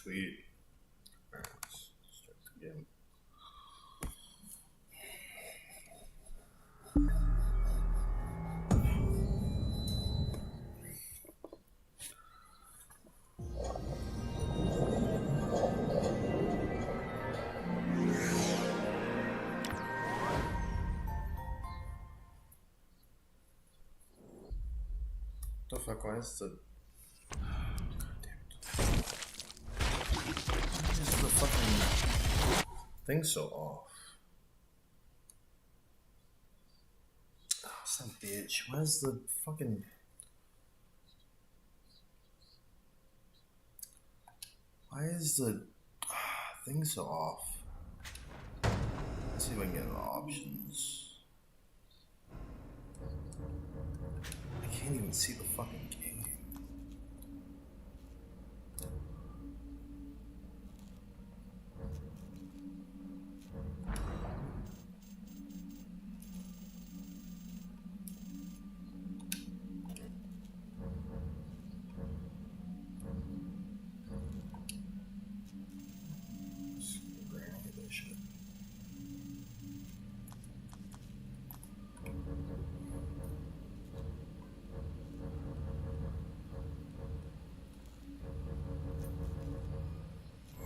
Sweet. Alright, let's start again. The fuck? Why is the fucking thing so off? Oh, some bitch. Why is the fucking thing so off? Let's see if I can get into options. I can't even see the fucking game.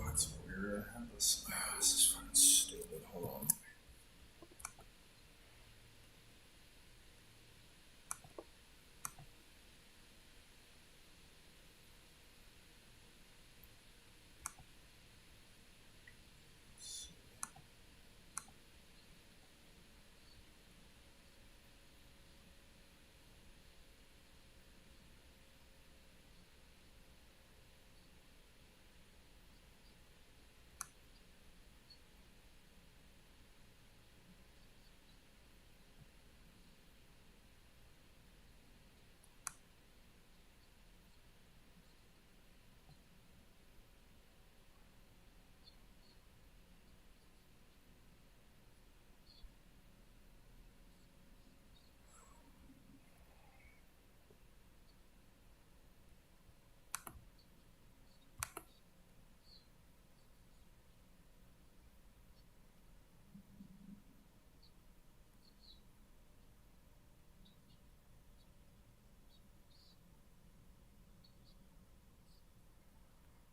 That's weird. I have this. This is fucking stupid. Hold on.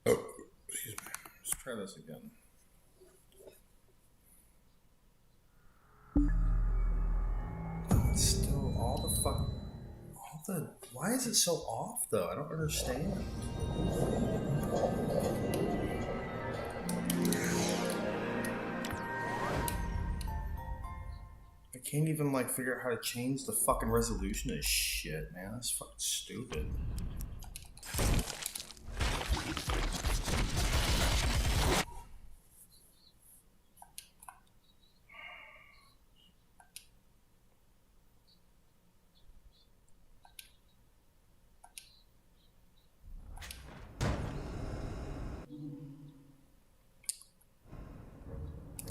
Oh, excuse me. Let's try this again. Oh, it's still all the fuck. All the. Why is it so off though? I don't understand. I can't even like figure out how to change the fucking resolution of this shit, man. That's fucking stupid.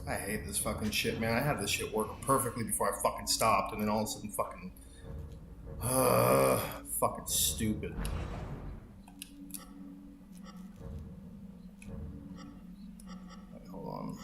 I hate this fucking shit, man. I had this shit working perfectly before I fucking stopped, and then all of a sudden fucking. Fucking stupid. Wait, hold on.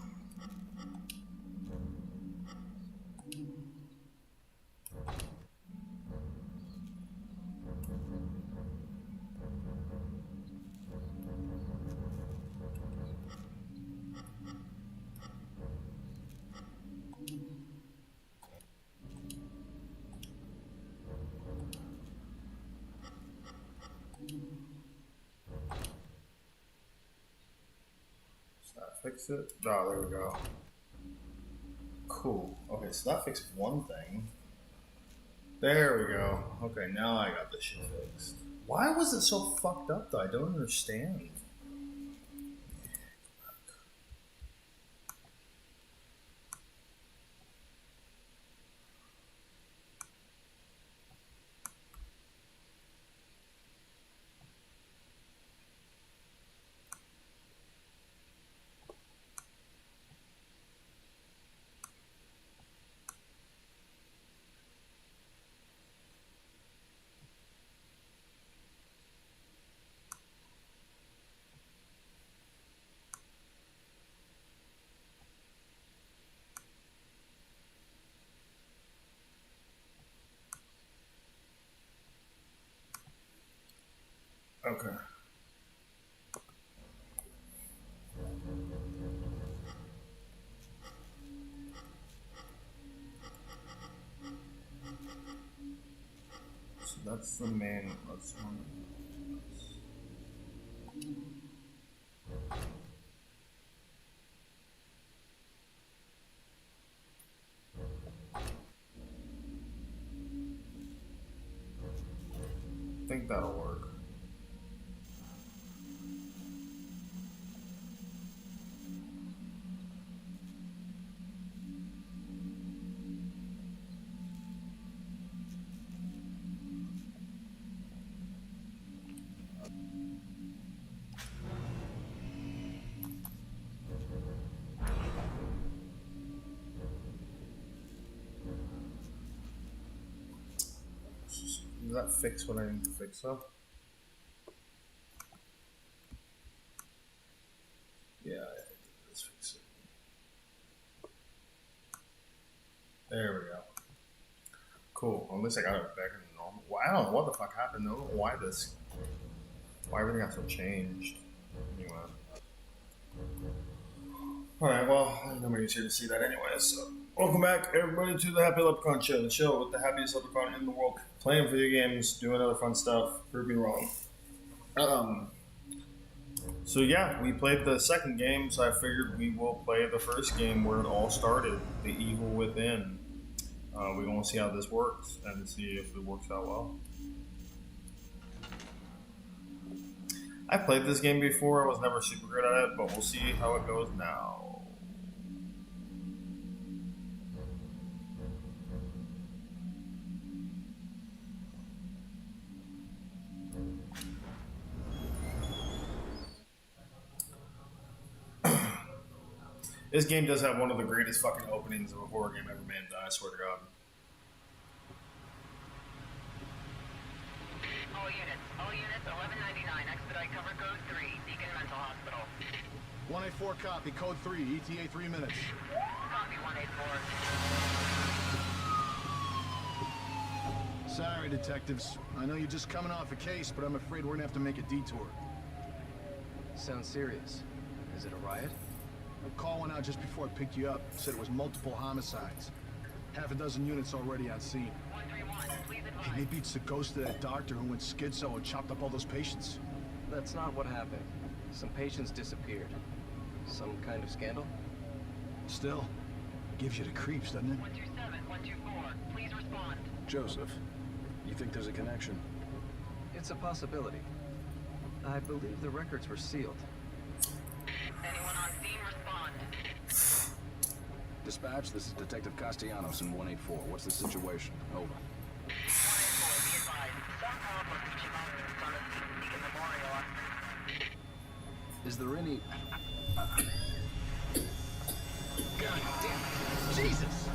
Does that fix it? Oh, there we go. Cool. Okay, so that fixed one thing. There we go. Okay, now I got this shit fixed. Why was it so fucked up though? I don't understand. Okay. So that's the main. That's one. I think that'll work. Does that fix what I need to fix though? Yeah, I think it does fix it. There we go. Cool. At least I got it back in normal. Well, I don't know what the fuck happened. I don't know why everything got so changed. Anyway. Alright, well, nobody's here to see that anyway, so. Welcome back, everybody, to the Happy Leprechaun Show, the show with the happiest leprechaun in the world, playing video games, doing other fun stuff, prove me wrong. So yeah, we played the second game, so I figured we will play the first game where it all started, The Evil Within. We're going to see how this works, and see if it works out well. I played this game before, I was never super good at it, but we'll see how it goes now. This game does have one of the greatest fucking openings of a horror game ever made, I swear to God. All units, 1199, expedite cover code 3, Beacon Mental Hospital. 184 copy, code 3, ETA 3 minutes. Copy 184. Sorry, detectives. I know you're just coming off a case, but I'm afraid we're gonna have to make a detour. Sounds serious. Is it a riot? A call went out just before I picked you up. Said it was multiple homicides. Half a dozen units already on scene. 131, please advise. Maybe it's the ghost of that doctor who went schizo and chopped up all those patients. That's not what happened. Some patients disappeared. Some kind of scandal? Still, gives you the creeps, doesn't it? 127, 124, please respond. Joseph, you think there's a connection? It's a possibility. I believe the records were sealed. Anyone on scene, respond. Dispatch, this is Detective Castellanos in 184. What's the situation? Over. 184, be advised. Some problem reaching out on the Beacon Memorial. Is there any... God damn it! Jesus!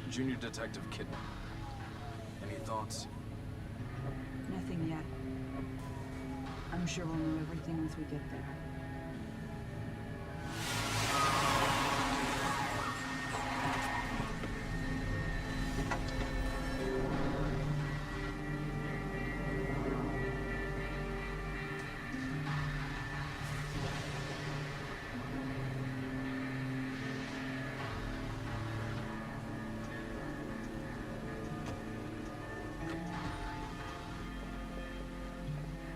Junior Detective Kidman. Any thoughts? Nothing yet. I'm sure we'll know everything once we get there.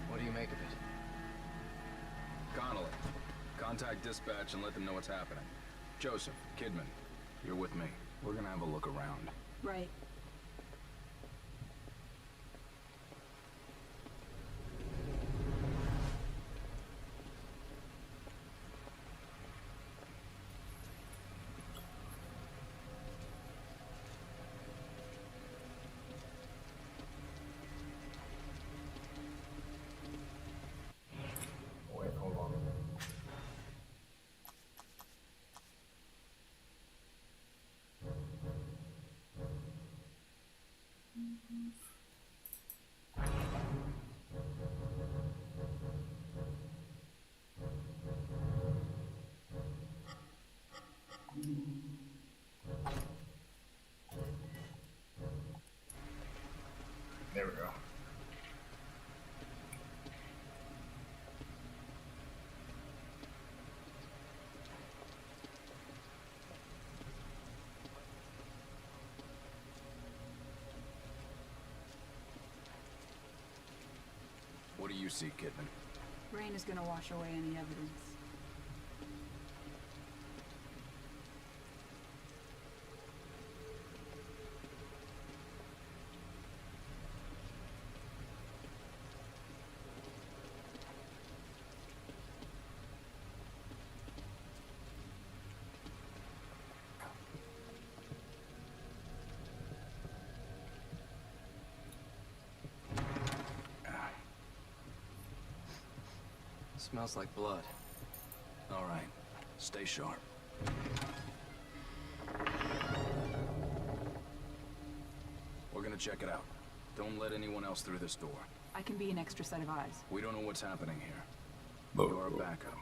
What do you make of it? Connolly, contact dispatch and let them know what's happening. Joseph, Kidman, you're with me. We're gonna have a look around. Right. Wait, hold on. see, Kidman? Rain is gonna wash away any evidence. Smells like blood. All right. Stay sharp. We're gonna check it out. Don't let anyone else through this door. I can be an extra set of eyes. We don't know what's happening here. You're our backup.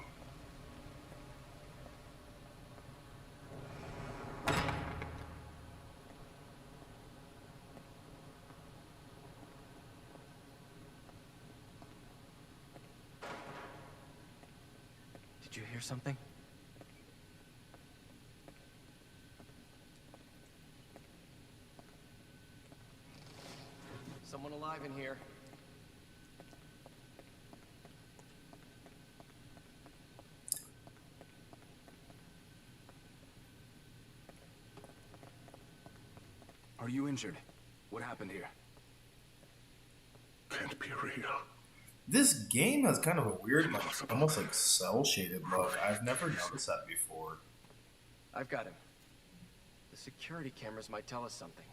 Did you hear something? Someone alive in here. Are you injured? What happened here? Can't be real. This game has kind of a weird, like, almost like cell-shaded look. I've never noticed that before. I've got him. The security cameras might tell us something.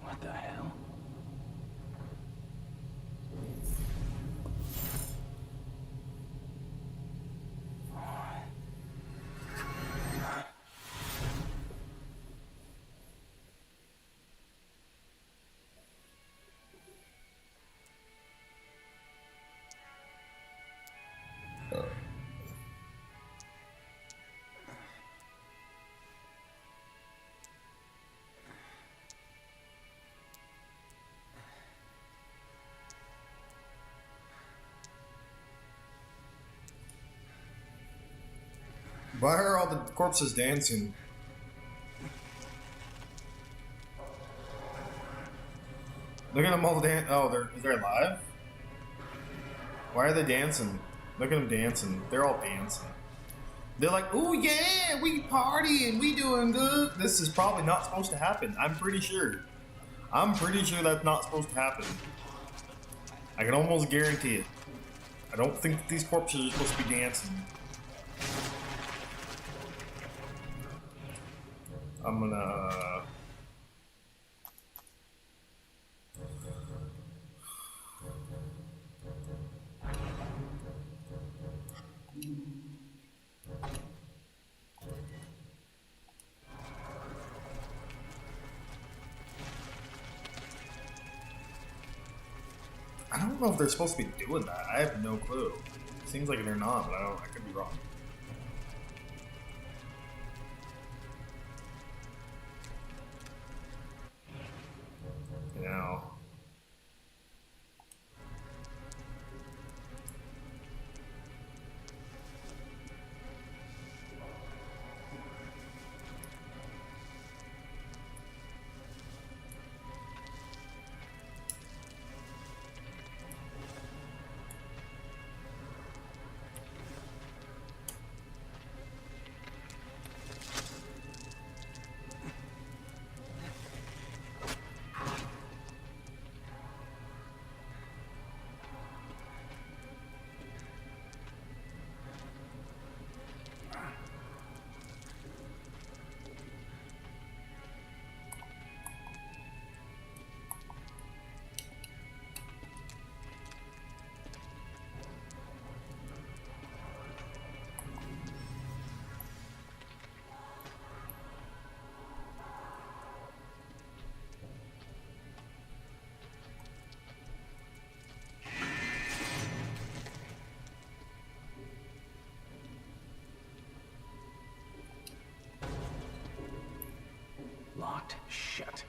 What the hell? Why are all the corpses dancing? Look at them all dance. Oh, they're alive? Why are they dancing? Look at them dancing. They're all dancing. They're like, "Ooh yeah, we partying, we doing good." This is probably not supposed to happen. I'm pretty sure. I'm pretty sure that's not supposed to happen. I can almost guarantee it. I don't think that these corpses are supposed to be dancing. I'm gonna... I don't know if they're supposed to be doing that. I have no clue. Seems like they're not, but I could be wrong. Now, Shit.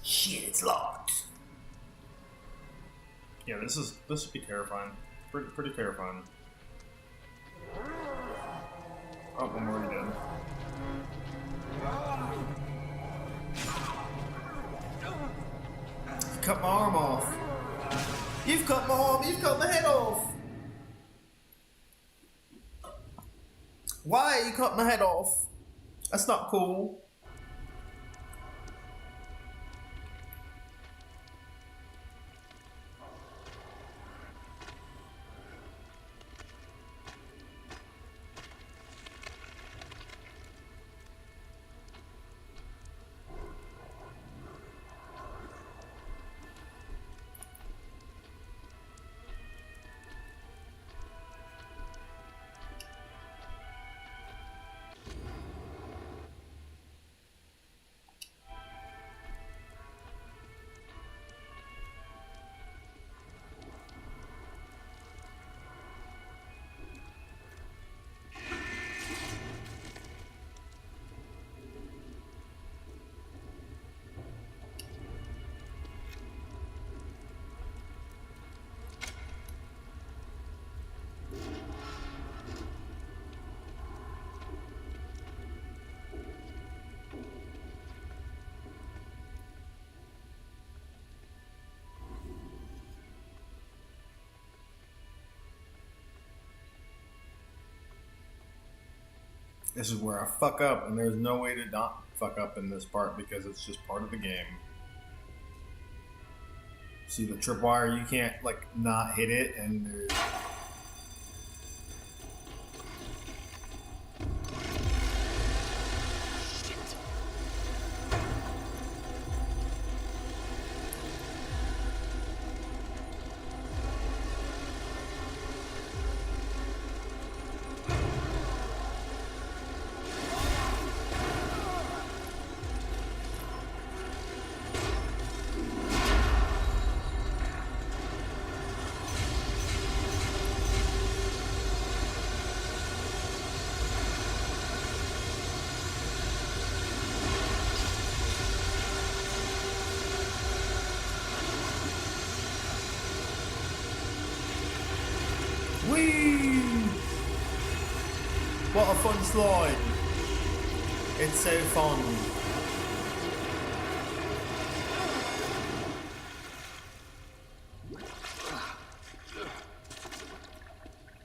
Shit, it's locked. Yeah, this would be terrifying. Pretty terrifying. Oh, I'm already dead. You cut my arm off. You've cut my arm. You've cut my head off. Why you cut my head off? That's not cool. This is where I fuck up, and there's no way to not fuck up in this part because it's just part of the game. See the tripwire, you can't like not hit it, and there's... Whee! What a fun slide! It's so fun.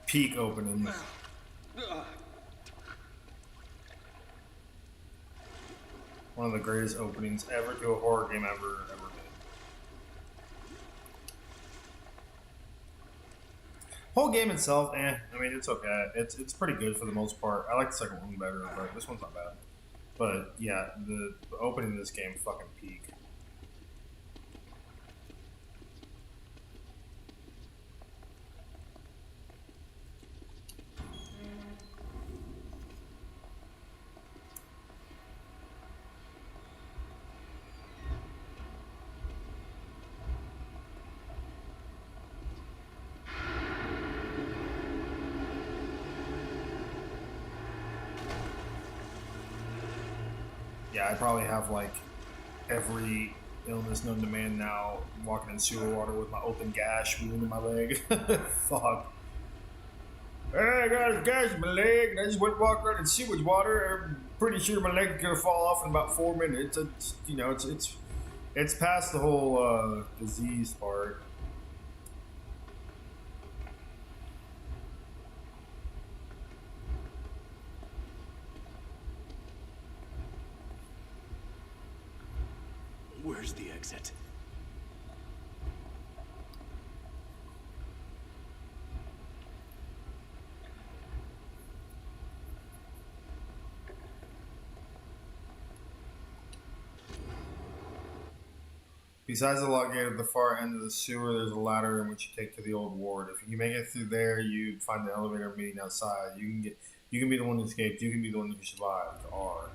Peak openings. One of the greatest openings ever to a horror game ever did. Whole game itself, I mean, it's okay. It's pretty good for the most part. I like the second one better, but this one's not bad. But yeah, the opening of this game fucking peak. Yeah, I probably have like every illness known to man now, walking in sewer water with my open gash wound in my leg. Fuck. Hey, I got a gash in my leg, and I just went and walked around in sewage water. I'm pretty sure my leg's gonna fall off in about 4 minutes. It's you know, it's past the whole disease part. Where's the exit? Besides the log gate at the far end of the sewer, there's a ladder in which you take to the old ward. If you make it through there, you find the elevator meeting outside. You can be the one who escaped. You can be the one who survived. R.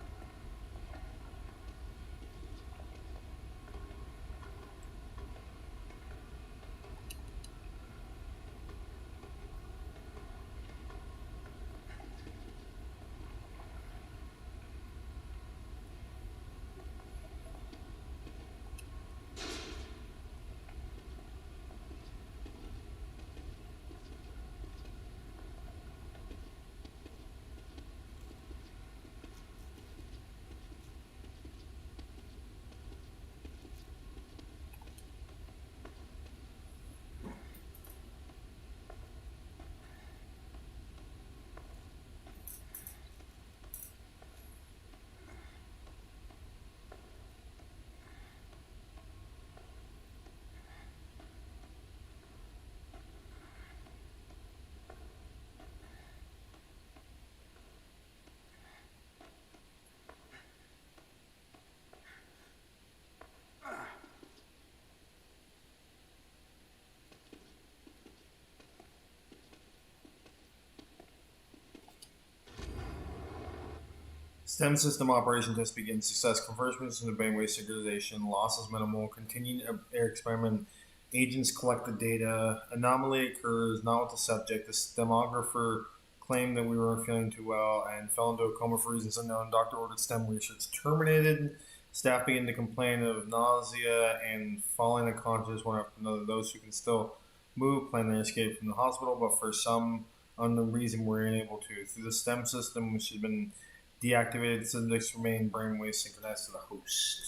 STEM system operation test begins. Success. Conversions into brainwave synchronization. Loss is minimal. Continued air experiment. Agents collect the data. Anomaly occurs not with the subject. The stemographer claimed that we weren't feeling too well and fell into a coma for reasons unknown. Doctor ordered STEM research terminated. Staff began to complain of nausea and falling unconscious one after another. Those who can still move plan their escape from the hospital, but for some unknown reason were unable to. Through the STEM system, which has been deactivated, subjects remain brainwave synchronized to the host.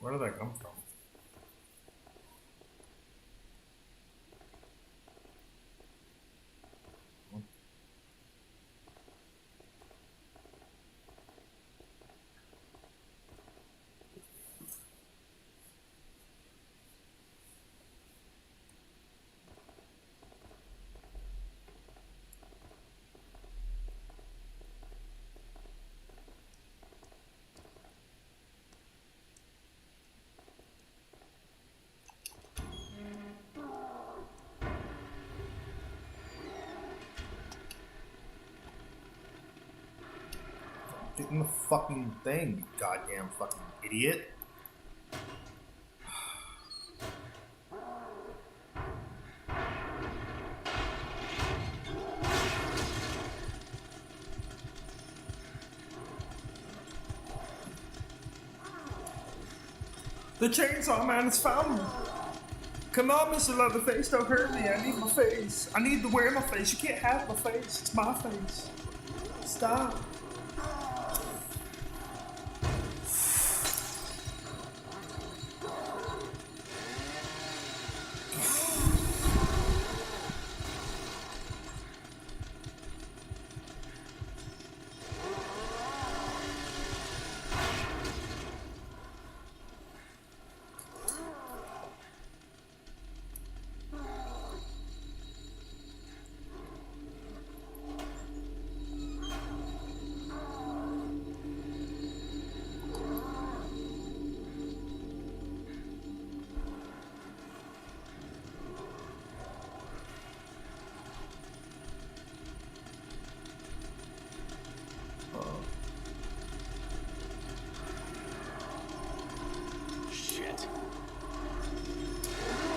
Where did that come from? Get in the fucking thing, you goddamn fucking idiot. The chainsaw man is found. Come on, Mr. Leatherface, don't hurt me. I need my face. I need to wear my face. You can't have my face. It's my face. Stop.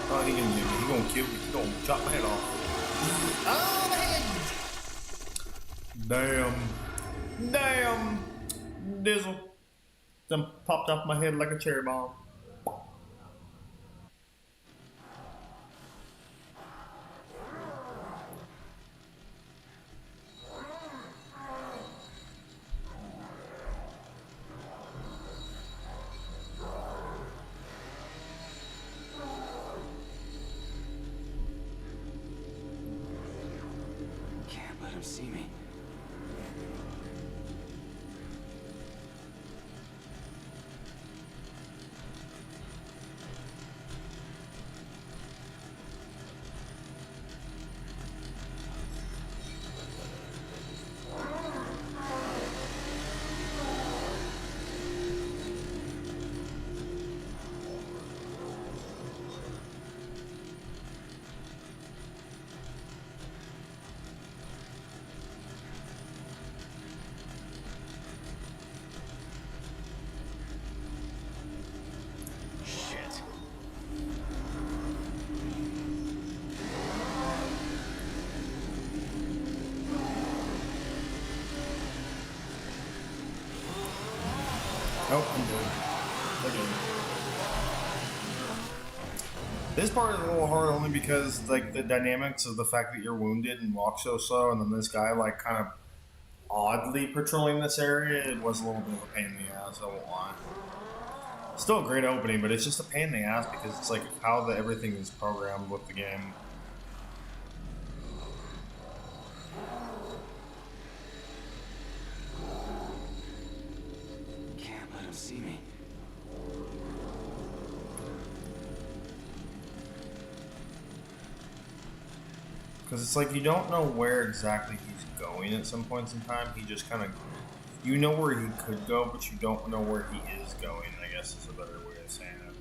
Oh, he gonna get me. He gonna kill me. He gonna chop my head off. Oh, my head! Damn. Damn. Dizzle. Them popped off my head like a cherry bomb. Can't let him see me. Shit. Oh, I'm good. Okay. This part is a little hard only because like the dynamics of the fact that you're wounded and walk so slow, and then this guy like kind of oddly patrolling this area. It was a little bit of a pain in the ass. I won't lie. Still a great opening, but it's just a pain in the ass because it's like how everything is programmed with the game. Can't let him see me. Because it's like you don't know where exactly he's going at some points in time. He just kind of, you know where he could go, but you don't know where he is going, I guess is a better way of saying it.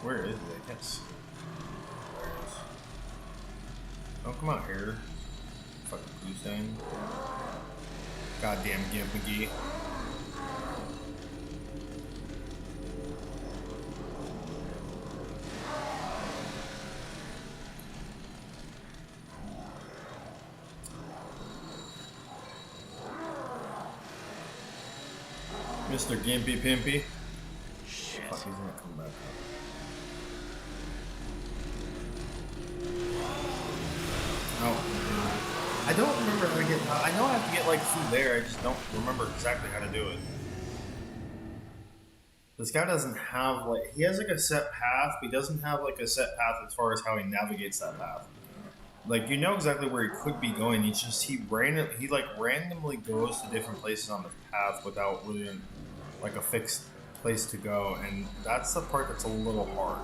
Where is he? I can't see. There it is. Don't come out here. Fucking blue stain. Goddamn Gimp McGee. Mr. Gimpy Pimpy. Shit. Fuck, he's gonna come back up. Oh, I don't remember how to get. I know I have to get like through there. I just don't remember exactly how to do it. This guy doesn't have like he has like a set path, but he doesn't have like a set path as far as how he navigates that path. Like you know exactly where he could be going. He randomly goes to different places on the path without really like a fixed place to go, and that's the part that's a little hard.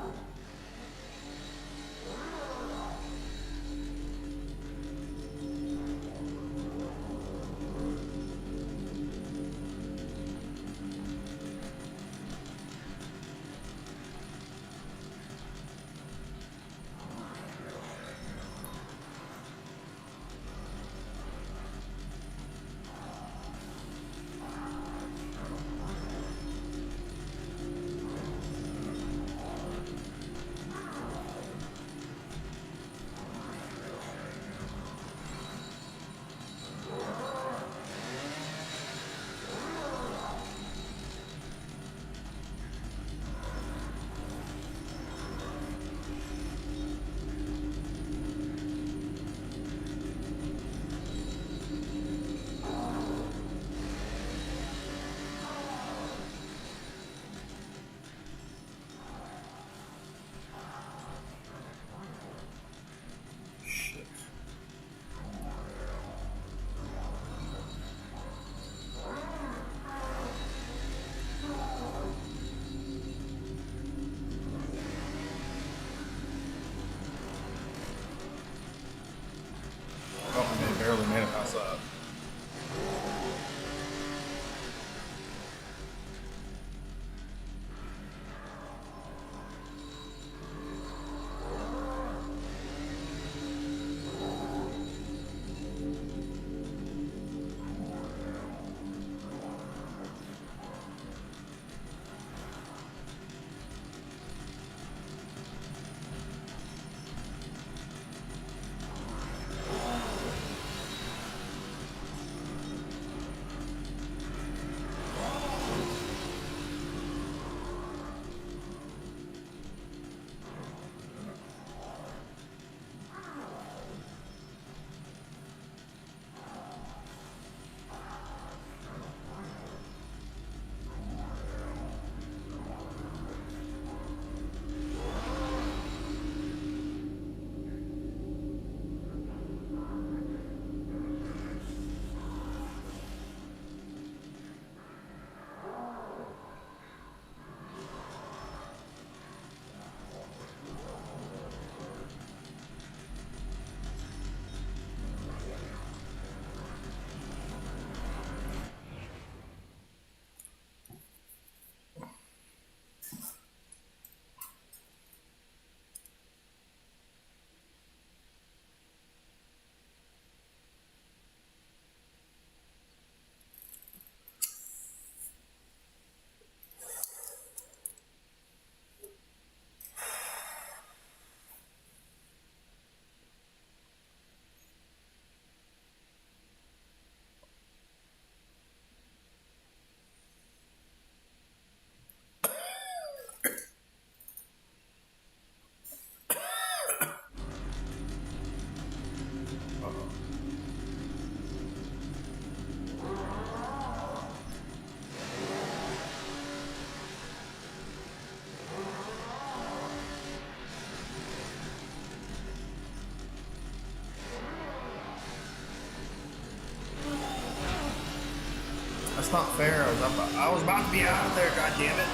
That's not fair. I was about to be out of there, god damn it.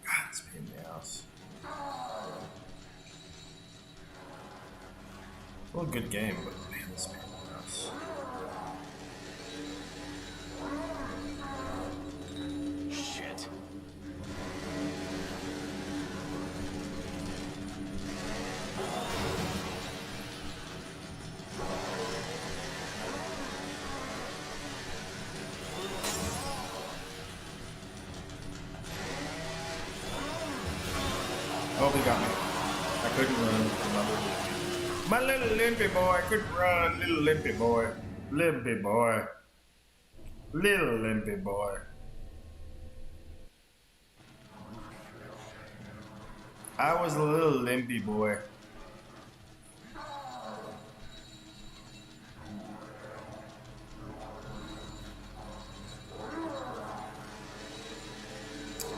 God, it's a pain in the ass. Well, a good game, but man, this pain in the ass. Shit. Oh, they got me. I couldn't run. My little limpy boy couldn't run. Little limpy boy. Limpy boy. Little limpy boy. I was a little limpy boy.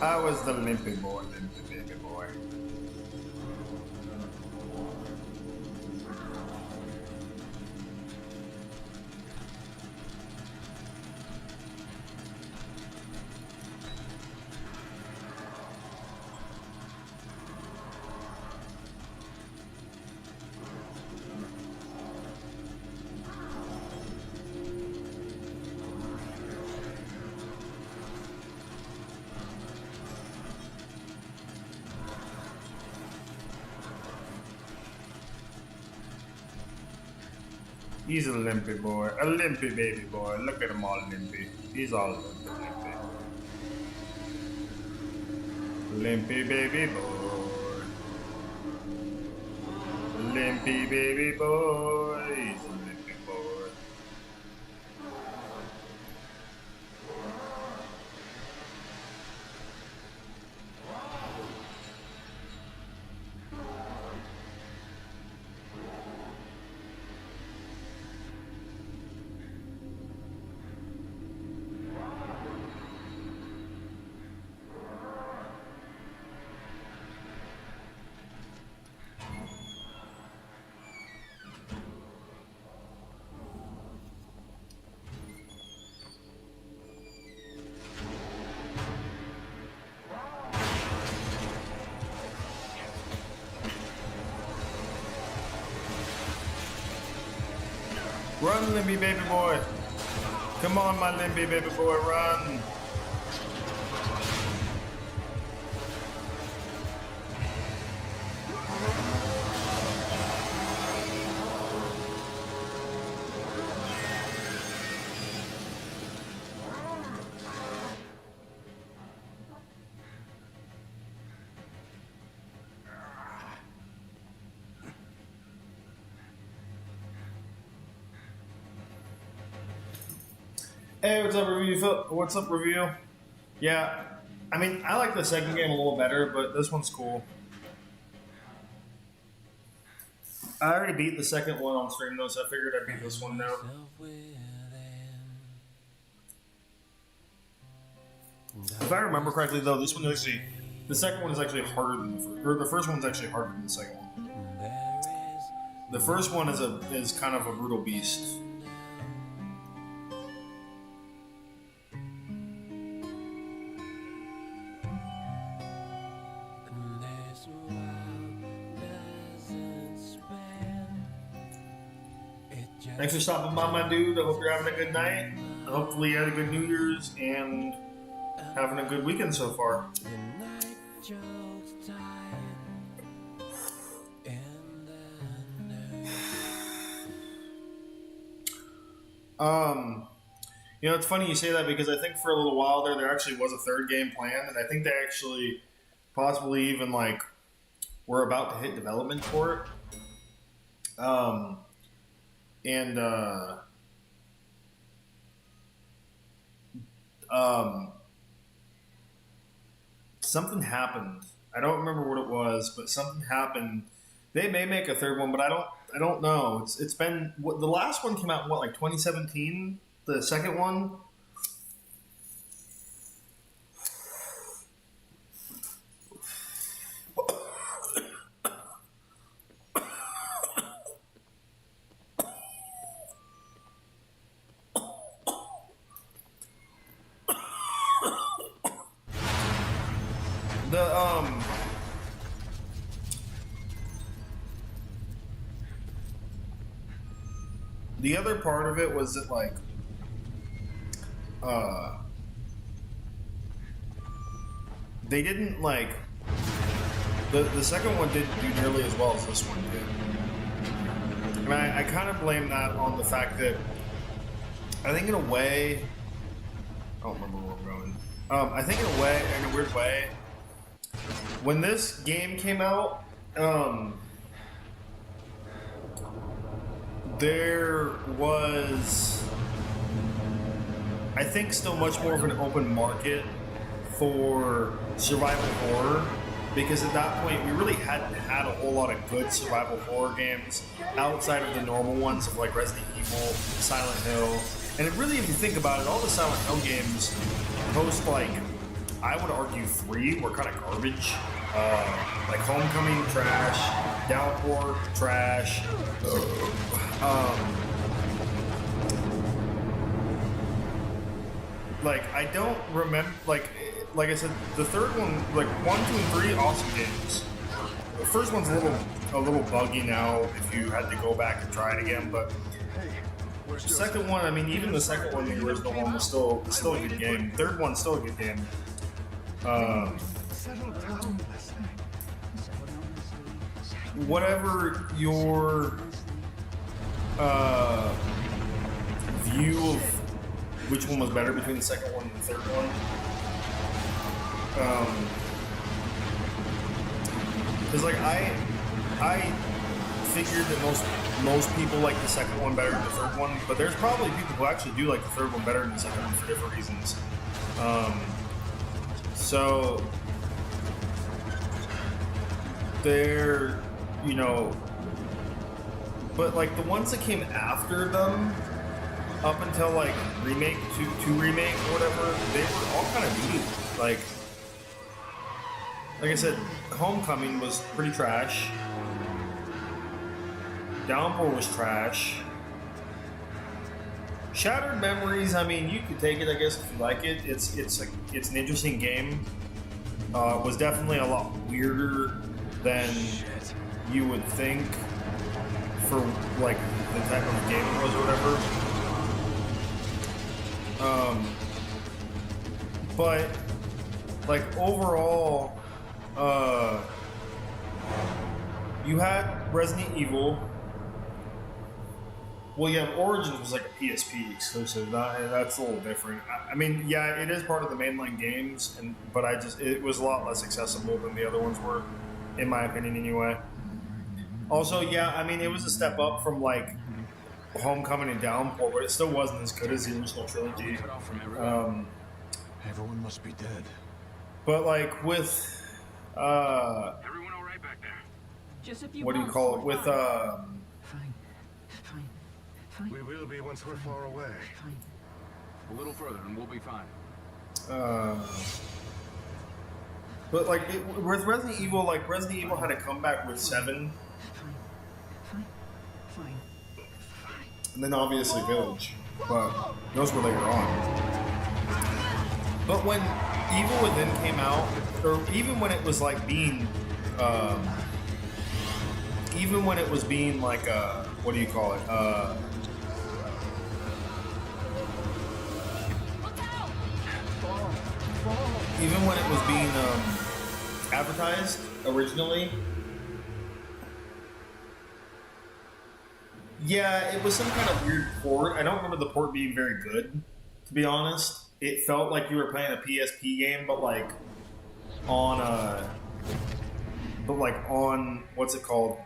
I was the limpy boy, limpy baby boy. He's a limpy boy, a limpy baby boy. Look at him all limpy. He's all limpy. Limpy baby boy. Limpy baby boy. He's a limpy boy. Run, limpy baby boy. Come on, my limpy baby boy, run. Hey, what's up, review? What's up, review? Yeah, I mean, I like the second game a little better, but this one's cool. I already beat the second one on stream, though, so I figured I'd beat this one now. If I remember correctly, though, this one actually, the second one is actually harder than the first, or the first one's actually harder than the second one. The first one is kind of a brutal beast. Thanks for stopping by, my dude. I hope you're having a good night. Hopefully you had a good New Year's and having a good weekend so far. You know, it's funny you say that because I think for a little while there actually was a third game planned, and I think they actually possibly even like were about to hit development for it. Something happened. I don't remember what it was, but something happened. They may make a third one, but I don't know. It's been the last one came out in what, like 2017? The second one? the other part of it was that like they didn't like the second one didn't do nearly as well as this one did. And I kind of blame that on the fact that I think in a way I don't remember where we're going. I think in a weird way, when this game came out, there was, I think, still much more of an open market for survival horror, because at that point we really hadn't had a whole lot of good survival horror games outside of the normal ones of like Resident Evil, Silent Hill. And it really, if you think about it, all the Silent Hill games post, like, I would argue 3 were kind of garbage. Like Homecoming, trash. Downpour, trash. Like, I don't remember, like I said, the third one, like 1, 2, and 3, awesome games. The first one's a little buggy now if you had to go back and try it again, but the second one, I mean, even the second one, the original one, was still a good game. Third one's still a good game. Whatever your view of which one was better between the second one and the third one, because like I figured that most people like the second one better than the third one, but there's probably people who actually do like the third one better than the second one for different reasons. So they're, you know, but like the ones that came after them, up until like remake two remake or whatever, they were all kind of neat. Like I said, Homecoming was pretty trash. Downpour was trash. Shattered Memories, I mean, you could take it, I guess, if you like it. It's an interesting game. Was definitely a lot weirder than you would think for like the type of game it was or whatever. But like overall, you had Resident Evil. Well, yeah, Origins was like a PSP exclusive. That's a little different. I mean, yeah, it is part of the mainline games, but it was a lot less accessible than the other ones were, in my opinion, anyway. Also, yeah, I mean, it was a step up from like Homecoming and Downpour, but it still wasn't as good as the original trilogy. Everyone must be dead. But like with Everyone all right back there? Just a few what do you bumps. call it? With Fine. We will be once we're far away. Fine. A little further and we'll be fine. but like with Resident Evil, like Resident Evil had a comeback with 7, Fine. and then obviously Village, but those were later on. But when Evil Within came out, or even when it was like being, like what do you call it? Even when it was being advertised originally, yeah, it was some kind of weird port. I don't remember the port being very good, to be honest. It felt like you were playing a PSP game, but like on what's it called?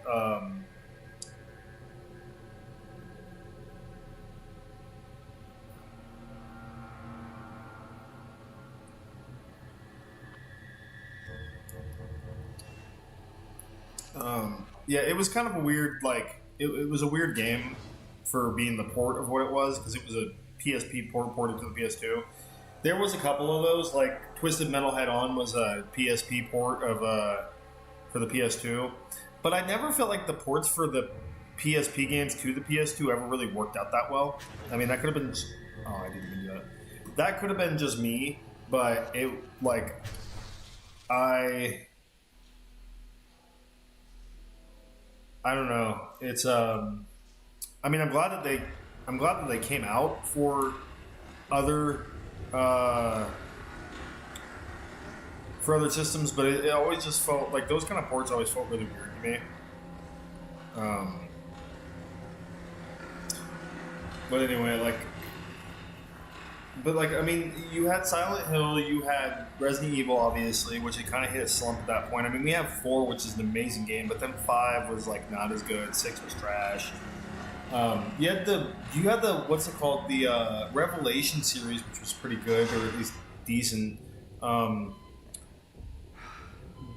Yeah, it was kind of a weird, like, it was a weird game for being the port of what it was, because it was a PSP port ported to the PS2. There was a couple of those, like Twisted Metal Head On was a PSP port of for the PS2, but I never felt like the ports for the PSP games to the PS2 ever really worked out that well. I mean, that could have been. Oh, I didn't even do that. That could have been just me, but it like I don't know. It's I mean, I'm glad that they I'm glad that they came out for other systems, but it always just felt like those kind of ports always felt really weird to me. But anyway, I mean, you had Silent Hill, you had Resident Evil, obviously, which it kind of hit a slump at that point. I mean, we have 4, which is an amazing game, but then 5 was like not as good. 6 was trash. You had the what's it called, the Revelation series, which was pretty good, or at least decent.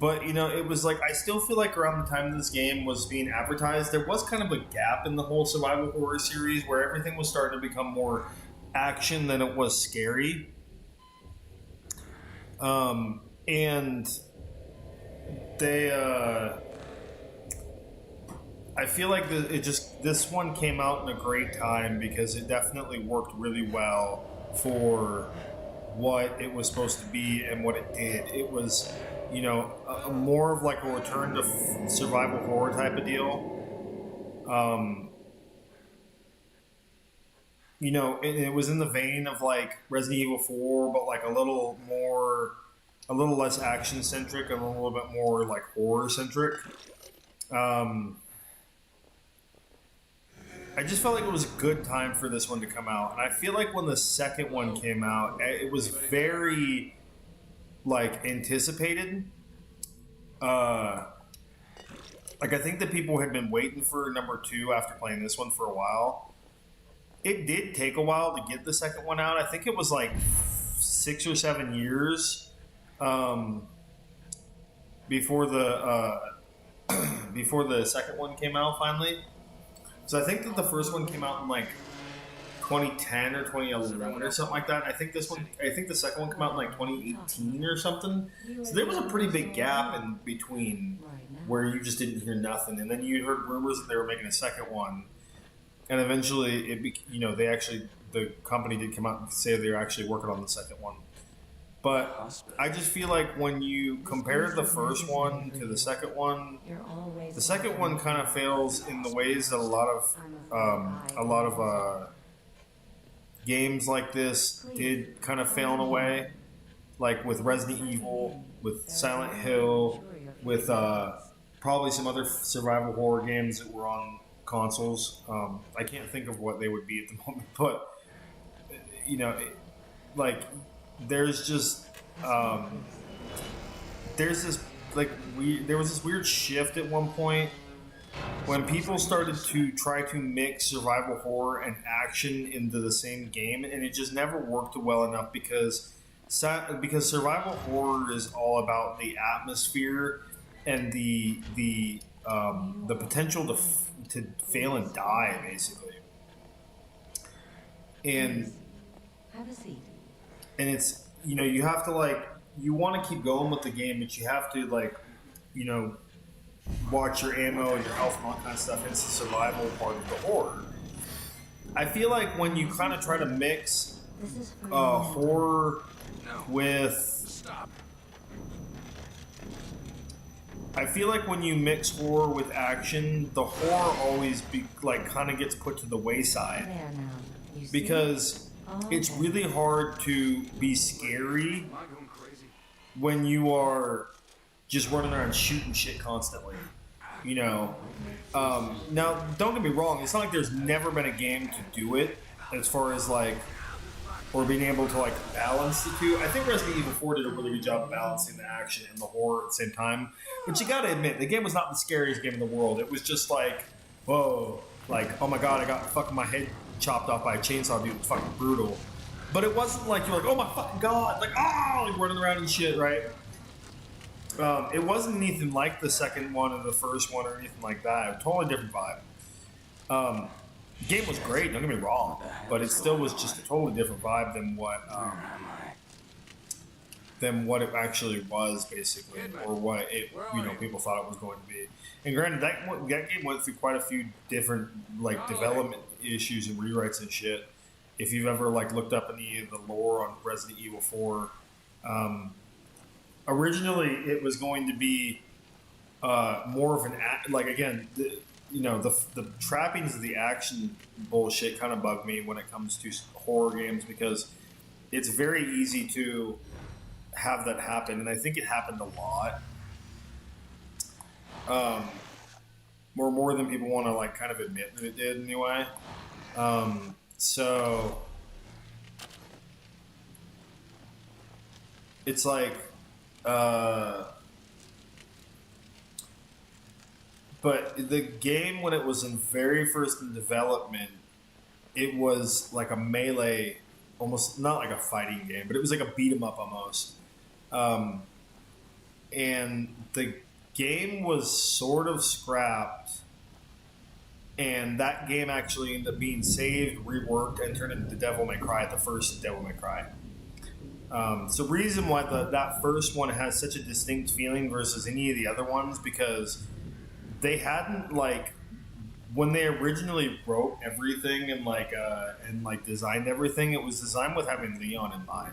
But, you know, it was like, I still feel like around the time this game was being advertised, there was kind of a gap in the whole survival horror series where everything was starting to become more action than it was scary. And they, I feel like this one came out in a great time because it definitely worked really well for what it was supposed to be and what it did. It was, you know, more of like a return to survival horror type of deal. You know, it was in the vein of like Resident Evil 4, but like a little less action centric and a little bit more like horror centric. I just felt like it was a good time for this one to come out. And I feel like when the second one came out, it was very, like, anticipated. Like, I think that people had been waiting for number 2 after playing this one for a while. It did take a while to get the second one out. I think it was, like, 6 or 7 years before the second one came out, finally. So I think that the first one came out in like 2010 or 2011 or something like that. And I think the second one came out in like 2018 or something. So there was a pretty big gap in between where you just didn't hear nothing, and then you heard rumors that they were making a second one, and eventually the company did come out and say they were actually working on the second one. But I just feel like when you compare the first one to the second one kind of fails in the ways that a lot of games like this did kind of fail in a way, like with Resident Evil, with Silent Hill, with probably some other survival horror games that were on consoles. I can't think of what they would be at the moment, but you know, there's just there was this weird shift at one point when people started to try to mix survival horror and action into the same game, and it just never worked well enough because survival horror is all about the atmosphere and the potential to fail and die, basically. And have a seat. And it's, you know, you have to you want to keep going with the game, but you have to watch your ammo and your health and all that kind of stuff. It's the survival part of the horror. I feel like when you kind of try to mix horror with... I feel like when you mix horror with action, the horror always kind of gets put to the wayside. Because it's really hard to be scary when you are just running around shooting shit constantly. You know? Now, don't get me wrong, it's not like there's never been a game to do it as far as or being able to balance the two. I think Resident Evil 4 did a really good job of balancing the action and the horror at the same time. But you gotta admit, the game was not the scariest game in the world. It was just whoa, oh my god, I got fucking my head chopped off by a chainsaw, dude. It's fucking brutal. But it wasn't you're oh my fucking god, running around and shit, right? It wasn't anything like the second one or the first one or anything like that. It was a totally different vibe. The game was great, don't get me wrong, but it still was just a totally different vibe than what it actually was, basically, or what people thought it was going to be. And granted, that game went through quite a few different development issues and rewrites and shit. If you've ever looked up any of the lore on Resident Evil 4, originally it was going to be more of an the trappings of the action bullshit kind of bug me when it comes to horror games because it's very easy to have that happen, and I think it happened a lot. More than people want to like kind of admit that it did anyway. So it's like, but the game when it was in very first in development, it was like a melee, almost not like a fighting game, but it was like a beat 'em up almost. And the game was sort of scrapped, and that game actually ended up being saved, reworked, and turned into Devil May Cry, the first Devil May Cry. So reason why that first one has such a distinct feeling versus any of the other ones, because they hadn't like when they originally wrote everything and designed everything, it was designed with having Leon in mind.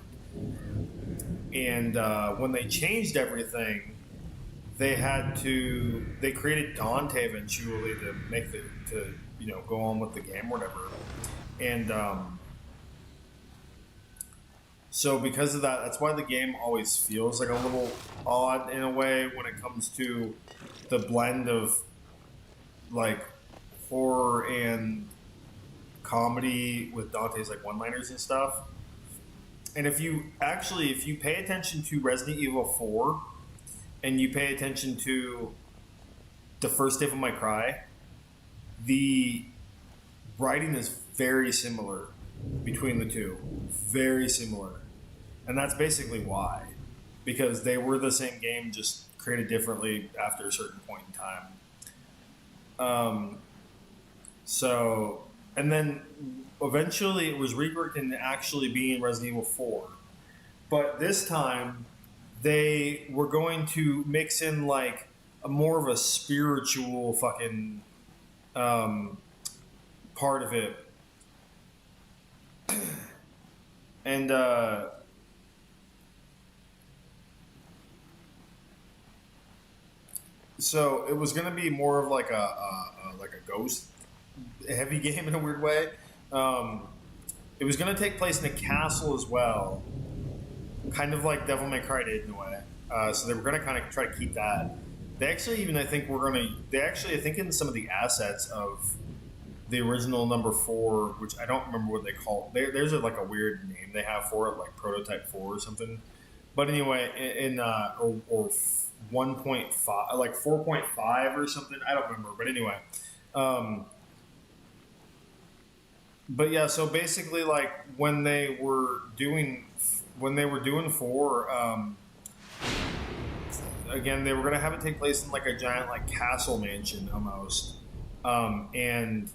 And when they changed everything, they created Dante eventually to make go on with the game or whatever. And so because of that, that's why the game always feels like a little odd in a way when it comes to the blend of like horror and comedy with Dante's like one-liners and stuff. And if you pay attention to Resident Evil 4 and you pay attention to the first Devil May Cry, the writing is very similar between the two. Very similar. And that's basically why. Because they were the same game, just created differently after a certain point in time. And then eventually it was reworked into actually being Resident Evil 4. But this time, they were going to mix in like more of a spiritual fucking part of it. And so it was going to be more of like a ghost heavy game in a weird way. It was going to take place in a castle as well, kind of like Devil May Cry did in a way. So they were going to kind of try to keep that. They actually even I think in some of the assets of the original number 4, which I don't remember what they call it. There's like a weird name they have for it, like Prototype 4 or something. But anyway, or 1.5, like 4.5 or something. I don't remember. But anyway. But yeah, so basically, like when they were doing 4, again, they were going to have it take place in like a giant like castle mansion almost, and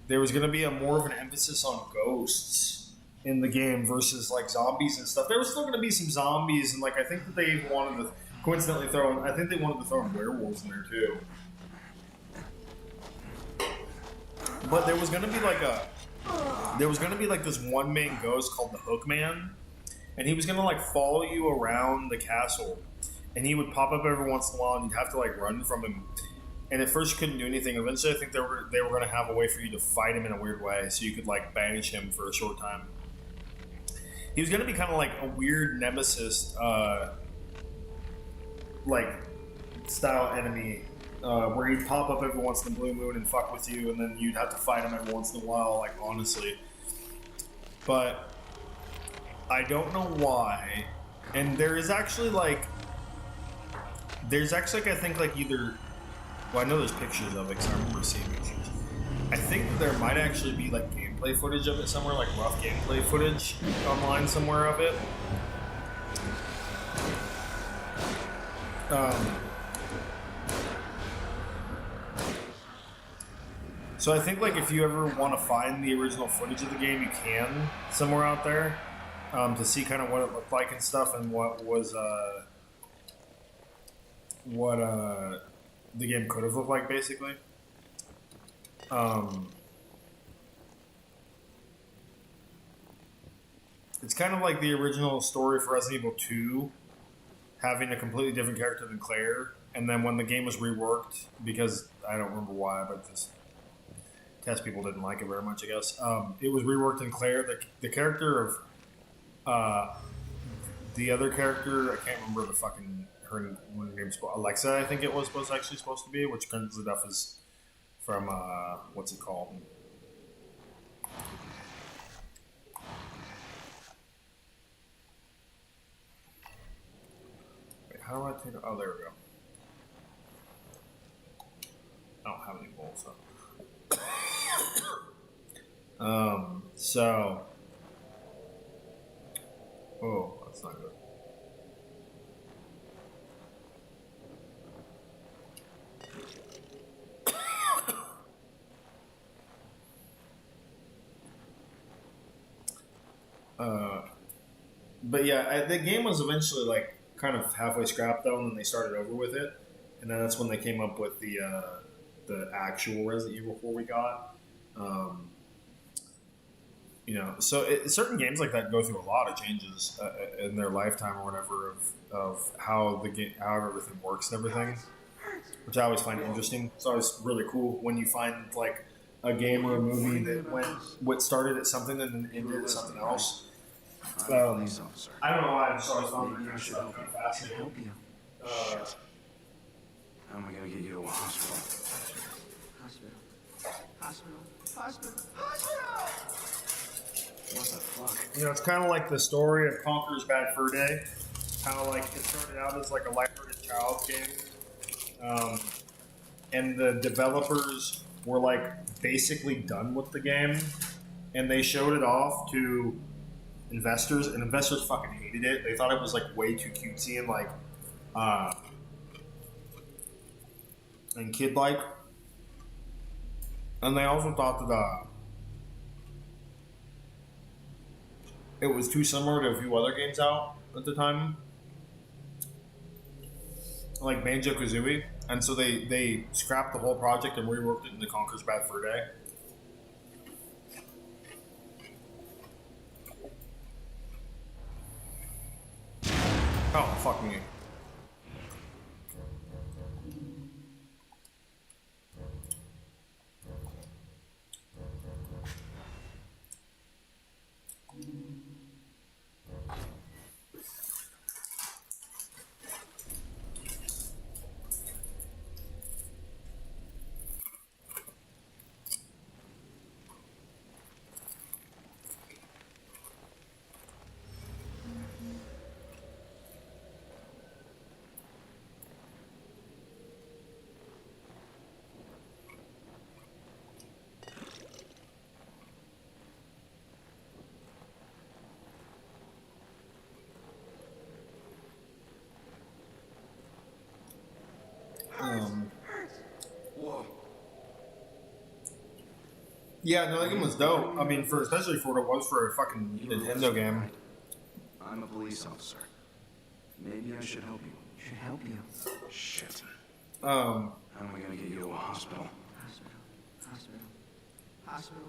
there was going to be a more of an emphasis on ghosts in the game versus like zombies and stuff. There was still going to be some zombies, and like I think that they wanted to coincidentally throw in werewolves in there too. But there was going to be like this one main ghost called the Hookman, and he was going to like follow you around the castle, and he would pop up every once in a while, and you'd have to like run from him. And at first you couldn't do anything. Eventually, I think they were going to have a way for you to fight him in a weird way, so you could like banish him for a short time. He was going to be kind of like a weird nemesis, like style enemy, where he'd pop up every once in a blue moon and fuck with you, and then you'd have to fight him every once in a while. Like honestly, but I don't know why. And there's actually like I think like either. Well, I know there's pictures of it because I remember seeing pictures. I think that there might actually be like gameplay footage of it somewhere, like rough gameplay footage online somewhere of it. So I think like if you ever want to find the original footage of the game, you can somewhere out there to see kind of what it looked like and stuff, and what was the game could have looked like, basically. It's kind of like the original story for Resident Evil 2, having a completely different character than Claire, and then when the game was reworked, because I don't remember why, but guess people didn't like it very much. I guess it was reworked in Claire. The character of the other character, I can't remember the fucking her name's Alexa. I think it was actually supposed to be, which turns enough is from what's it called? Wait, how do I take? Oh, there we go. I don't have any bowls, so. Oh, that's not good. But yeah, the game was eventually like kind of halfway scrapped though, and then they started over with it, and then that's when they came up with the actual Resident Evil 4 we got. You know, so certain games like that go through a lot of changes in their lifetime or whatever of how the game, how everything works and everything, which I always find interesting. It's always really cool when you find like a game or a movie that what started at something and then ended at something else. I don't know why I just always found that kind of stuff kind of fascinating. How am I gonna get you to a hospital? Hospital! What the fuck? You know, it's kind of like the story of Conker's Bad Fur Day. How like it started out as like a lighthearted child game, and the developers were like basically done with the game, and they showed it off to investors, and investors fucking hated it. They thought it was like way too cutesy and like and kid-like, and they also thought that it was too similar to a few other games out at the time, like Banjo-Kazooie, and so they scrapped the whole project and reworked it into Conker's Bad Fur Day. Oh, fuck me. Whoa. Yeah, no, that game was dope. I mean, especially for what it was for a fucking Nintendo game. I'm a police officer. Maybe I should help you. Should help you. Shit. Um, How am I gonna get you to a hospital? Hospital!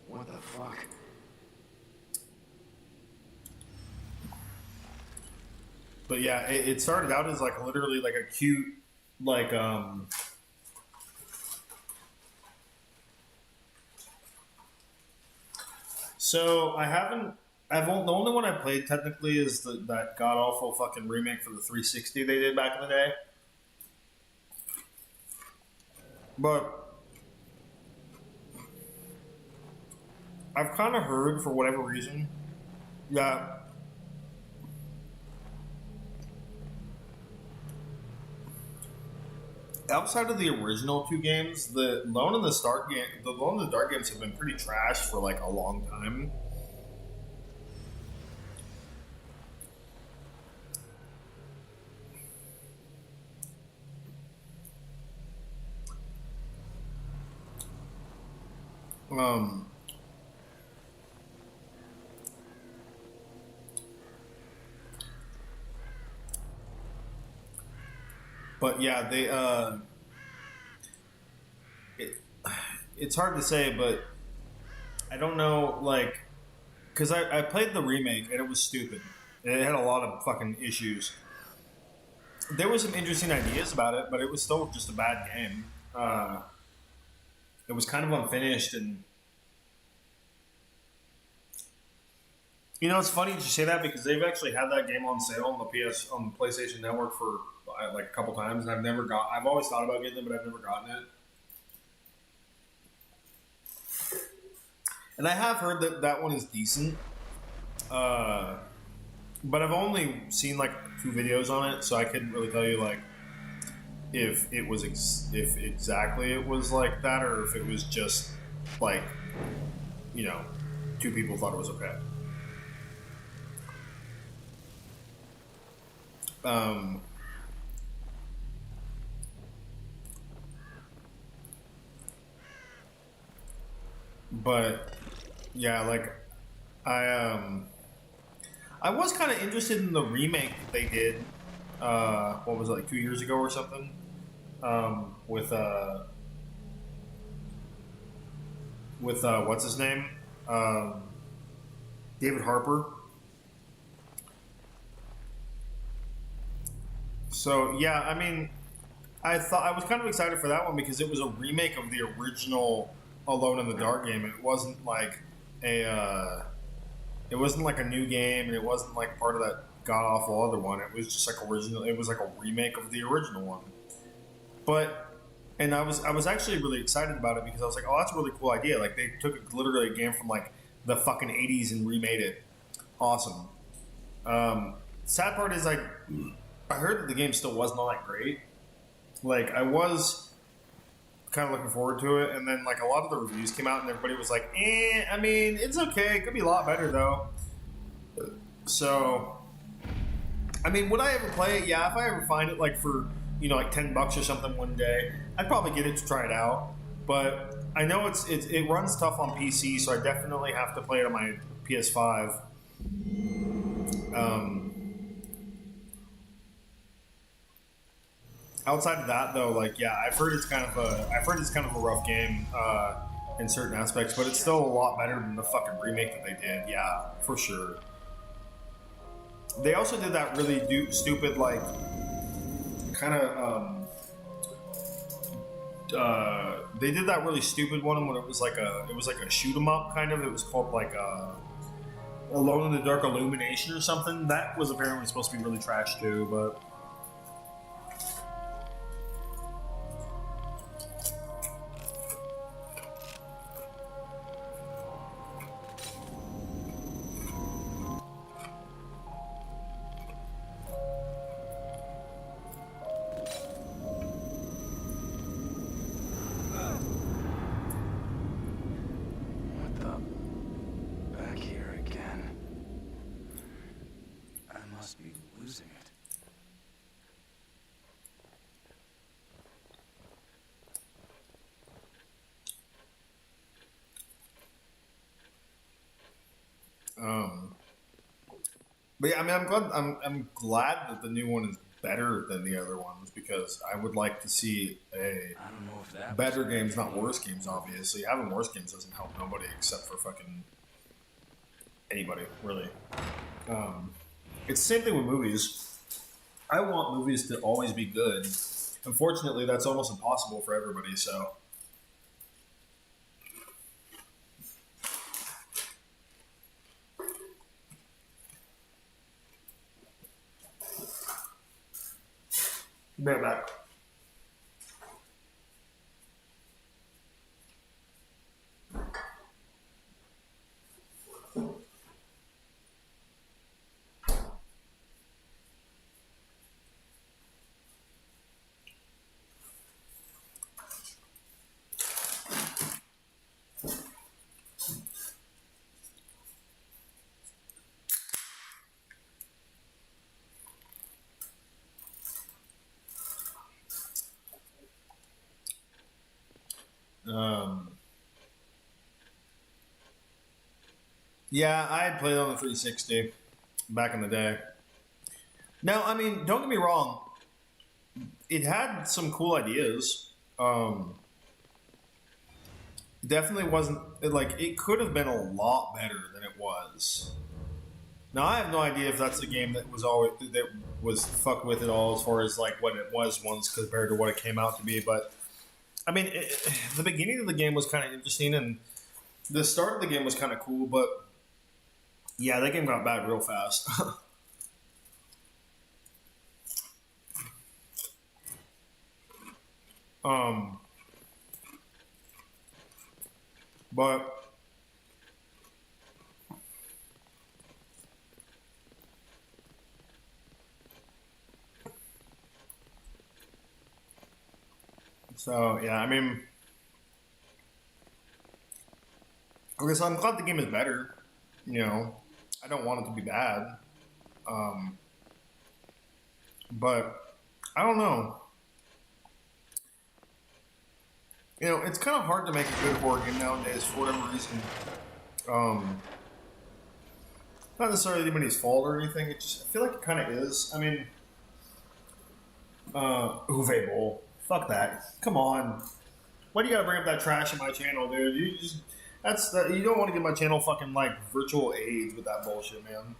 What the fuck? but yeah, it started out as like literally like a cute, like So the only one I played technically is that god awful fucking remake for the 360 they did back in the day. But I've kind of heard, for whatever reason, that outside of the original two games, the Alone in the Dark games have been pretty trash for like a long time. But yeah, it's hard to say, but I don't know, like, because I played the remake and it was stupid. It had a lot of fucking issues. There was some interesting ideas about it, but it was still just a bad game. it was kind of unfinished, and you know, it's funny you say that because they've actually had that game on sale on the PlayStation Network for like a couple times, and I've always thought about getting it, but I've never gotten it. And I have heard that that one is decent, but I've only seen like 2 videos on it, so I couldn't really tell you like if it was if exactly it was like that, or if it was just like, you know, 2 people thought it was okay. But yeah, like I was kind of interested in the remake that they did. What was it, like 2 years ago or something? With what's his name? David Harper. So yeah, I mean, I was kind of excited for that one because it was a remake of the original Alone in the Dark game. It wasn't like a new game, and it wasn't like part of that god awful other one. It was just like original. It was like a remake of the original one. And I was actually really excited about it because I was like, oh, that's a really cool idea. Like they took literally a game from like the fucking 80s and remade it. Awesome. Sad part is like, I heard that the game still was not that great. Like I was kind of looking forward to it, and then like a lot of the reviews came out and everybody was like, I mean, it's okay, it could be a lot better though. So I mean, would I ever play it? Yeah, if I ever find it like for, you know, like $10 or something one day, I'd probably get it to try it out. But I know it runs tough on PC, so I definitely have to play it on my PS5. Outside of that, though, like yeah, I've heard it's kind of a rough game in certain aspects, but it's still a lot better than the fucking remake that they did. Yeah, for sure. They also did that really stupid like kind of they did that really stupid one when it was like a shoot 'em up kind of. It was called like Alone in the Dark Illumination or something. That was apparently supposed to be really trash too, but. But yeah, I mean, I'm glad that the new one is better than the other ones because I would like to see better games, not worse games. Obviously, having worse games doesn't help nobody except for fucking anybody, really. It's the same thing with movies. I want movies to always be good. Unfortunately, that's almost impossible for everybody. So. Bear back. Yeah, I had played on the 360 back in the day. Now, I mean, don't get me wrong. It had some cool ideas. Definitely wasn't like it could have been a lot better than it was. Now, I have no idea if that's a game that was fucked with at all as far as like what it was once compared to what it came out to be, but I mean, the beginning of the game was kind of interesting, and the start of the game was kind of cool, but yeah, that game got bad real fast. But so yeah, I mean, I guess I'm glad the game is better. You know, I don't want it to be bad. But I don't know. You know, it's kind of hard to make a good horror game nowadays for whatever reason. Not necessarily anybody's fault or anything. It just, I feel like it kind of is. I mean, Uwe Boll. Fuck that. Come on. Why do you gotta bring up that trash in my channel, dude? You just, you don't want to give my channel fucking like virtual AIDS with that bullshit, man.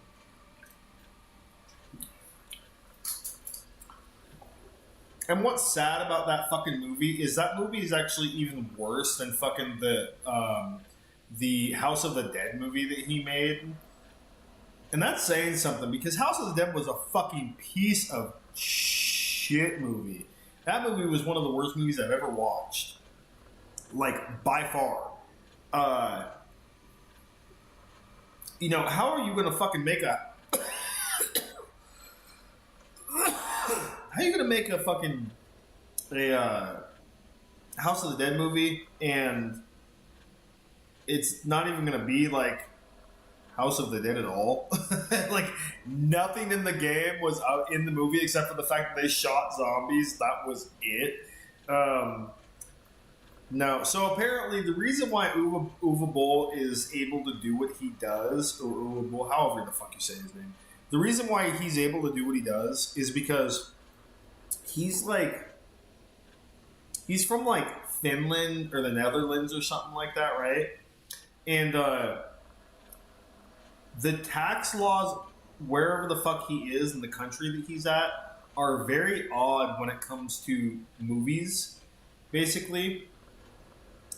And what's sad about that fucking movie is that movie is actually even worse than fucking the House of the Dead movie that he made. And that's saying something, because House of the Dead was a fucking piece of shit movie. That movie was one of the worst movies I've ever watched. Like, by far. You know, how are you gonna fucking make a... How are you gonna make a fucking House of the Dead movie and it's not even gonna be like House of the Dead at all? Like nothing in the game was out in the movie except for the fact that they shot zombies. That was it. No, so apparently the reason why Uwe Boll is able to do what he does, or Uwe Boll, however the fuck you say his name, the reason why he's able to do what he does is because he's from like Finland or the Netherlands or something like that, right? And the tax laws wherever the fuck he is in the country that he's at are very odd when it comes to movies, basically.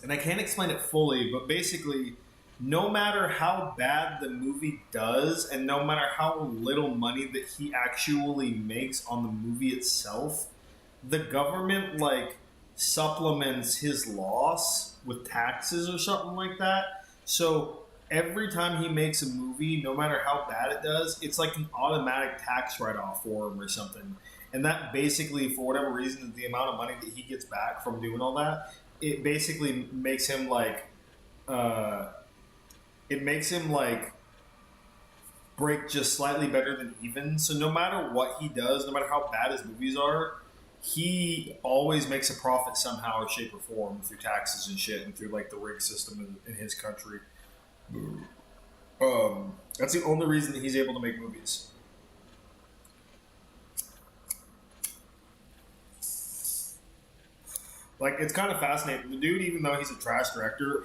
And I can't explain it fully, but basically, no matter how bad the movie does, and no matter how little money that he actually makes on the movie itself, the government like supplements his loss with taxes or something like that. So every time he makes a movie, no matter how bad it does, it's like an automatic tax write-off for him or something. And that basically, for whatever reason, the amount of money that he gets back from doing all that, it basically makes him like break just slightly better than even. So no matter what he does, no matter how bad his movies are, he always makes a profit somehow or shape or form through taxes and shit and through like the rig system in his country. That's the only reason that he's able to make movies. Like, it's kind of fascinating. The dude, even though he's a trash director,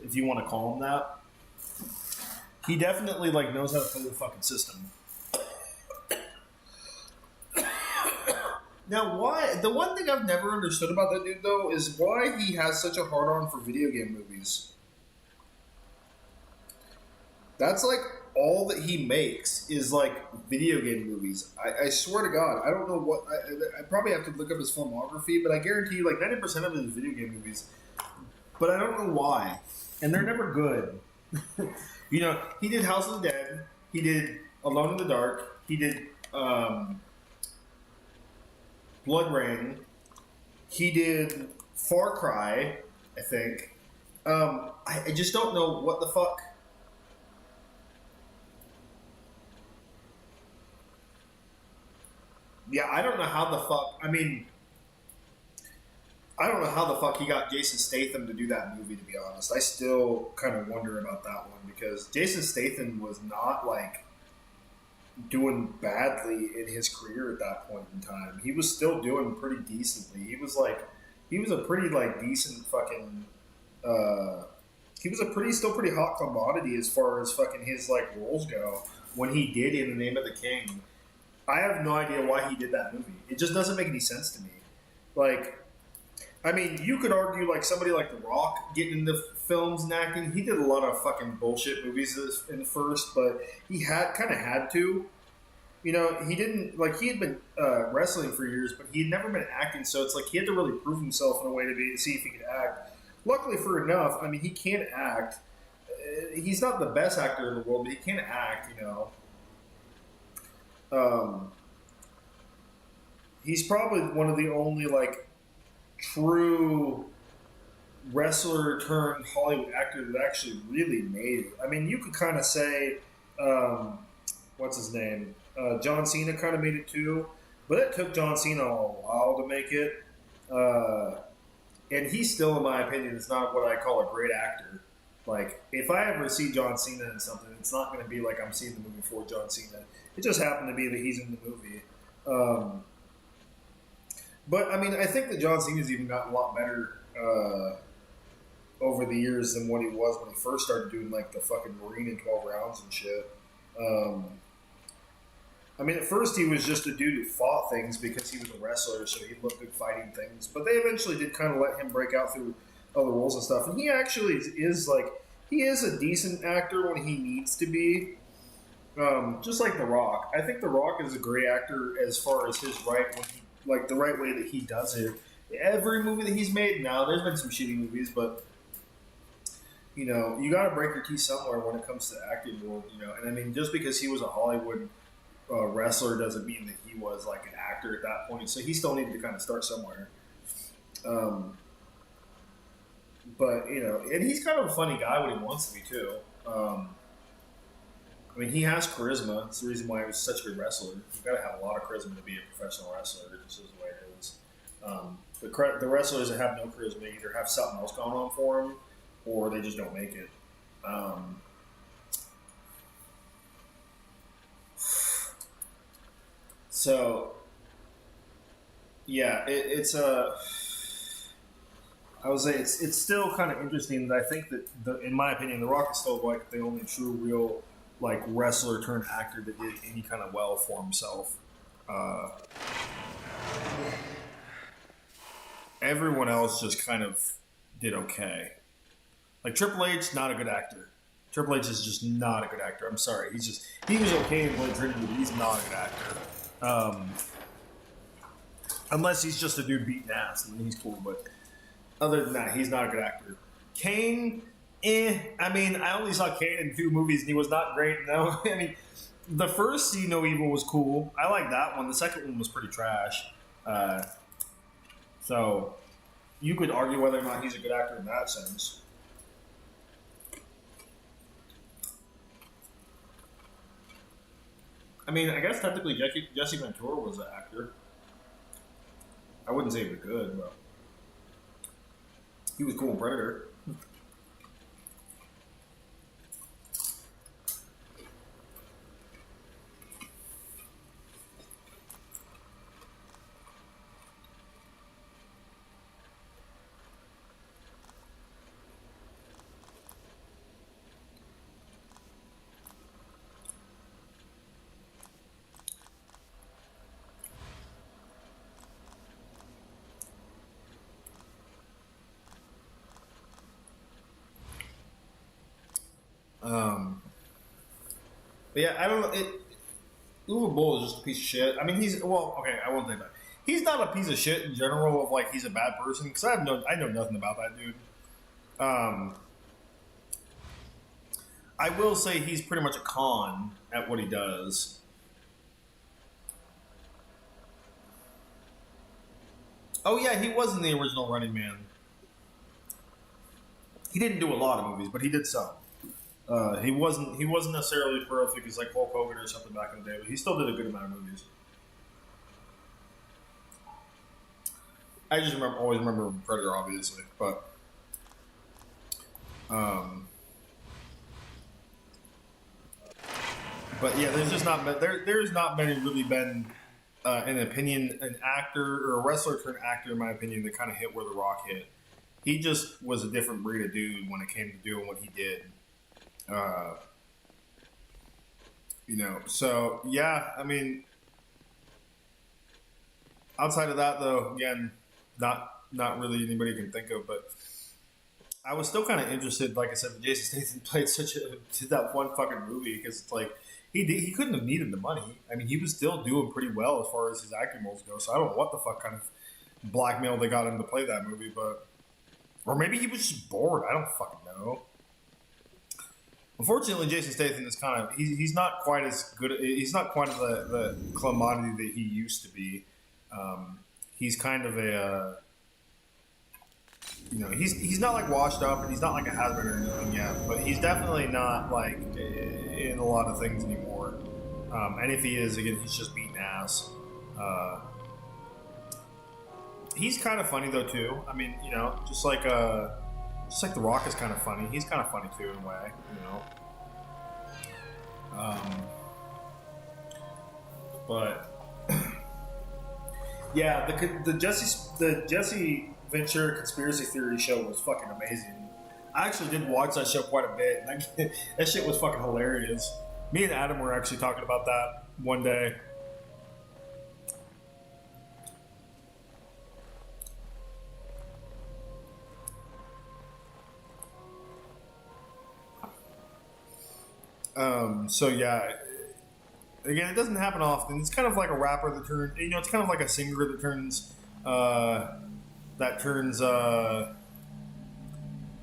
if you want to call him that, he definitely like knows how to play the fucking system. Now, why? The one thing I've never understood about that dude, though, is why he has such a hard-on for video game movies. That's like all that he makes is like video game movies. I swear to God, I don't know what. I probably have to look up his filmography, but I guarantee you, like 90% of it is video game movies. But I don't know why, and they're never good. You know, he did House of the Dead. He did Alone in the Dark. He did Blood Rain. He did Far Cry, I think. I just don't know what the fuck. Yeah, I don't know how the fuck. I mean, I don't know how the fuck he got Jason Statham to do that movie, to be honest. I still kind of wonder about that one because Jason Statham was not like doing badly in his career at that point in time. He was still doing pretty decently. He was a pretty like decent fucking he was still pretty hot commodity as far as fucking his like roles go when he did In the Name of the King. I have no idea why he did that movie. It just doesn't make any sense to me. Like, I mean, you could argue like somebody like The Rock getting into films and acting. He did a lot of fucking bullshit movies in the first, but he had to. You know, he didn't like he had been wrestling for years, but he had never been acting. So it's like he had to really prove himself in a way to see if he could act. Luckily for enough, I mean, he can act. He's not the best actor in the world, but he can act. You know, he's probably one of the only like true wrestler turned Hollywood actor that actually really made it. I mean, you could kind of say, what's his name? John Cena kind of made it too, but it took John Cena a while to make it. And he still, in my opinion, is not what I call a great actor. Like, if I ever see John Cena in something, it's not going to be like I'm seeing the movie for John Cena. It just happened to be that he's in the movie. But, I mean, I think that John Cena's even gotten a lot better over the years than what he was when he first started doing, like, the fucking Marine in 12 rounds and shit. I mean, at first he was just a dude who fought things because he was a wrestler, so he looked good fighting things. But they eventually did kind of let him break out through other roles and stuff. And he actually is, like, he is a decent actor when he needs to be. Just like The Rock. I think The Rock is a great actor as far as his like the right way that he does it. Every movie that he's made now, there's been some shitty movies, but you know, you got to break your teeth somewhere when it comes to the acting world, you know. And I mean, just because he was a Hollywood wrestler doesn't mean that he was like an actor at that point. So he still needed to kind of start somewhere. But you know, and he's kind of a funny guy when he wants to be too. I mean, he has charisma. It's the reason why he was such a good wrestler. You've got to have a lot of charisma to be a professional wrestler. It just is the way it is. The wrestlers that have no charisma either have something else going on for them, or they just don't make it. So, yeah, it's a. I would say it's still kind of interesting that I think that in my opinion, The Rock is still like the only true real like wrestler turned actor that did any kind of well for himself. Everyone else just kind of did okay. Like Triple H, not a good actor. Triple H is just not a good actor. I'm sorry. He was okay in Blade Trinity, but he's not a good actor. Unless he's just a dude beating ass, and he's cool. But other than that, he's not a good actor. Kane, I mean, I only saw Kane in 2 movies, and he was not great. No, I mean, the first See No Evil was cool. I like that one. The second one was pretty trash. So you could argue whether or not he's a good actor in that sense. I mean, I guess technically Jesse Ventura was an actor. I wouldn't say he was good, but he was cool in Predator. But yeah, I don't know. Uwe Boll is just a piece of shit. I mean, okay, I won't say that. He's not a piece of shit in general of like he's a bad person because I know nothing about that dude. I will say he's pretty much a con at what he does. Oh yeah, he was in the original Running Man. He didn't do a lot of movies, but he did some. He wasn't necessarily perfect as like Hulk Hogan or something back in the day, but he still did a good amount of movies. I just always remember Predator, obviously, but yeah, there's not really been an actor or a wrestler turned actor, in my opinion, that kind of hit where The Rock hit. He just was a different breed of dude when it came to doing what he did. You know, so yeah, I mean, outside of that though, again, not not really anybody can think of. But I was still kind of interested, like I said, when Jason Statham played did that one fucking movie because it's like he couldn't have needed the money. I mean, he was still doing pretty well as far as his acting roles go. So I don't know what the fuck kind of blackmail they got him to play that movie, but or maybe he was just bored. I don't fucking know. Unfortunately, Jason Statham is kind of he's not quite as good. He's not quite the commodity that he used to be. He's kind of a he's not like washed up, and he's not like a has-been or anything yet. But he's definitely not like in a lot of things anymore. And if he is, again, he's just beating ass. He's kind of funny though too. I mean, just like The Rock is kind of funny. He's kind of funny too in a way, But yeah, the Jesse Ventura conspiracy theory show was fucking amazing. I actually did watch that show quite a bit. That shit was fucking hilarious. Me and Adam were actually talking about that one day. So yeah, again, it doesn't happen often. It's kind of like a rapper that turns, it's kind of like a singer that turns,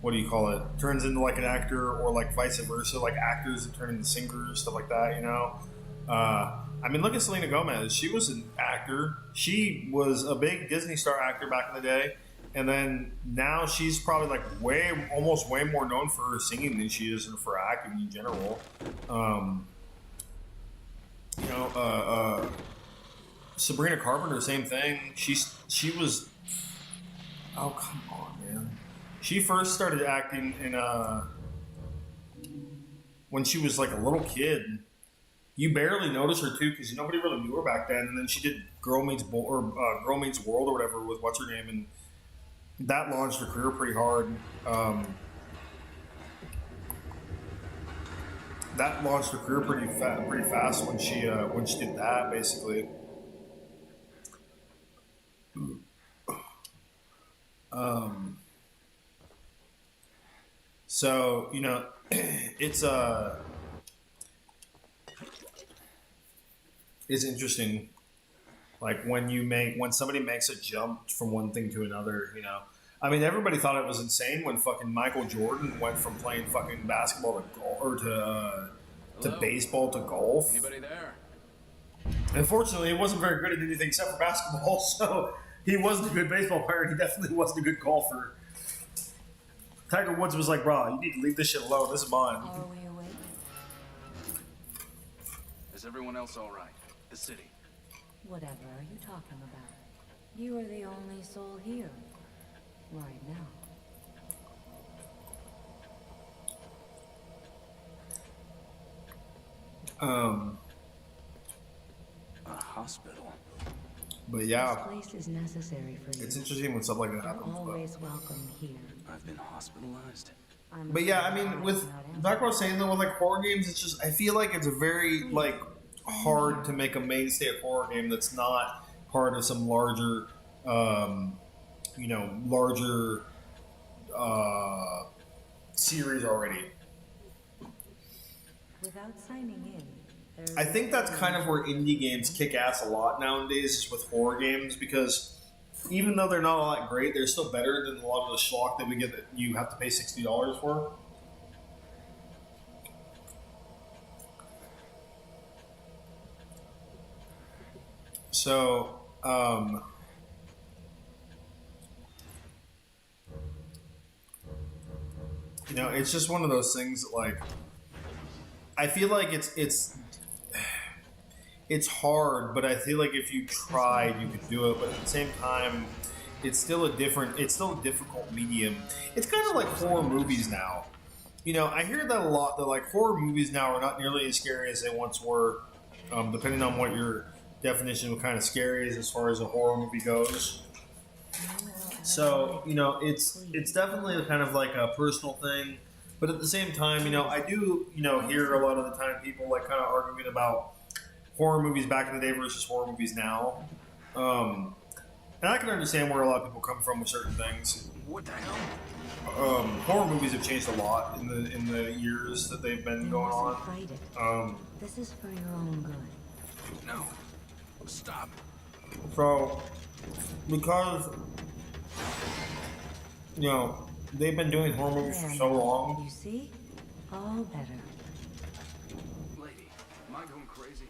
what do you call it? Turns into like an actor, or like vice versa, like actors that turn into singers, stuff like that, I mean, look at Selena Gomez. She was an actor. She was a big Disney star actor back in the day. And then now she's probably like almost way more known for her singing than she is for acting in general. Sabrina Carpenter, same thing. She was. Oh, come on, man. She first started acting in when she was like a little kid. You barely noticed her too because nobody really knew her back then. And then she did Girl Meets World or whatever with what's her name, and that launched her career pretty hard. That launched her career pretty fast when she did that, basically. So it's interesting. Like when somebody makes a jump from one thing to another, I mean, everybody thought it was insane when fucking Michael Jordan went from playing fucking basketball to baseball to golf. Anybody there? Unfortunately, he wasn't very good at anything except for basketball, so he wasn't a good baseball player, and he definitely wasn't a good golfer. Tiger Woods was like, bro, you need to leave this shit alone. This is mine. Are we awake? Is everyone else all right? The city. Whatever are you talking about? You are the only soul here. Right now. A hospital. But yeah, This place is necessary for you. it's interesting when stuff like that You're happens. always welcome here. I've been hospitalized. But yeah, I mean, talk about saying though, with like horror games, it's just I feel like it's a very like hard to make a mainstay of horror game that's not part of some larger, series already. Without signing in, there's I think that's kind of where indie games kick ass a lot nowadays, is with horror games, because even though they're not all that great, they're still better than a lot of the schlock that we get that you have to pay $60 for. So, it's just one of those things that, like, I feel like it's hard, but I feel like if you tried, you could do it. But at the same time, it's still a difficult medium. It's kind of like horror movies now. I hear that a lot. That like horror movies now are not nearly as scary as they once were, depending on what your definition of kind of scary is as far as a horror movie goes. So it's definitely kind of like a personal thing. But at the same time, I do, hear a lot of the time people like kind of arguing about horror movies back in the day versus horror movies now. And I can understand where a lot of people come from with certain things. What the hell? Horror movies have changed a lot in the years that they've been You going mustn't on. fight it. This is for your own good. No. Stop. So, because they've been doing horror movies for There so now. long. You see? All better. Lady, am I going crazy?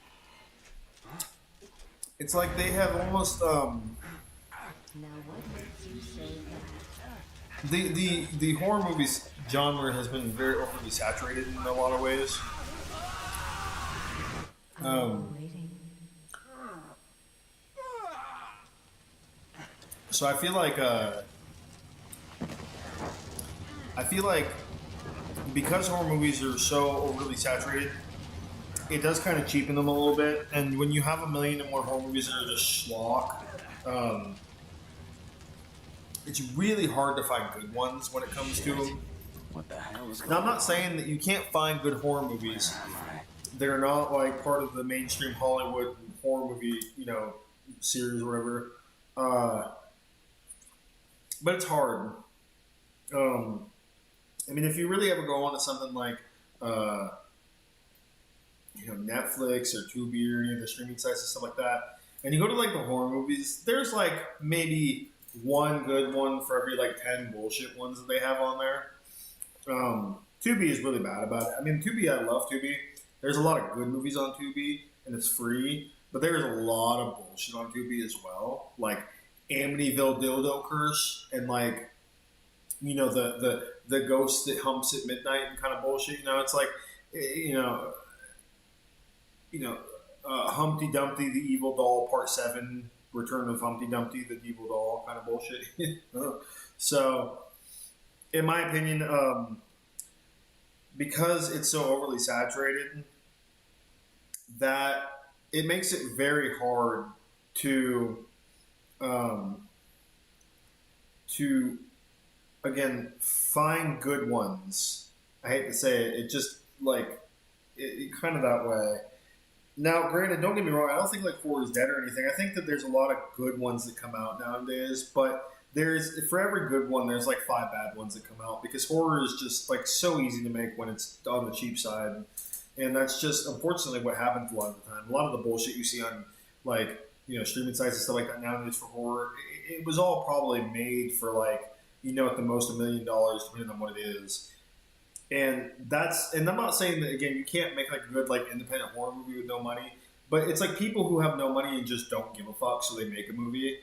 It's like they have almost Now what makes you say that? the horror movies genre has been very overly saturated in a lot of ways. Waiting. So I feel like because horror movies are so overly saturated, it does kind of cheapen them a little bit. And when you have 1 million and more horror movies that are just schlock, it's really hard to find good ones when it comes to them. What the hell is going Now, I'm not saying that you can't find good horror movies. They're not like part of the mainstream Hollywood horror movie, series or whatever. But it's hard. I mean, if you really ever go on to something like, Netflix or Tubi or any of the streaming sites and stuff like that, and you go to like the horror movies, there's like maybe one good one for every like 10 bullshit ones that they have on there. Tubi is really bad about it. I mean, Tubi, I love Tubi. There's a lot of good movies on Tubi, and it's free, but there's a lot of bullshit on Tubi as well. Like Amityville Dildo Curse and like, the ghost that humps at midnight and kind of bullshit. It's like, Humpty Dumpty, the Evil Doll, Part 7, Return of Humpty Dumpty, the Evil Doll, kind of bullshit. So, in my opinion, because it's so overly saturated, that it makes it very hard to again find good ones. I hate to say it, it just like it kind of that way. Now, granted, don't get me wrong, I don't think like horror is dead or anything. I think that there's a lot of good ones that come out nowadays, but there's for every good one, there's like 5 bad ones that come out because horror is just like so easy to make when it's on the cheap side, and that's just unfortunately what happens a lot of the time. A lot of the bullshit you see on like streaming sites and stuff like that nowadays for horror, it was all probably made for like at the most $1 million, depending on what it is. And I'm not saying that again you can't make like a good like independent horror movie with no money, but it's like people who have no money and just don't give a fuck, so they make a movie.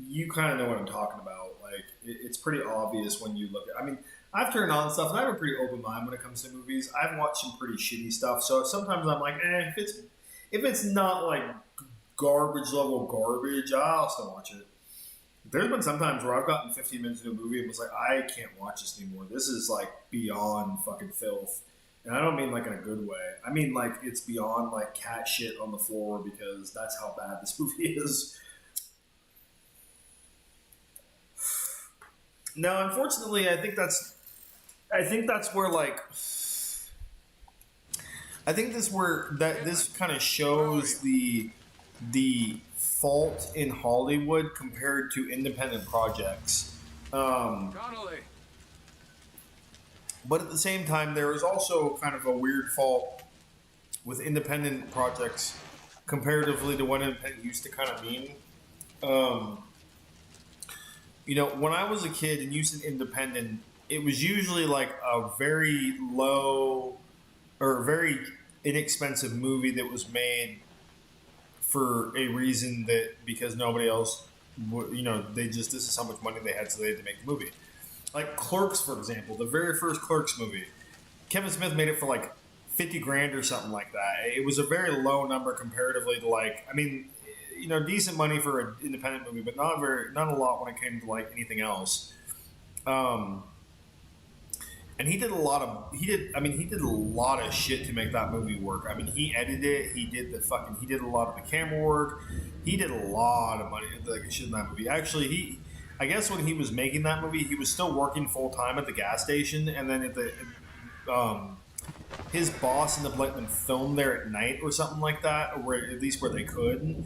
You kind of know what I'm talking about. Like it's pretty obvious when you look at. I mean, I've turned on stuff and I have a pretty open mind when it comes to movies. I've watched some pretty shitty stuff, so sometimes I'm like, if it's not like garbage level garbage, I'll still watch it. There's been some times where I've gotten 15 minutes into a movie and was like, I can't watch this anymore. This is like beyond fucking filth. And I don't mean like in a good way. I mean like it's beyond like cat shit on the floor because that's how bad this movie is. Now, unfortunately, I think that's where like this kind of shows the fault in Hollywood compared to independent projects. Connolly. But at the same time, there is also kind of a weird fault with independent projects comparatively to what independent used to kind of mean. When I was a kid and used an independent, it was usually like a very low or very inexpensive movie that was made for a reason that because nobody else, this is how much money they had, so they had to make the movie. Like Clerks, for example, the very first Clerks movie, Kevin Smith made it for like $50,000 or something like that. It was a very low number comparatively to like, I mean, decent money for an independent movie, but not a lot when it came to like anything else. And he did a lot of shit to make that movie work. I mean, he edited it. He did a lot of the camera work. He did a lot of money like shit in that movie. Actually, I guess when he was making that movie, he was still working full time at the gas station, and then at the his boss ended up letting them film there at night or something like that, or where, at least where they could.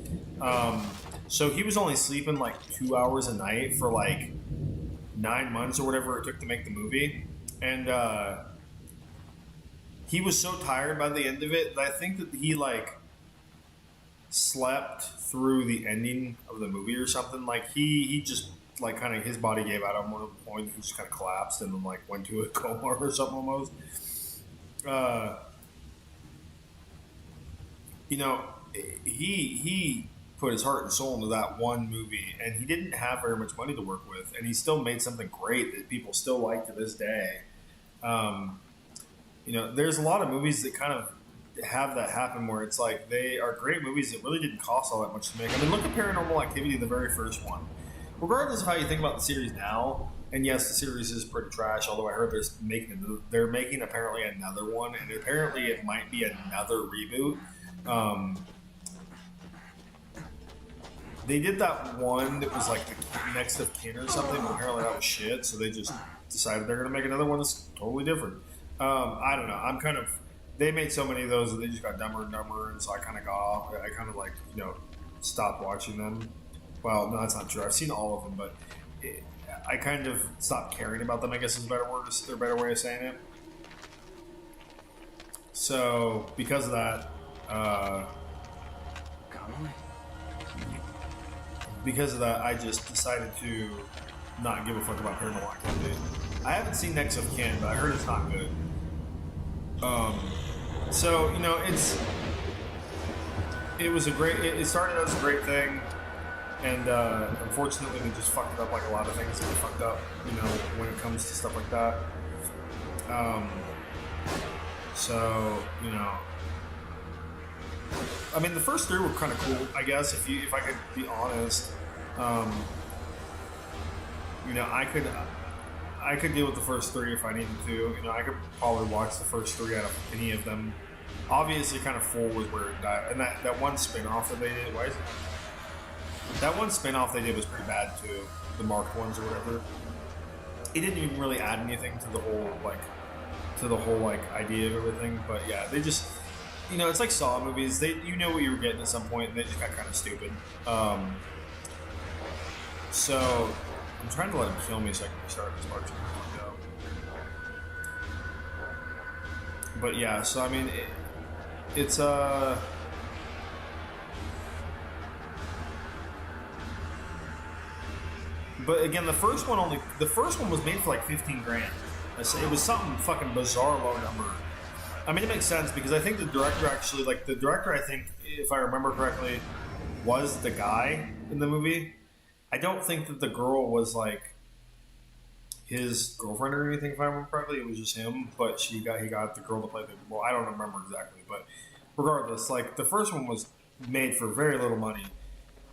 So he was only sleeping like 2 hours a night for like 9 months or whatever it took to make the movie, and he was so tired by the end of it that I think that he like slept through the ending of the movie or something. Like he just like kind of his body gave out on one point. He just kind of collapsed and then like went to a coma or something almost. You know, he put his heart and soul into that one movie, and he didn't have very much money to work with, and he still made something great that people still like to this day. You know, there's a lot of movies that kind of have that happen where it's like they are great movies that really didn't cost all that much to make. I mean, look at Paranormal Activity, the very first one. Regardless of how you think about the series now, and yes, the series is pretty trash, although I heard they're making apparently another one, and apparently it might be another reboot. They did that one that was like the next of kin or something, but apparently that was shit, so they just decided they're going to make another one that's totally different. I don't know. They made so many of those that they just got dumber and dumber, and so I kind of got off. I kind of like, you know, stopped watching them. Well, no, that's not true. I've seen all of them, but I kind of stopped caring about them, I guess is a better word, or a better way of saying it. So, because of that, I just decided to not give a fuck about Paranormal Activity. I haven't seen Next of Kin, but I heard it's not good. So, you know, it started as a great thing, and unfortunately they just fucked it up like a lot of things that are fucked up, you know, when it comes to stuff like that. So, you know, I mean, the first three were kind of cool, I guess, if I could be honest. You know, I could deal with the first three if I needed to. You know, I could probably watch the first three out of any of them. Obviously, kind of full with where it died. And that one spin-off that they did, that one spin-off they did was pretty bad too. The marked ones or whatever. It didn't even really add anything to the whole idea of everything. But yeah, they just, you know, it's like Saw movies. You know what you were getting at some point, and they just got kind of stupid. So I'm trying to let him kill me so I can restart this part. But yeah, so I mean, it's But again, the first one was made for like 15 grand. It was something fucking bizarre low number. I mean, it makes sense because I think the director actually, I think, if I remember correctly, was the guy in the movie. I don't think that the girl was like his girlfriend or anything, if I remember correctly. It was just him, but he got the girl to play well, I don't remember exactly, but regardless, like the first one was made for very little money,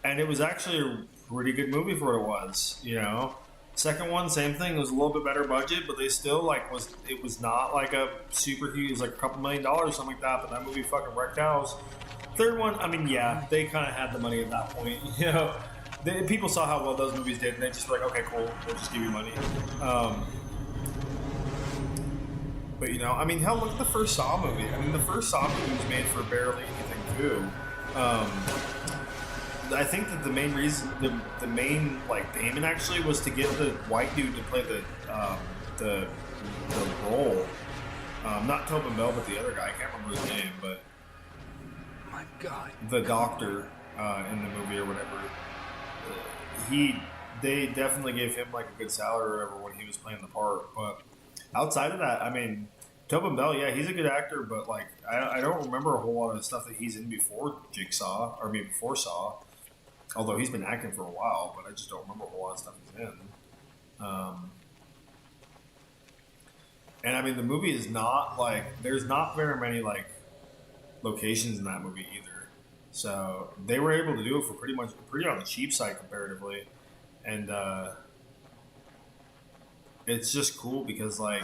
and it was actually a pretty good movie for what it was, you know. Second one, same thing. It was a little bit better budget, but they still it was not like a super huge, it was like a couple $1 million, something like that. But that movie fucking wrecked house. Third one, I mean, yeah, they kind of had the money at that point, you know. People saw how well those movies did, and they just were like, okay, cool, we'll just give you money. But you know, I mean, hell, look at the first Saw movie. I mean, the first Saw movie was made for barely anything too. I think that the main reason, the main like payment actually was to get the white dude to play the role. Not Tobin Bell, but the other guy. I can't remember his name, but My God, the doctor in the movie or whatever. They definitely gave him like a good salary or whatever when he was playing the part. But outside of that, I mean, Tobin Bell, yeah, he's a good actor, but like I don't remember a whole lot of stuff that he's in before Jigsaw, or maybe before Saw. Although he's been acting for a while, but I just don't remember a whole lot of stuff he's in. And I mean, the movie is not like, there's not very many like locations in that movie either. So they were able to do it for pretty on the cheap side comparatively. And it's just cool because like,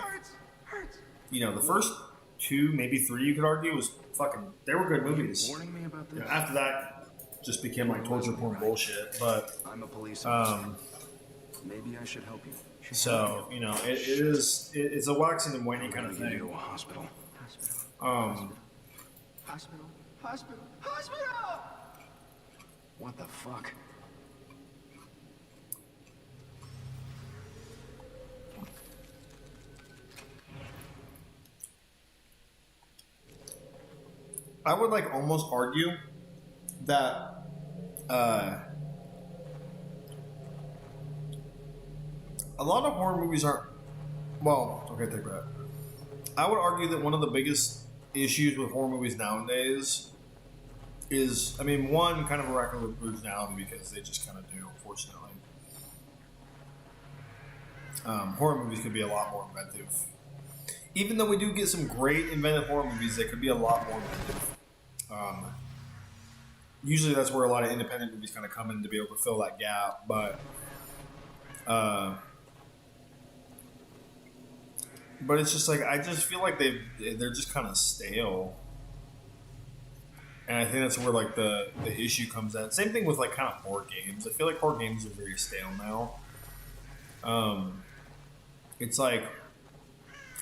you know, the first two, maybe three, you could argue, was fucking, they were good movies. warning me about this? You know, after that, just became like torture porn bullshit. But I'm a police officer. Maybe I should help you. so, you know, it's a waxing and waning kind of Get you thing. to a hospital. Hospital. Hospital. Hospital! What the fuck? I would like almost argue that a lot of horror movies aren't. Well, okay, take that. I would argue that one of the biggest issues with horror movies nowadays is, I mean, one, kind of a record with originality because they just kind of do, unfortunately. Horror movies could be a lot more inventive. Even though we do get some great inventive horror movies, they could be a lot more inventive. Usually that's where a lot of independent movies kind of come in to be able to fill that gap, but it's just like, I just feel like they're just kind of stale. And I think that's where like the issue comes at. Same thing with like kind of horror games. I feel like horror games are very stale now. It's like,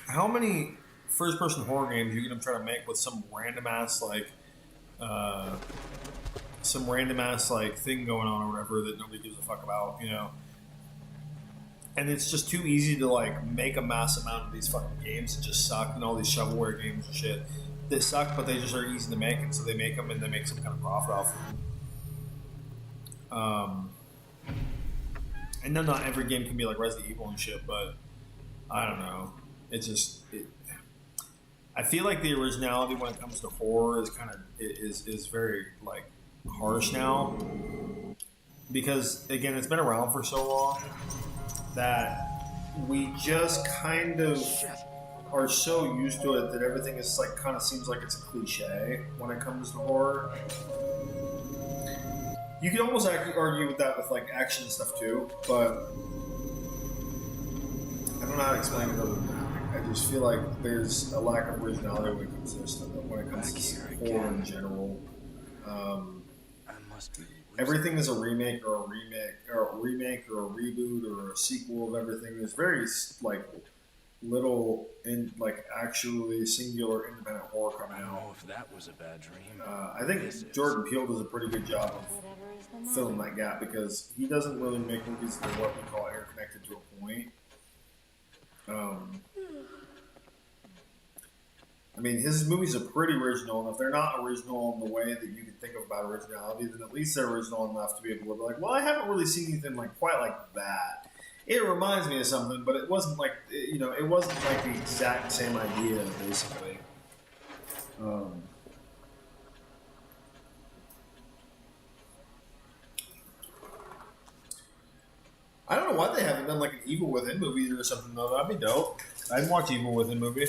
how many first-person horror games are you gonna try to make with some random ass like thing going on or whatever that nobody gives a fuck about, you know? And it's just too easy to like make a mass amount of these fucking games that just suck, and all these shovelware games and shit that suck, but they just are easy to make, and so they make them and they make some kind of profit off of them. And then not every game can be like Resident Evil and shit, but I don't know. I feel like the originality when it comes to horror is very like harsh now, because again, it's been around for so long that we just kind of are so used to it that everything is like kind of seems like it's a cliche when it comes to horror. You can almost argue with that with like action and stuff too, but I don't know how to explain it other than that. I just feel like there's a lack of originality when it comes to this stuff, when it comes to horror in general. Everything is a remake or a reboot or a sequel of everything. There's very like little in like actually singular independent horror coming out. If that was a bad dream. I think Jordan Peele does a pretty good job of filling that gap, because he doesn't really make movies that are what we call interconnected to a point. I mean, his movies are pretty original, and if they're not original in the way that you can think of about originality, then at least they're original enough to be able to be like, well, I haven't really seen anything like quite like that. It reminds me of something, but it wasn't like, you know, it wasn't like the exact same idea, basically. I don't know why they haven't done like an Evil Within movie or something though. That'd be dope. I'd watch Evil Within movie.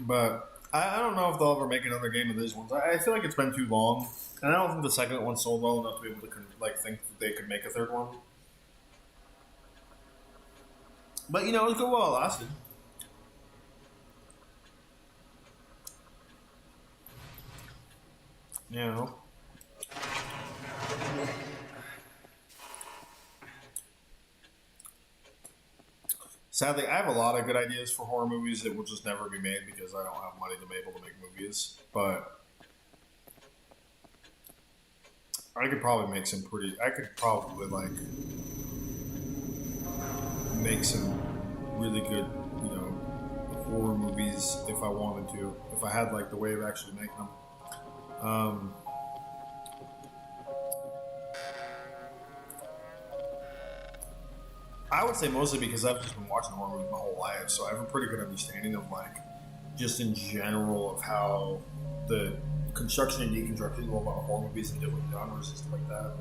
But I don't know if they'll ever make another game of these ones. I feel like it's been too long, and I don't think the second one sold well enough to be able to like think that they could make a third one. But you know, it was good while it lasted. You know. Sadly, I have a lot of good ideas for horror movies that will just never be made because I don't have money to be able to make movies. But I could probably make some pretty. I could probably like make some really good, you know, horror movies if I wanted to. If I had like the way of actually making them. I would say mostly because I've just been watching horror movies my whole life, so I have a pretty good understanding of like, just in general of how the construction and deconstruction of a lot of horror movies and different genres and stuff like that,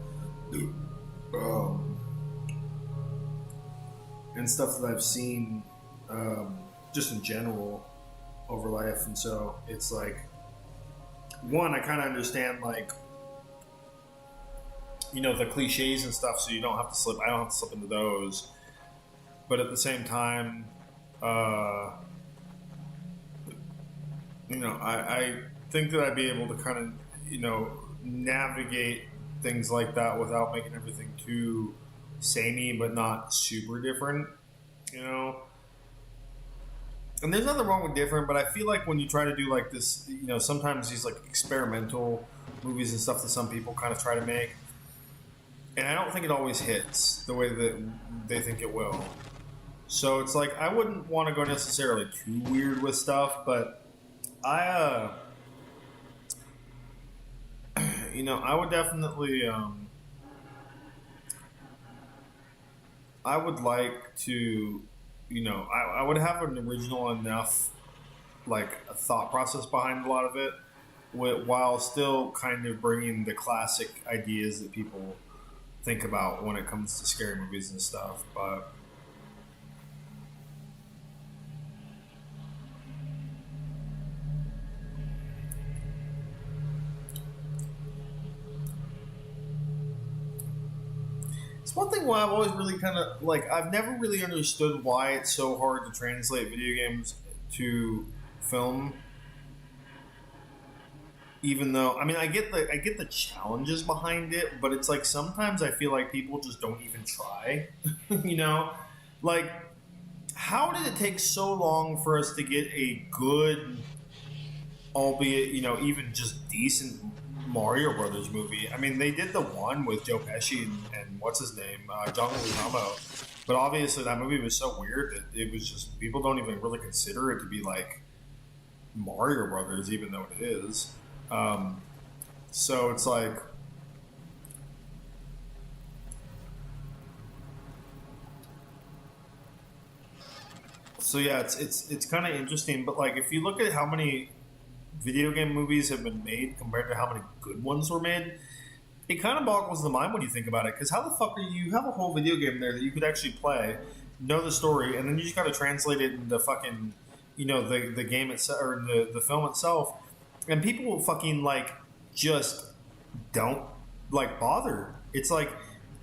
and stuff that I've seen, just in general over life, and so it's like, one, I kind of understand like, you know, the cliches and stuff, so you don't have to slip. I don't have to slip into those. But at the same time, you know, I think that I'd be able to kind of, you know, navigate things like that without making everything too samey, but not super different, you know. And there's nothing wrong with different, but I feel like when you try to do like this, you know, sometimes these like experimental movies and stuff that some people kind of try to make, and I don't think it always hits the way that they think it will. So it's like, I wouldn't want to go necessarily too weird with stuff, but you know, I would definitely, I would like to, you know, I would have an original enough, like, a thought process behind a lot of it, while still kind of bringing the classic ideas that people think about when it comes to scary movies and stuff, but it's one thing why I've always really kind of, like, I've never really understood why it's so hard to translate video games to film. Even though, I mean, I get the challenges behind it, but it's like sometimes I feel like people just don't even try. You know? Like, how did it take so long for us to get a good, albeit, you know, even just decent Mario Brothers movie? I mean, they did the one with Joe Pesci and what's his name, John Leguizamo, but obviously that movie was so weird that it was just, people don't even really consider it to be like Mario Brothers, even though it is. So it's like, so yeah, it's kind of interesting, but like, if you look at how many video game movies have been made compared to how many good ones were made, it kind of boggles the mind when you think about it, because how the fuck are you have a whole video game there that you could actually play, know the story, and then you just gotta translate it into fucking, you know, the game itself, or the film itself, and people will fucking like just don't like bother. It's like,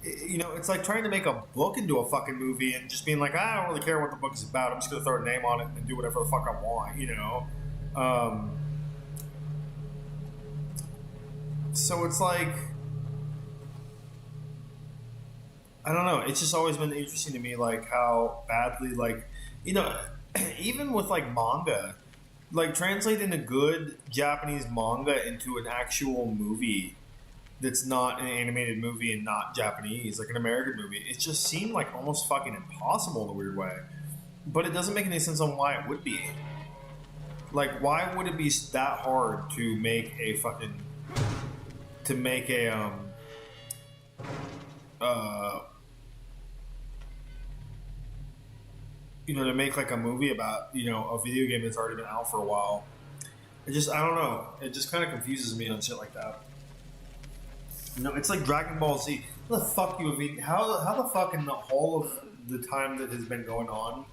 you know, it's like trying to make a book into a fucking movie and just being like, I don't really care what the book is about, I'm just gonna throw a name on it and do whatever the fuck I want, you know. So it's like, I don't know, it's just always been interesting to me, like, how badly, like, you know, even with like manga, like translating a good Japanese manga into an actual movie that's not an animated movie and not Japanese, like an American movie, it just seemed like almost fucking impossible in a weird way. But it doesn't make any sense on why it would be. Like, why would it be that hard to make a fucking, to make a you know, to make like a movie about, you know, a video game that's already been out for a while. It just, I don't know, it just kind of confuses me on shit like that. You know, it's like Dragon Ball Z. How the fuck how the fuck in the whole of the time that has been going on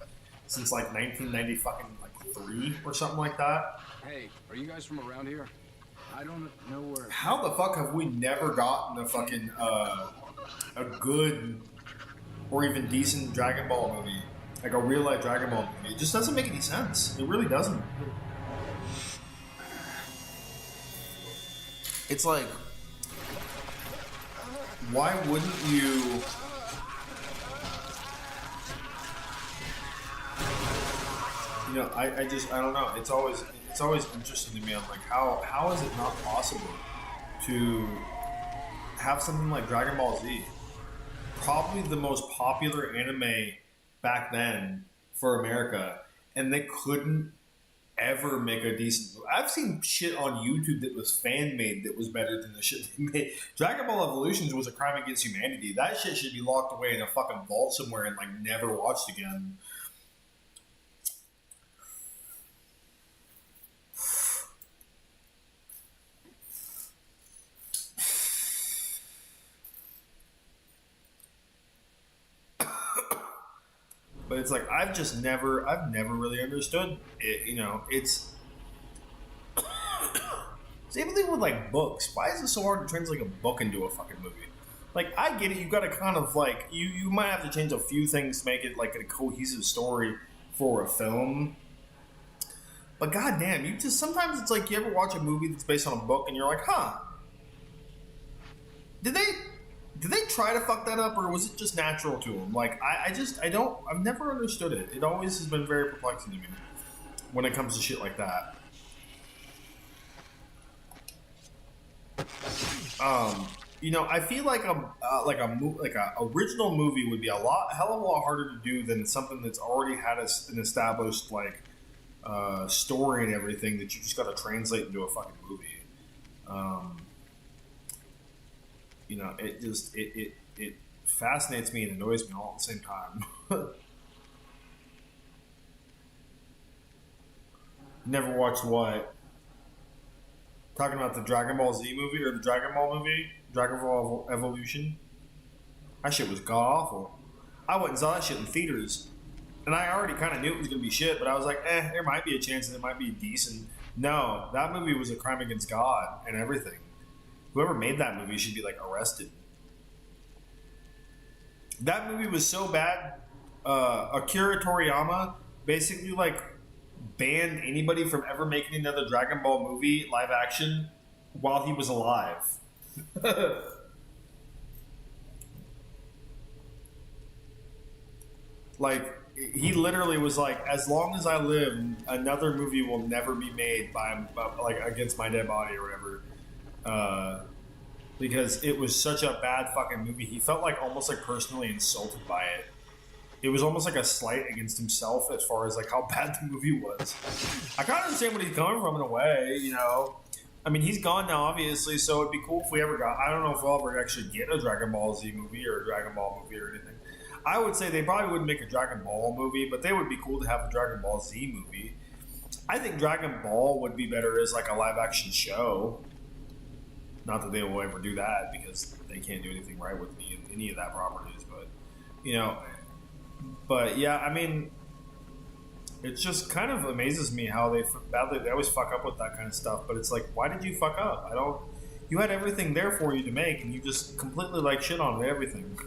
since like 1990 fucking like 3 or something like that? Hey, are you guys from around here? I don't know where. How the fuck have we never gotten a fucking a good or even decent Dragon Ball movie? like a real life Dragon Ball movie. It just doesn't make any sense. It really doesn't. It's like, why wouldn't you? You know, I don't know. It's always interesting to me. I'm like, how is it not possible to have something like Dragon Ball Z, probably the most popular anime back then for America, and they couldn't ever make a decent. I've seen shit on YouTube that was fan made that was better than the shit they made. Dragon Ball Evolutions was a crime against humanity. That shit should be locked away in a fucking vault somewhere and like never watched again. But it's like I've never really understood it. You know, it's same thing with like books. Why is it so hard to translate a book into a fucking movie? Like I get it, you got to kind of like you might have to change a few things to make it like a cohesive story for a film. But goddamn, you just sometimes it's like you ever watch a movie that's based on a book and you're like, huh? Did they try to fuck that up, or was it just natural to them? Like, I've never understood it. It always has been very perplexing to me when it comes to shit like that. You know, I feel like a original movie would be hell of a lot harder to do than something that's already had an established like story and everything that you just got to translate into a fucking movie. You know, it fascinates me and annoys me all at the same time. Never watched what? Talking about the Dragon Ball Z movie or the Dragon Ball movie? Dragon Ball Evolution? That shit was god-awful. I went and saw that shit in theaters. And I already kind of knew it was going to be shit, but I was like, there might be a chance that it might be decent. No, that movie was a crime against God and everything. Whoever made that movie should be, like, arrested. That movie was so bad, Akira Toriyama basically, like, banned anybody from ever making another Dragon Ball movie, live action, while he was alive. Like, he literally was like, as long as I live, another movie will never be made by like, against my dead body or whatever. Because it was such a bad fucking movie. He felt like almost like personally insulted by it. It was almost like a slight against himself as far as like how bad the movie was. I kind of understand where he's coming from in a way, you know. I mean, he's gone now, obviously, so it'd be cool if we ever got. I don't know if we'll ever actually get a Dragon Ball Z movie or a Dragon Ball movie or anything. I would say they probably wouldn't make a Dragon Ball movie, but they would be cool to have a Dragon Ball Z movie. I think Dragon Ball would be better as like a live action show. Not that they will ever do that because they can't do anything right with any of that properties, but you know. But yeah, I mean, it just kind of amazes me how they always fuck up with that kind of stuff. But it's like, why did you fuck up? You had everything there for you to make, and you just completely like shit on everything.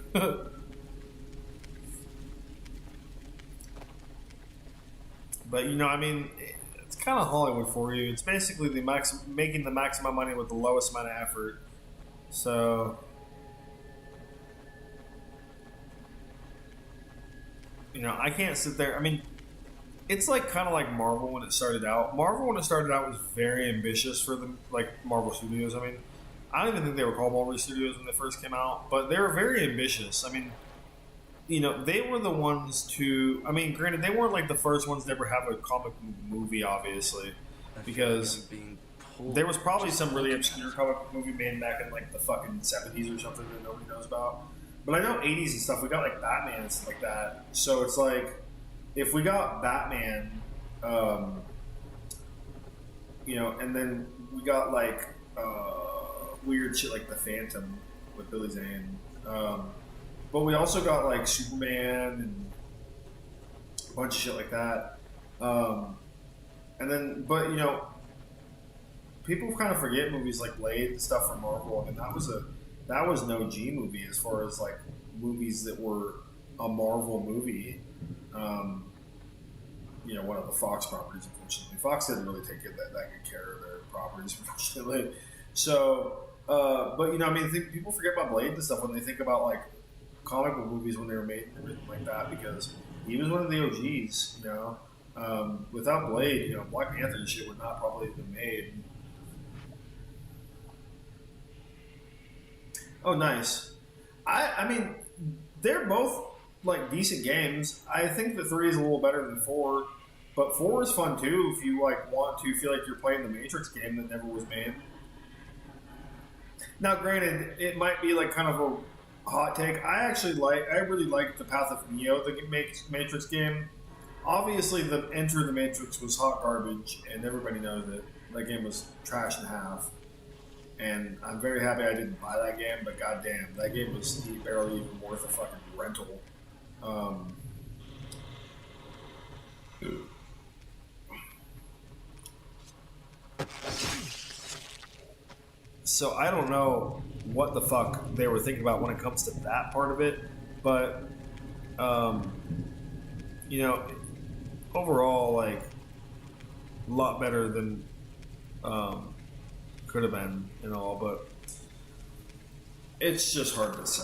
But you know, I mean, it's kind of Hollywood for you. It's basically making the maximum money with the lowest amount of effort. So, you know, I can't sit there. I mean, it's like kind of like Marvel when it started out. Marvel when it started out was very ambitious for the like Marvel Studios. I mean, I don't even think they were called Marvel Studios when they first came out, but they were very ambitious. I mean, you know, they were the ones to. I mean, granted, they weren't like the first ones to ever have a comic movie, obviously, because there was probably some really obscure comic movie made back in like the fucking 70s or something that nobody knows about. But I know 80s and stuff, we got like Batman and stuff like that. So it's like, if we got Batman, you know, and then we got like weird shit like The Phantom with Billy Zane. But we also got like Superman and a bunch of shit like that. And then, but you know, people kind of forget movies like Blade and stuff from Marvel. I mean, that was no G movie as far as like movies that were a Marvel movie. One of the Fox properties, unfortunately. Fox didn't really take that good care of their properties, unfortunately. So, but people forget about Blade and stuff when they think about like comic book movies when they were made and everything like that, because he was one of the OGs. Without Blade, Black Panther and shit would not probably have been made. Oh, nice. I mean, they're both like decent games. I think that 3 is a little better than 4, but 4 is fun too if you like want to feel like you're playing the Matrix game that never was made. Now, granted, it might be like kind of a hot take. I really like the Path of Neo, the Matrix game. Obviously, the Enter the Matrix was hot garbage, and everybody knows it. That game was trash in half. And I'm very happy I didn't buy that game, but goddamn, that game was barely even worth a fucking rental. So I don't know what the fuck they were thinking about when it comes to that part of it, but overall, like, a lot better than could have been and all, but it's just hard to say.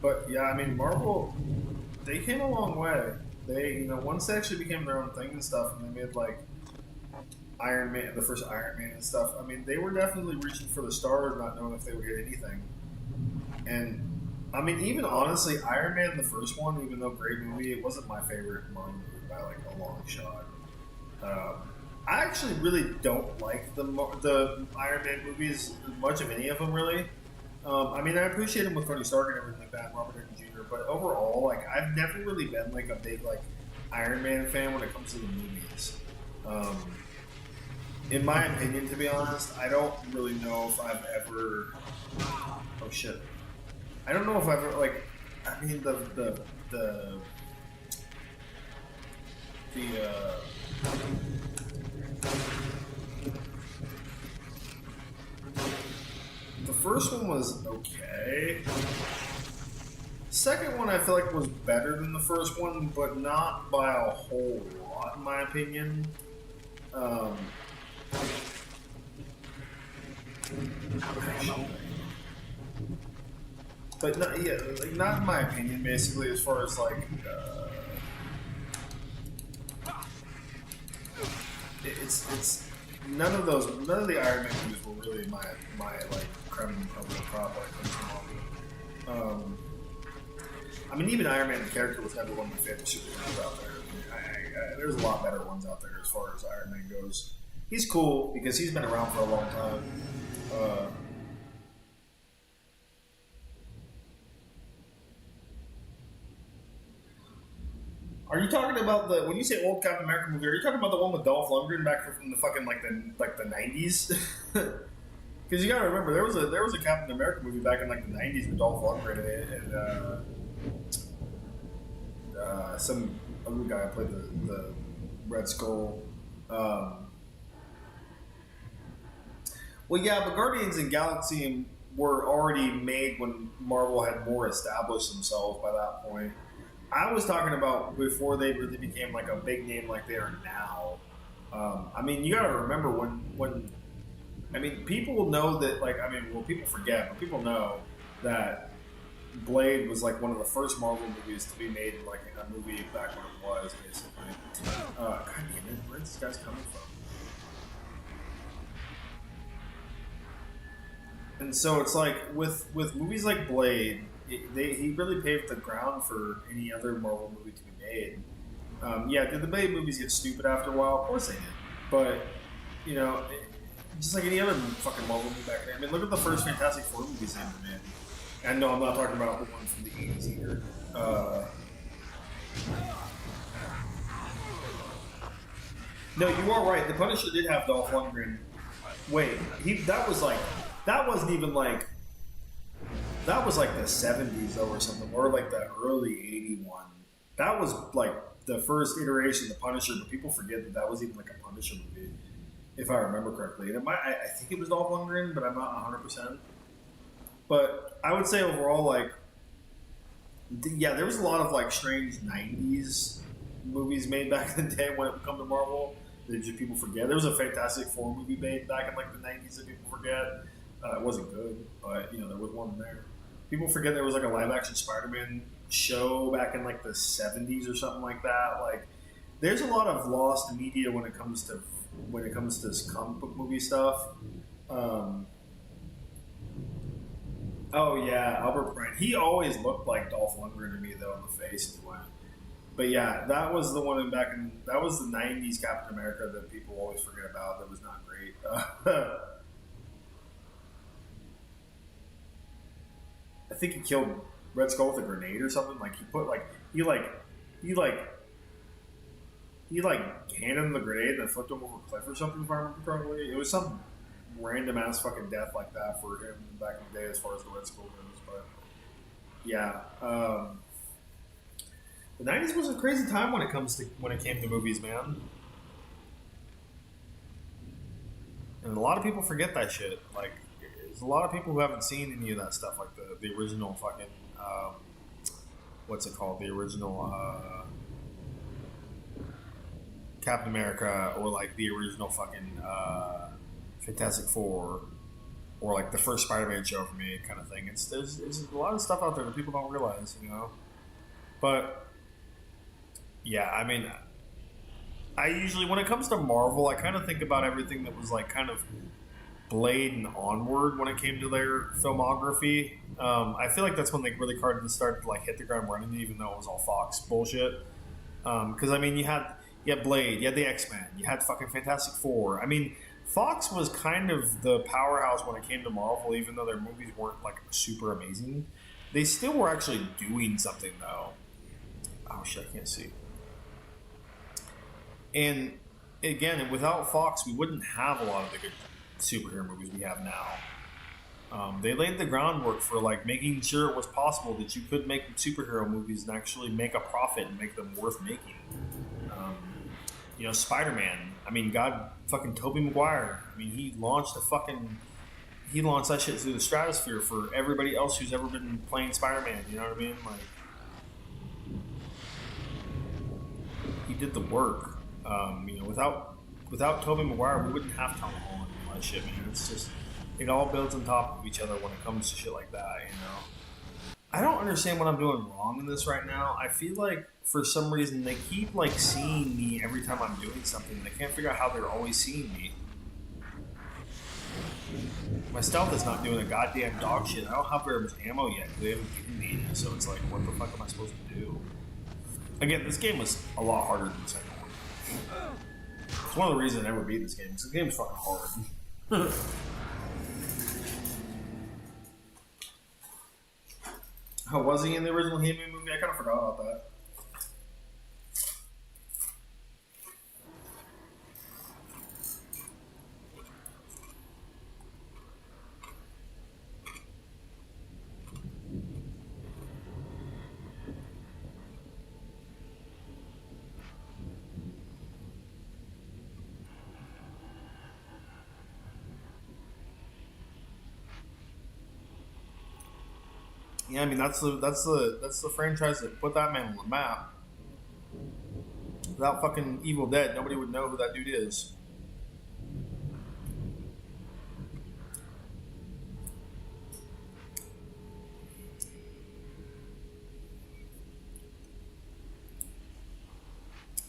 But yeah, I mean, Marvel, they came a long way. They, once they actually became their own thing and stuff, and they made like Iron Man, the first Iron Man and stuff. I mean, they were definitely reaching for the stars, not knowing if they would get anything. And I mean, even honestly, Iron Man, the first one, even though great movie, it wasn't my favorite Marvel movie by like a long shot. I actually really don't like the Iron Man movies, much of any of them really. I mean, I appreciate them with Tony Stark and everything like that, Robert Downey Jr. But overall, like, I've never really been like a big like Iron Man fan when it comes to the movies. In my opinion, to be honest, I don't really know if I've ever. Oh shit! I don't know if I've ever like. I mean the first one was okay. Second one I feel like was better than the first one, but not by a whole lot in my opinion. But not, yeah, like, not in my opinion. Basically, as far as like, it's none of the Iron Man movies were really my like creme of the crop when it comes to Marvel. I mean, even Iron Man the character was never one of my favorite superheroes out there. There's a lot better ones out there as far as Iron Man goes. He's cool because he's been around for a long time. Are you talking about when you say old Captain America movie? Are you talking about the one with Dolph Lundgren back from the fucking like the 90s? Because you gotta remember there was a Captain America movie back in like the 90s with Dolph Lundgren in it, and some other guy played the Red Skull. Well, yeah, but Guardians and Galaxy were already made when Marvel had more established themselves by that point. I was talking about before they really became like a big name like they are now. I mean, you gotta remember when I mean, people know that, like, I mean, well, people forget, but people know that Blade was like one of the first Marvel movies to be made in like a movie back when it was, basically. God damn it, where's this guy's coming from? And so it's like with movies like Blade, he really paved the ground for any other Marvel movie to be made. Yeah, did the Blade movies get stupid after a while? Of course they did. But, just like any other fucking Marvel movie back then. I mean, look at the first Fantastic Four movies they ever made. And no, I'm not talking about the one from the 80s either. No, you are right. The Punisher did have Dolph Lundgren. Wait, that wasn't even like... That was like the 70s though or something, or like the early 81. That was like the first iteration of the Punisher, but people forget that was even like a Punisher movie, if I remember correctly. And I think it was Dolph Lundgren, but I'm not 100%. But I would say overall, like, yeah, there was a lot of like strange '90s movies made back in the day when it come to Marvel that just people forget. There was a Fantastic Four movie made back in like the '90s that people forget. It wasn't good, but you know there was one there. People forget there was like a live action Spider-Man show back in like the '70s or something like that. Like, there's a lot of lost media when it comes to this comic book movie stuff. Oh yeah, Albert Brand. He always looked like Dolph Lundgren to me though in the face anyway. But yeah, that was the one that was the '90s Captain America that people always forget about. That was not great. I think he killed Red Skull with a grenade or something. Like he handed him the grenade and then flipped him over a cliff or something. If I remember correctly, it was some random ass fucking death like that for him back in the day, as far as the Red Skull goes. But yeah, the '90s was a crazy time when it came to movies, man. And a lot of people forget that shit. Like, there's a lot of people who haven't seen any of that stuff, like the original fucking what's it called? The original Captain America, or like the original fucking Fantastic Four, or like the first Spider-Man show for me, kind of thing. There's a lot of stuff out there that people don't realize, you know. But yeah, I mean, I usually, when it comes to Marvel, I kind of think about everything that was like kind of Blade and onward when it came to their filmography. I feel like that's when they really started to like hit the ground running, even though it was all Fox bullshit. Because I mean, you had Blade, you had the X-Men, you had fucking Fantastic Four. I mean, Fox was kind of the powerhouse when it came to Marvel, even though their movies weren't like super amazing. They still were actually doing something though. Oh shit, I can't see. And again, without Fox, we wouldn't have a lot of the good superhero movies we have now. They laid the groundwork for like making sure it was possible that you could make superhero movies and actually make a profit and make them worth making. You know, Spider-Man. I mean, God, fucking Tobey Maguire. I mean, he launched that shit through the stratosphere for everybody else who's ever been playing Spider-Man. You know what I mean? Like, he did the work. You know, without Tobey Maguire, we wouldn't have Tom Holland and all that shit, man. It's just, it all builds on top of each other when it comes to shit like that, you know? I don't understand what I'm doing wrong in this right now. I feel like, for some reason, they keep, like, seeing me every time I'm doing something. They can't figure out how they're always seeing me. My stealth is not doing a goddamn dog shit. I don't have very much ammo yet, because they haven't given me any, so it's like, what the fuck am I supposed to do? Again, this game was a lot harder than the second one. It's one of the reasons I never beat this game, because this game's fucking hard. How was he in the original He-Man movie? I kind of forgot about that. Yeah, I mean that's the franchise that put that man on the map. Without fucking Evil Dead, nobody would know who that dude is.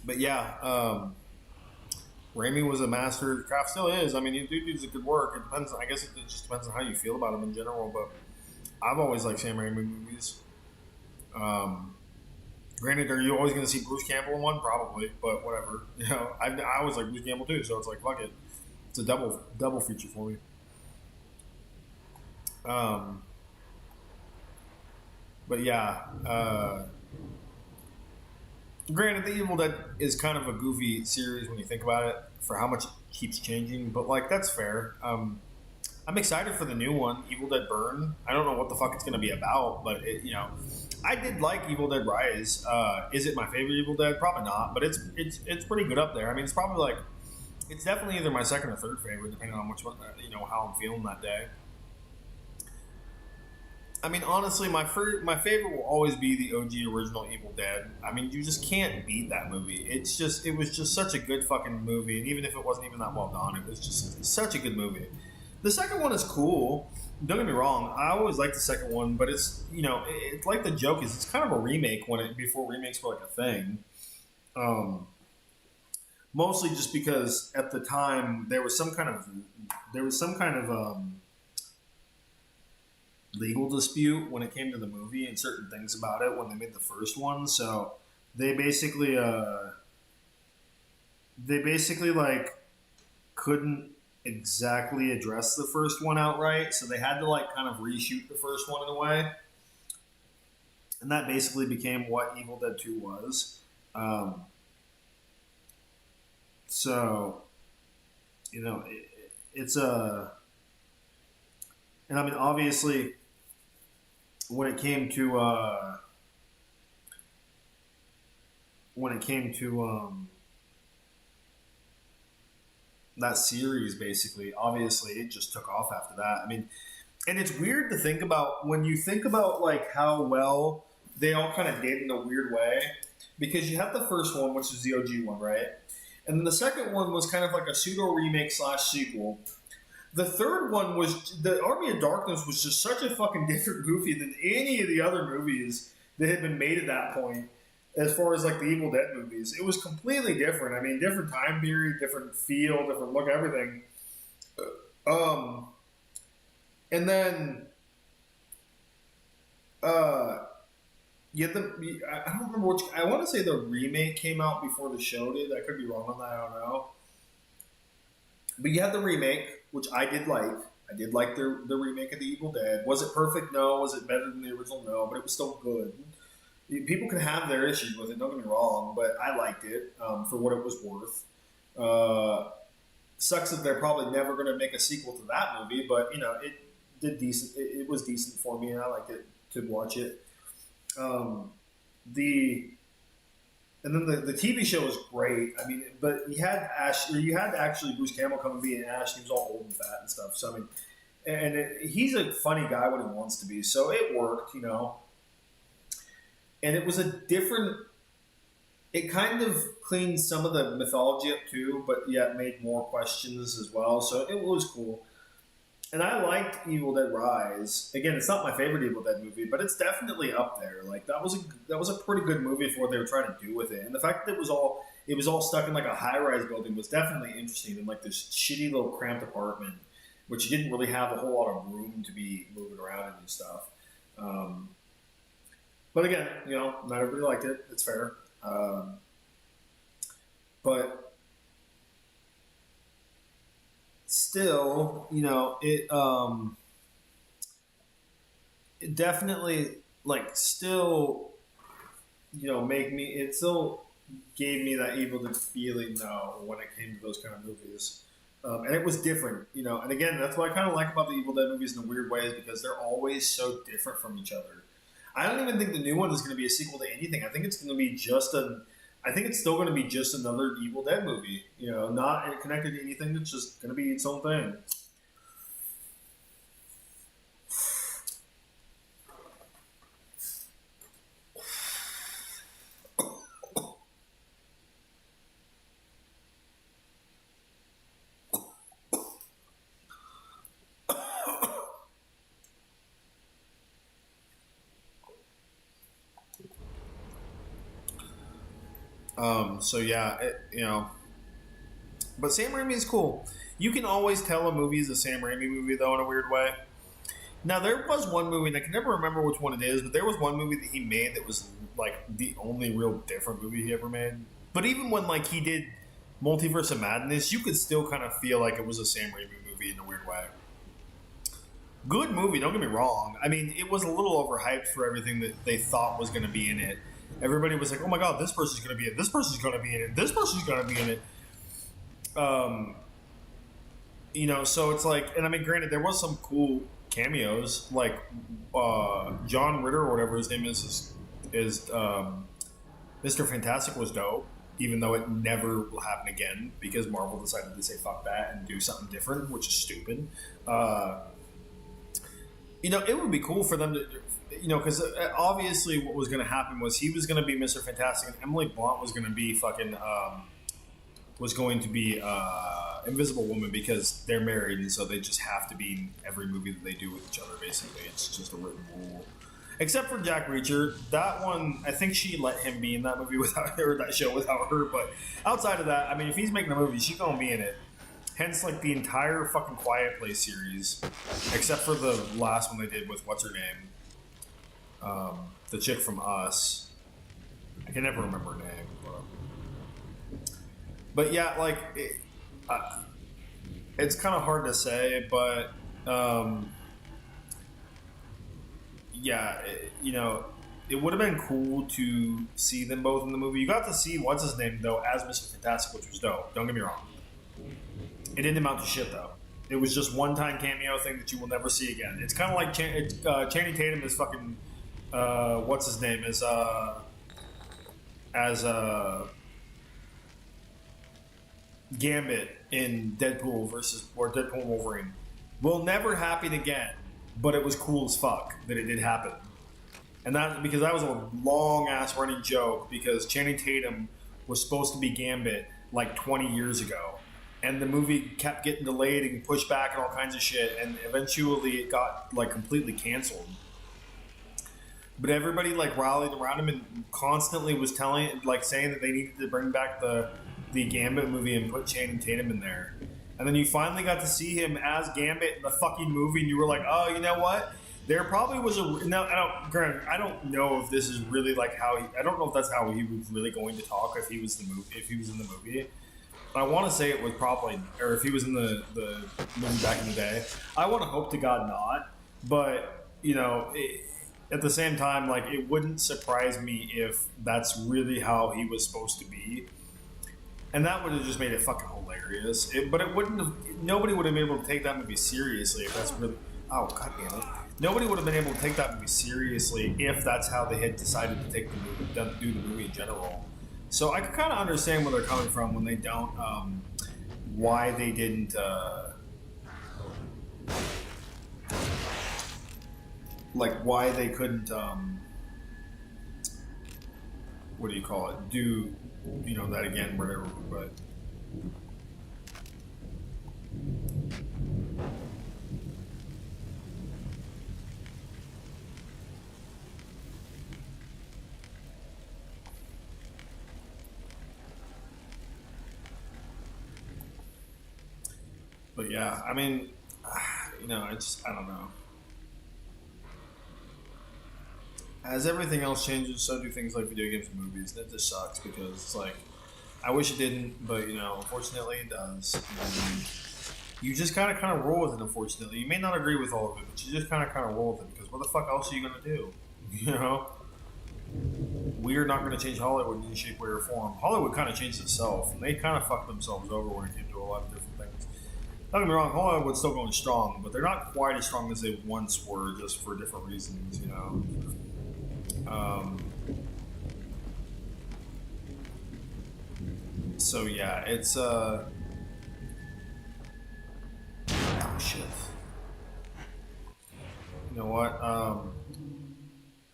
But yeah, Raimi was a master. Craft still is. I mean, the dude does a good work. It depends. I guess it just depends on how you feel about him in general, but I've always liked Sam Raimi movies. Granted, are you always going to see Bruce Campbell in one? Probably, but whatever. You know, I always like Bruce Campbell too, so it's like, fuck it. It's a double feature for me. But yeah, granted, The Evil Dead is kind of a goofy series when you think about it, for how much it keeps changing, but like, that's fair. I'm excited for the new one, Evil Dead Burn. I don't know what the fuck it's going to be about, but it, you know, I did like Evil Dead Rise. Is it my favorite Evil Dead? Probably not, but it's pretty good up there. I mean, it's probably like, it's definitely either my second or third favorite, depending on which one, you know, how I'm feeling that day. I mean, honestly, my favorite will always be the OG original Evil Dead. I mean, you just can't beat that movie. It was just such a good fucking movie, and even if it wasn't even that well done, it was just such a good movie. The second one is cool. Don't get me wrong. I always liked the second one, but it's it's like the joke is it's kind of a remake before remakes were like a thing. Mostly just because at the time there was some kind of legal dispute when it came to the movie and certain things about it when they made the first one. So they basically like couldn't exactly address the first one outright, so they had to like kind of reshoot the first one in a way, and that basically became what Evil Dead 2 was. So it's a, and I mean obviously when it came to that series, basically, obviously it just took off after that. I mean, and it's weird to think about when you think about like how well they all kind of did in a weird way, because you have the first one, which is the OG one, right? And then the second one was kind of like a pseudo remake / sequel. The third one was the Army of Darkness was just such a fucking different movie than any of the other movies that had been made at that point. As far as like the Evil Dead movies, it was completely different. I mean, different time period, different feel, different look, everything. And then, I don't remember which. I want to say the remake came out before the show did. I could be wrong on that. I don't know. But you had the remake, which I did like. I did like the remake of the Evil Dead. Was it perfect? No. Was it better than the original? No. But it was still good. People can have their issues with it, don't get me wrong, but I liked it for what it was worth. Sucks that they're probably never going to make a sequel to that movie, but it did decent. It was decent for me, and I liked it to watch it. And then the TV show was great. I mean, but you had actually Bruce Campbell come and be an Ash. He was all old and fat and stuff. So I mean, he's a funny guy when he wants to be. So it worked, And it was a different. It kind of cleaned some of the mythology up too, but yet made more questions as well. So it was cool. And I liked Evil Dead Rise. Again, it's not my favorite Evil Dead movie, but it's definitely up there. Like that was a pretty good movie for what they were trying to do with it. And the fact that it was all stuck in like a high-rise building was definitely interesting, in like this shitty little cramped apartment, which didn't really have a whole lot of room to be moving around and stuff. But again, not everybody liked it. It's fair. But still, it definitely still, it still gave me that Evil Dead feeling though when it came to those kind of movies. And it was different, and again, that's what I kind of like about the Evil Dead movies in a weird way, is because they're always so different from each other. I don't even think the new one is going to be a sequel to anything. I think it's going to be I think it's still going to be just another Evil Dead movie. Not connected to anything. It's just going to be its own thing. So yeah, but Sam Raimi is cool. You can always tell a movie is a Sam Raimi movie though, in a weird way. Now there was one movie, and I can never remember which one it is, but there was one movie that he made that was like the only real different movie he ever made. But even when like he did Multiverse of Madness, you could still kind of feel like it was a Sam Raimi movie in a weird way. Good movie, don't get me wrong. I mean, it was a little overhyped for everything that they thought was going to be in it. Everybody was like, oh my god, this person's going to be in it, this person's going to be in it, this person's going to be in it. So it's like, and I mean, granted, there was some cool cameos, like John Ritter, or whatever his name is Mr. Fantastic was dope, even though it never will happen again, because Marvel decided to say fuck that and do something different, which is stupid. You know, it would be cool for them to, you know, because obviously what was going to happen was he was going to be Mr. Fantastic, and Emily Blunt was going to be Invisible Woman because they're married, and so they just have to be in every movie that they do with each other. Basically, it's just a written rule. Except for Jack Reacher, that one I think she let him be in that movie without her, that show without her. But outside of that, I mean, if he's making a movie, she's gonna be in it. Hence, like the entire fucking Quiet Place series, except for the last one they did with what's her name, the chick from Us. I can never remember her name. But yeah, like it's kind of hard to say, but yeah, you know, it would have been cool to see them both in the movie. You got to see what's his name though as Mr. Fantastic, which was dope. Don't get me wrong. It didn't amount to shit though. It was just one-time cameo thing that you will never see again. It's kind of like Channing Tatum is fucking what's his name is as Gambit in Deadpool and Wolverine. Will never happen again, but it was cool as fuck that it did happen. And that because that was a long ass running joke because Channing Tatum was supposed to be Gambit like 20 years ago. And the movie kept getting delayed and pushed back and all kinds of shit, and eventually it got like completely canceled. But everybody like rallied around him and constantly was saying that they needed to bring back the Gambit movie and put Channing Tatum in there. And then you finally got to see him as Gambit in the fucking movie, and you were like, oh, you know what? There probably was granted, I don't know if this is really like how I don't know if that's how he was really going to talk if he was in the movie. But I want to say it was probably, or if he was in the movie back in the day. I want to hope to God not, but you know, at the same time, like it wouldn't surprise me if that's really how he was supposed to be. And that would have just made it fucking hilarious. But it wouldn't have. Nobody would have been able to take that movie seriously if that's really. Oh, god damn it! Nobody would have been able to take that movie seriously if that's how they had decided to take do the movie in general. So I can kind of understand where they're coming from when they don't. Why they didn't. Like why they couldn't. What do you call it? Do. You know, that again, whatever, but yeah, I mean, you know, it's, I don't know. As everything else changes, so do things like video games and movies. That just sucks because it's like, I wish it didn't, but you know, unfortunately it does. And you just kind of roll with it. Unfortunately, you may not agree with all of it, but you just kind of roll with it because what the fuck else are you gonna do? You know, we are not going to change Hollywood in any shape, way, or form. Hollywood kind of changed itself, and they kind of fucked themselves over when it came to a lot of different things. Don't get me wrong, Hollywood's still going strong, but they're not quite as strong as they once were, just for different reasons. You know. So yeah, it's oh shit. You know what?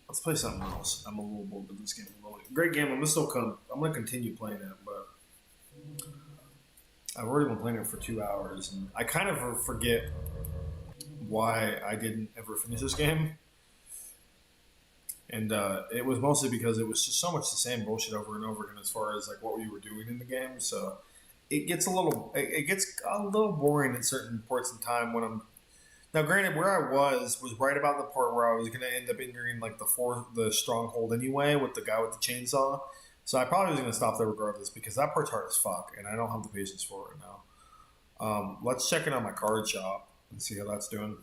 Let's play something else. I'm a little bored with this game. Great game. I'm gonna continue playing it, but I've already been playing it for 2 hours, and I kind of forget why I didn't ever finish this game. And it was mostly because it was just so much the same bullshit over and over again as far as like what we were doing in the game. So it gets a little boring at certain points in time when I'm. Now, granted, where I was right about the part where I was going to end up entering like the stronghold anyway with the guy with the chainsaw. So I probably was going to stop there regardless because that part's hard as fuck, and I don't have the patience for it right now. Let's check in on my card shop and see how that's doing.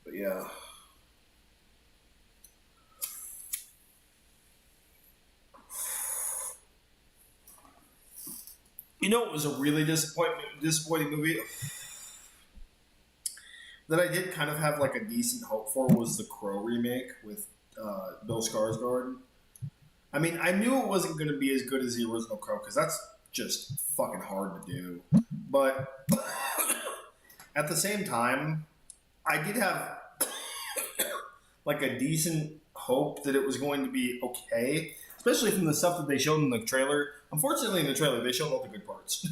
But yeah. You know, it was a really disappointing movie that I did kind of have like a decent hope for was the Crow remake with Bill Skarsgård. I mean, I knew it wasn't going to be as good as the original Crow because that's just fucking hard to do. But at the same time, I did have like a decent hope that it was going to be okay, especially from the stuff that they showed in the trailer. Unfortunately, in the trailer, they showed all the good parts.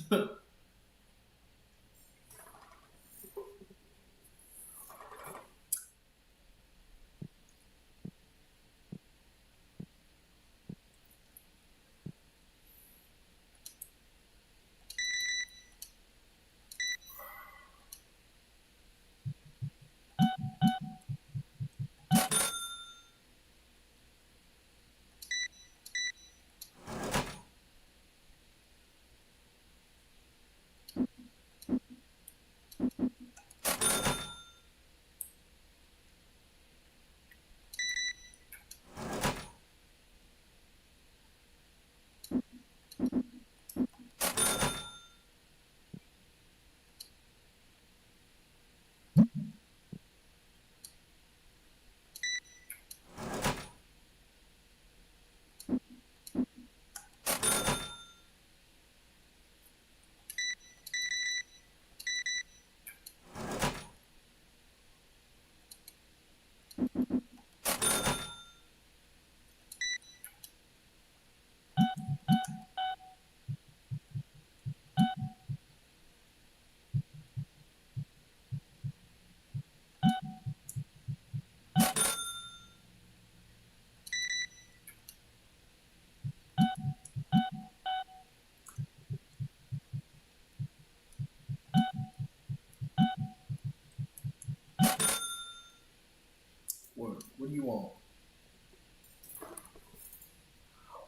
What do you want?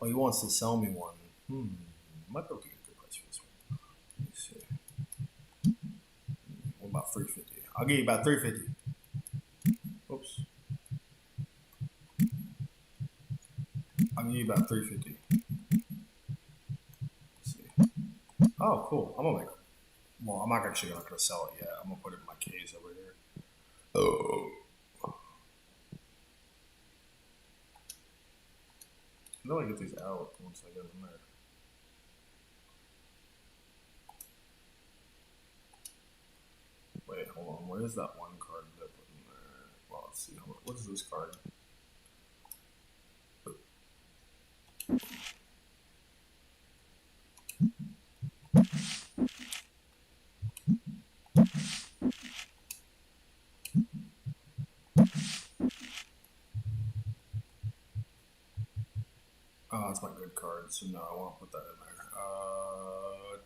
Oh, he wants to sell me one. Might be able to get a good price for this one. Let me see. What about $350? I'll give you about $350. Oops. I'll give you about $350. Let's see. Oh, cool. I'm gonna make it. Well, I'm not actually not gonna sell it yet. I'm gonna put it in my case over here. Oh. How do I get these out once I get them there? Wait, hold on. Where is that one card that I put in there? Well, let's see. What is this card? Oh, that's my good card, so no, I won't put that in there.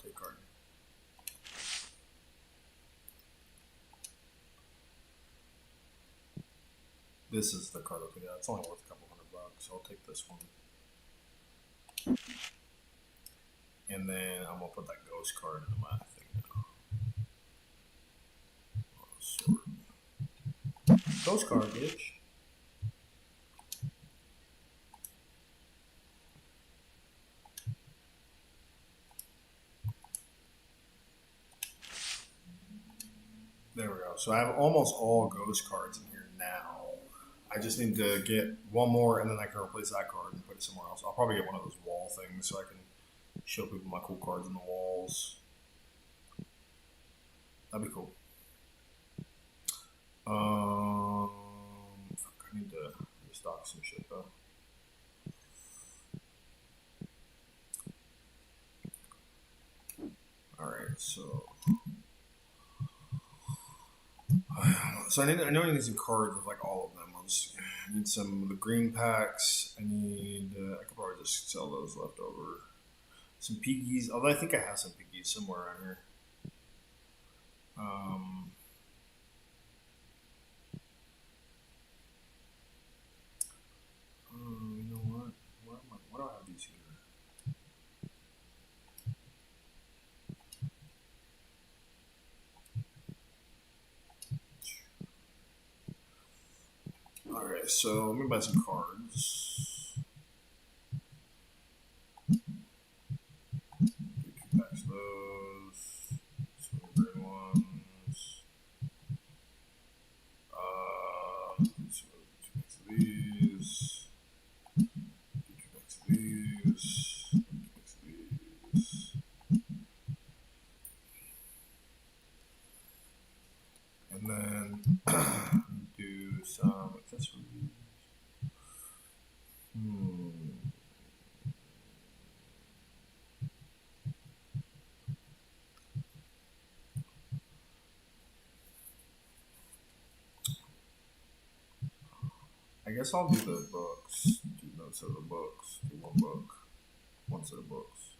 Take card. This is the card. Okay, yeah, it's only worth a couple $100, so I'll take this one. And then I'm gonna put that ghost card into my thing now. Ghost card, bitch. There we go. So I have almost all ghost cards in here now. I just need to get one more, and then I can replace that card and put it somewhere else. I'll probably get one of those wall things so I can show people my cool cards on the walls. That'd be cool. Fuck, I need to restock some shit though. All right, so I know I need some cards with like all of them. I need some of the green packs. I could probably just sell those left over. Some piggies, although I think I have some piggies somewhere around here. You know what? Why do I have these here? Alright, so let me buy some cards. 2 packs of those. Some green ones. 2 packs of these. 2 packs of these. guess I'll do the books. Do notes of the books. Do one book. One set of books.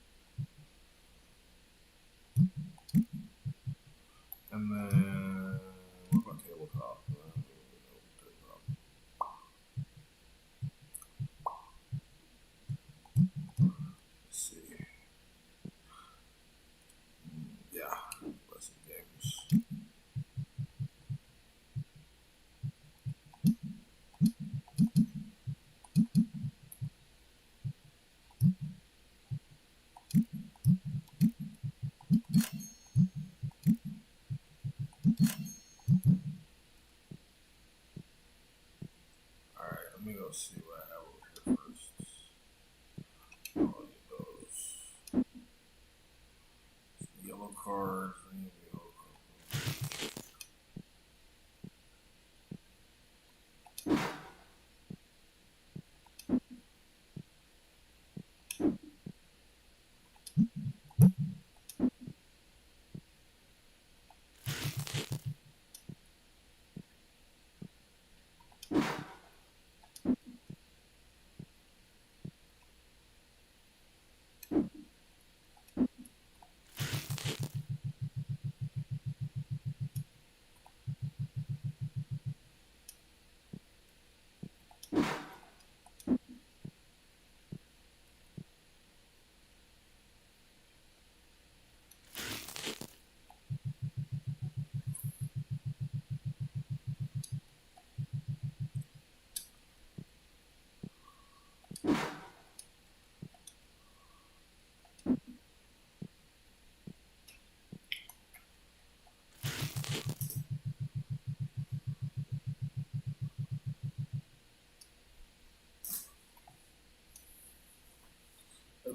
And then what about tabletop? Let's see. Yeah, lesson games. Alright, let me go see what I have over here first. I'll get those. Yellow cards. I need the yellow cards.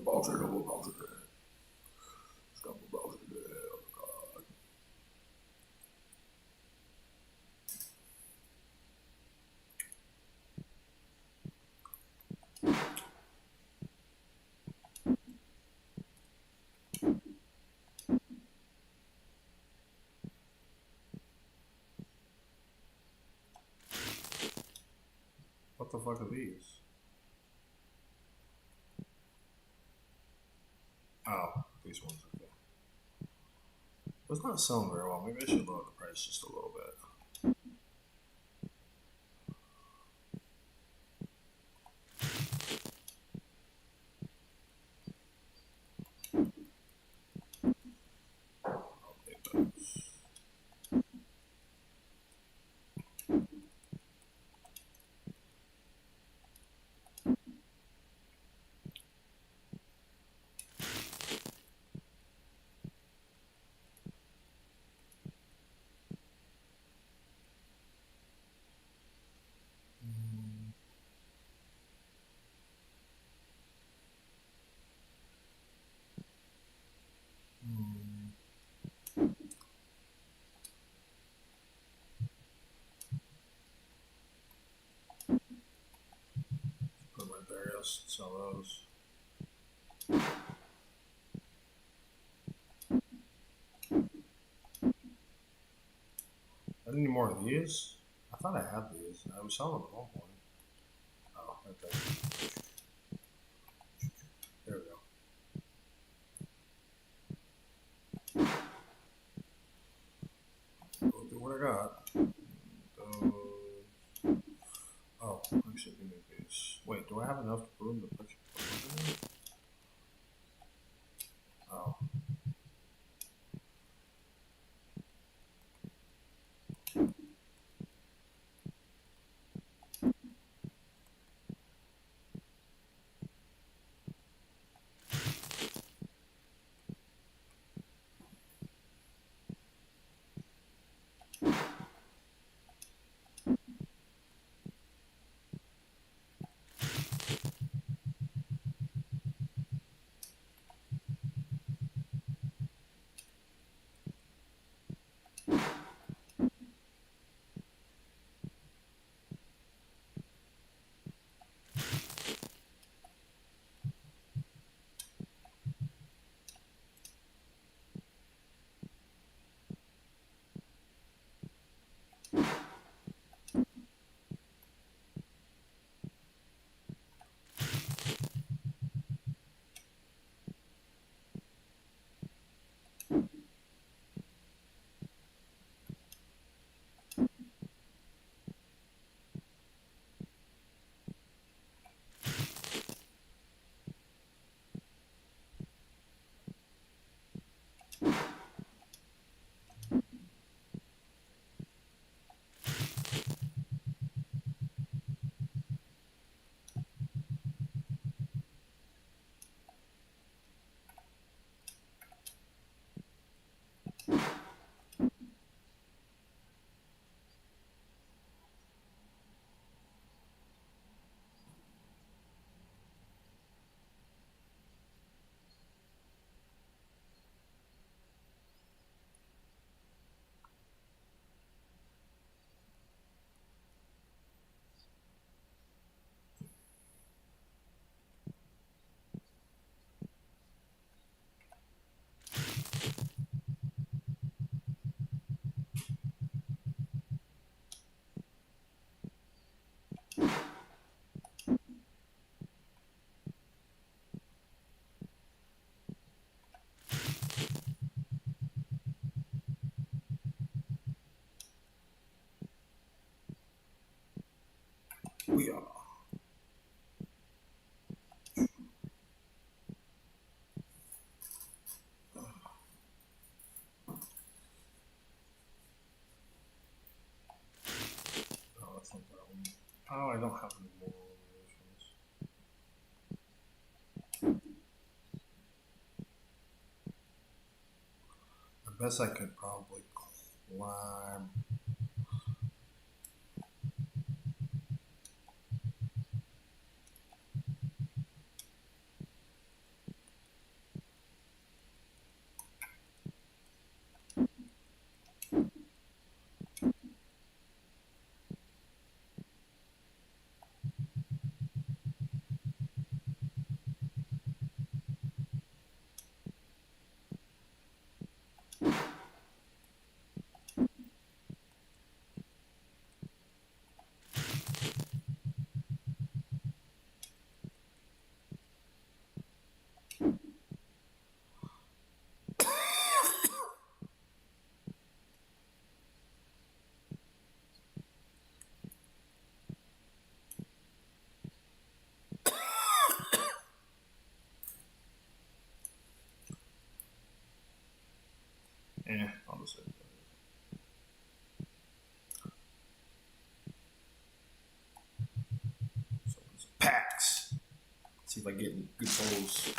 Bowser, double Bowser. Double Bowser. Oh god. What the fuck are these? Oh, these ones, okay. It's not selling very well. Maybe I should lower the price just a little bit. I'll take those. Put them right there. I'll sell those. I need more of these. I thought I had these. I was selling them at one point. Oh, right there. There we go. Go through what I got. Those. Oh, actually, give me these. Wait, do I have enough room to put them in? Oh. We are. Oh, that's not that one. Oh, I don't have any more illuminations. I guess I could probably climb. I'll just say that. So it's packs. See if I get any good pulls.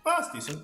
Oh, that's decent.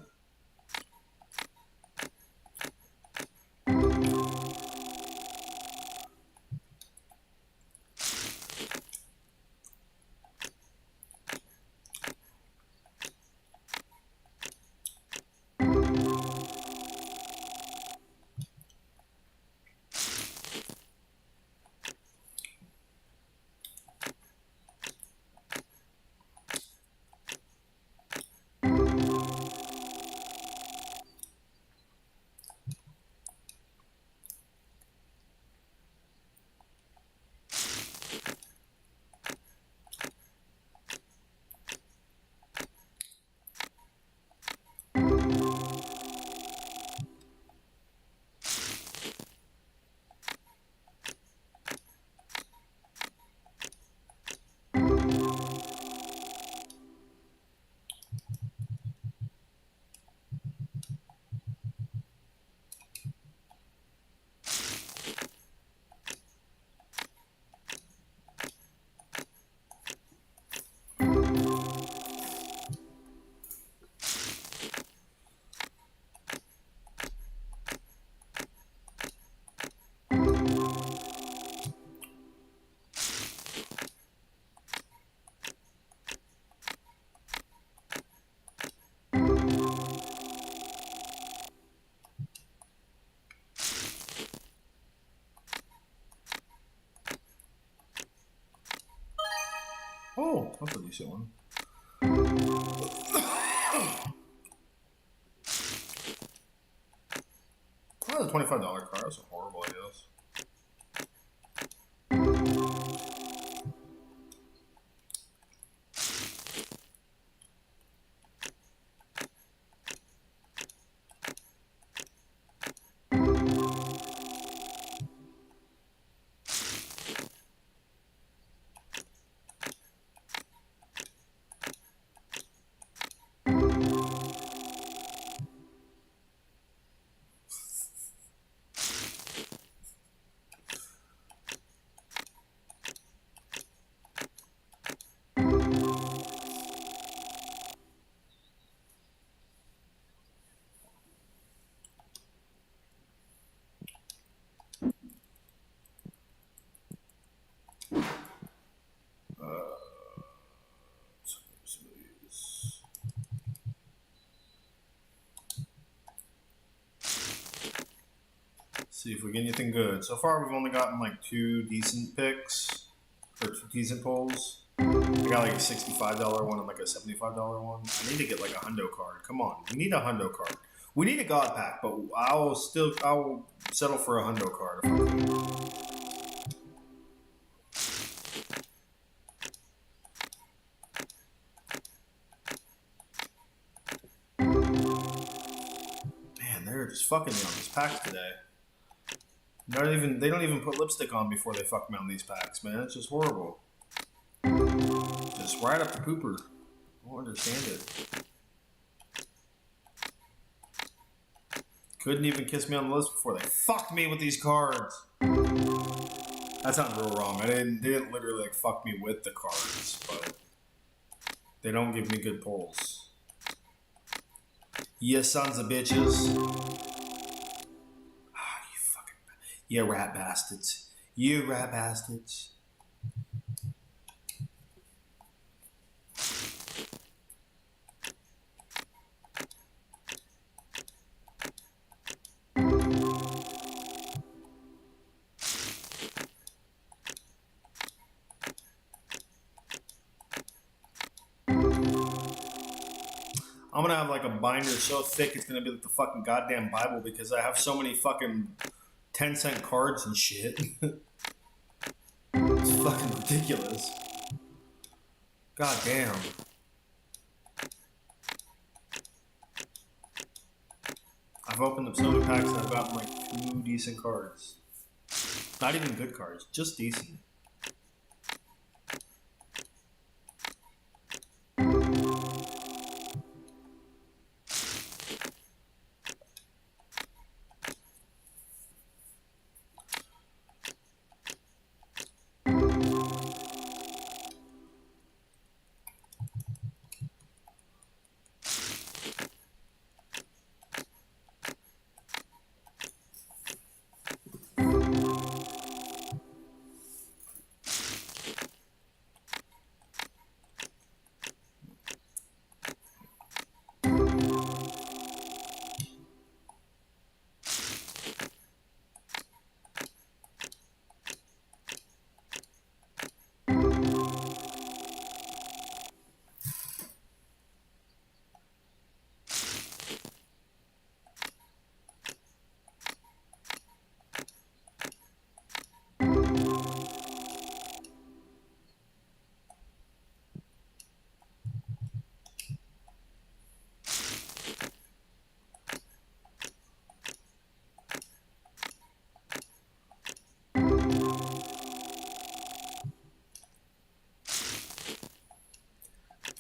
Oh, that's a decent one. Oh, the $25 car. That's horrible, I guess. See if we get anything good. So far, we've only gotten like 2 decent picks, or 2 decent pulls. I got like a $65 one and like a $75 one. I need to get like a hundo card. Come on, we need a hundo card. We need a god pack, but I'll settle for a hundo card if I can. Man, they're just fucking me on these packs today. They don't even put lipstick on before they fuck me on these packs, man. It's just horrible. Just right up the pooper. I don't understand it. Couldn't even kiss me on the lips before they fucked me with these cards. That sounds real wrong. They didn't literally like fuck me with the cards, but they don't give me good pulls. You sons of bitches. You rat bastards. You rat bastards. I'm gonna have like a binder so thick it's gonna be like the fucking goddamn Bible because I have so many fucking 10-cent cards and shit. It's fucking ridiculous. God damn. I've opened up so many packs and I've gotten like 2 decent cards. Not even good cards, just decent.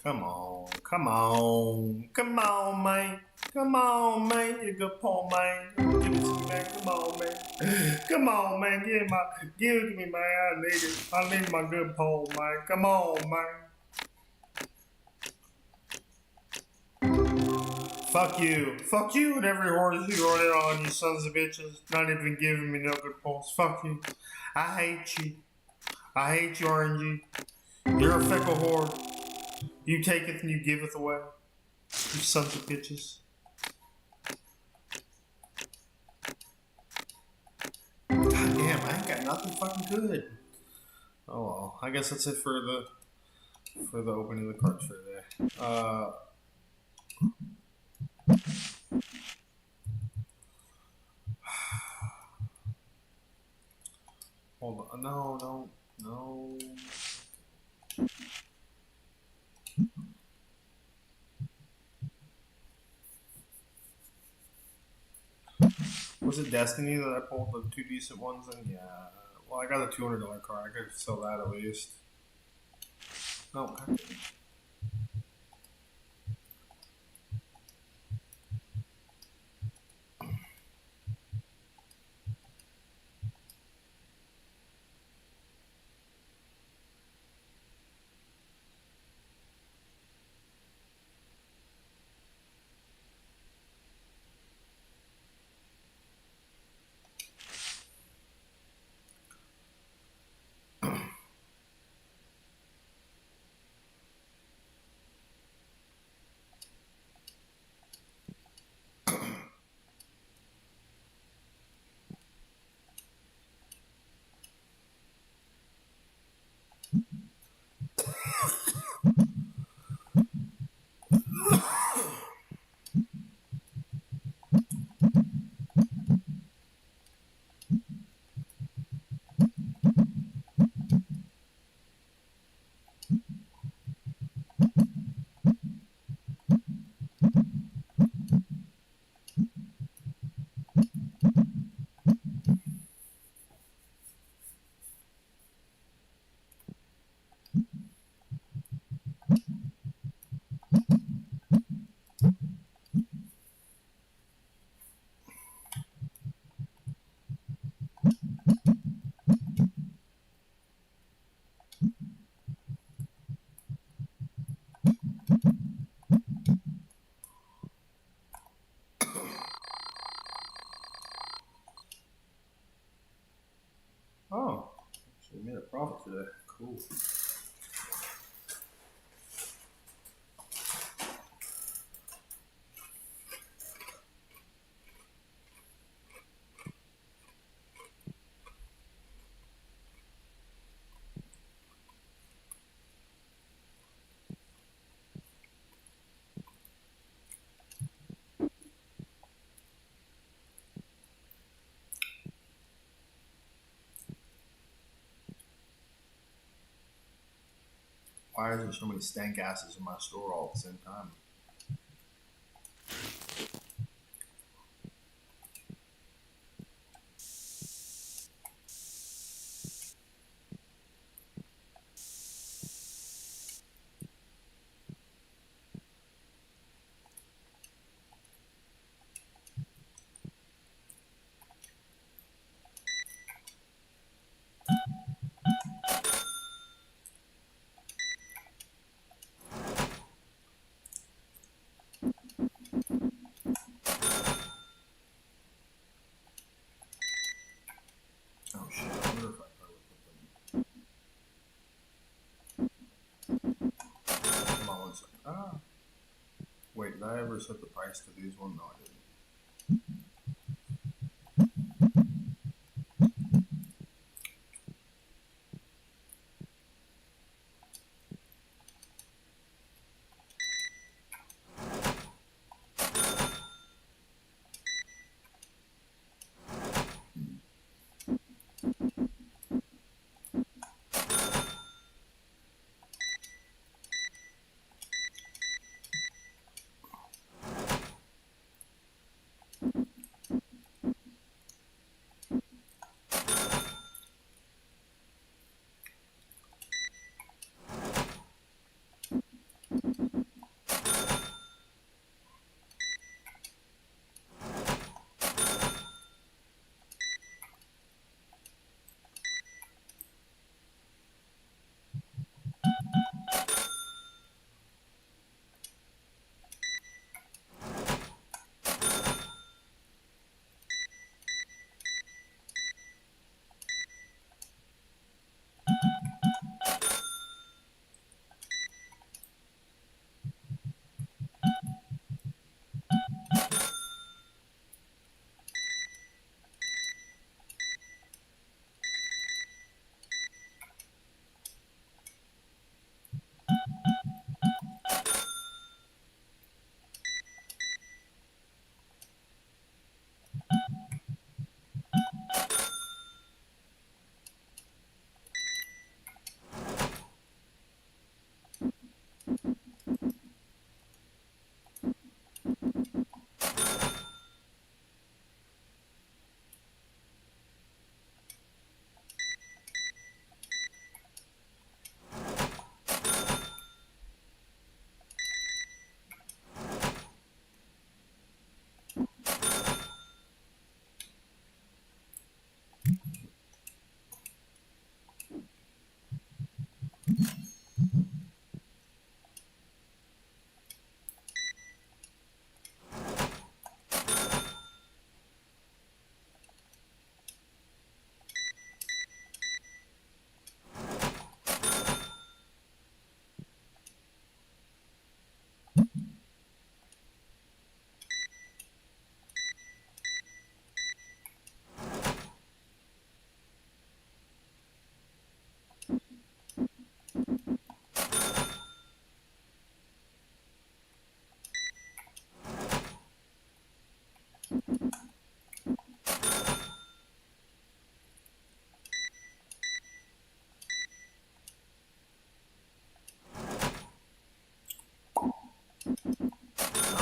Come on, come on, come on, man. Come on, man. You good pull, man. Give it to me, man. Come on, man. Come on, man. Give it to me, man. I need it. I need my good pull, man. Come on, man. Fuck you. Fuck you and every horse you run it on, you sons of bitches. Not even giving me no good pulls. Fuck you. I hate you. I hate you, RNG. You're a fickle whore. You taketh and you giveth away. You sons of bitches. God damn, I ain't got nothing fucking good. Oh well, I guess that's it for the opening of the cards for today. Hold on, no. Was it Destiny that I pulled the 2 decent ones in? Yeah. Well, I got a $200 card. I could sell that at least. No, God damn it. today. Cool. Why is there so many stank asses in my store all at the same time? Oh shit, I wonder if I probably put them. Come on one second. Ah. Wait, did I ever set the price to these one? No, I didn't.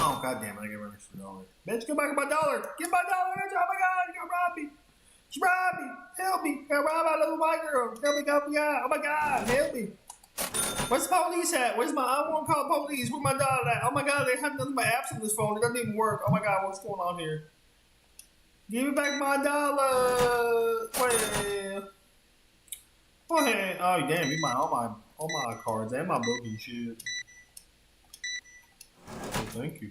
Oh, god damn it, I gave her an extra $1. Bitch, get back my $1. Get my $1, bitch. Oh my god, you robbed me. She robbed me. Help me. I robbed my little white girl. Help me, help me out. Oh my god, help me. Where's the police at? Where's my, I want to call the police. Where's my $1 at? Oh my god, they have nothing but apps on this phone. It doesn't even work. Oh my god, what's going on here? Give me back my $1. Well. Oh, hey. Oh, damn, you my all my cards and my book and shit. Well, thank you.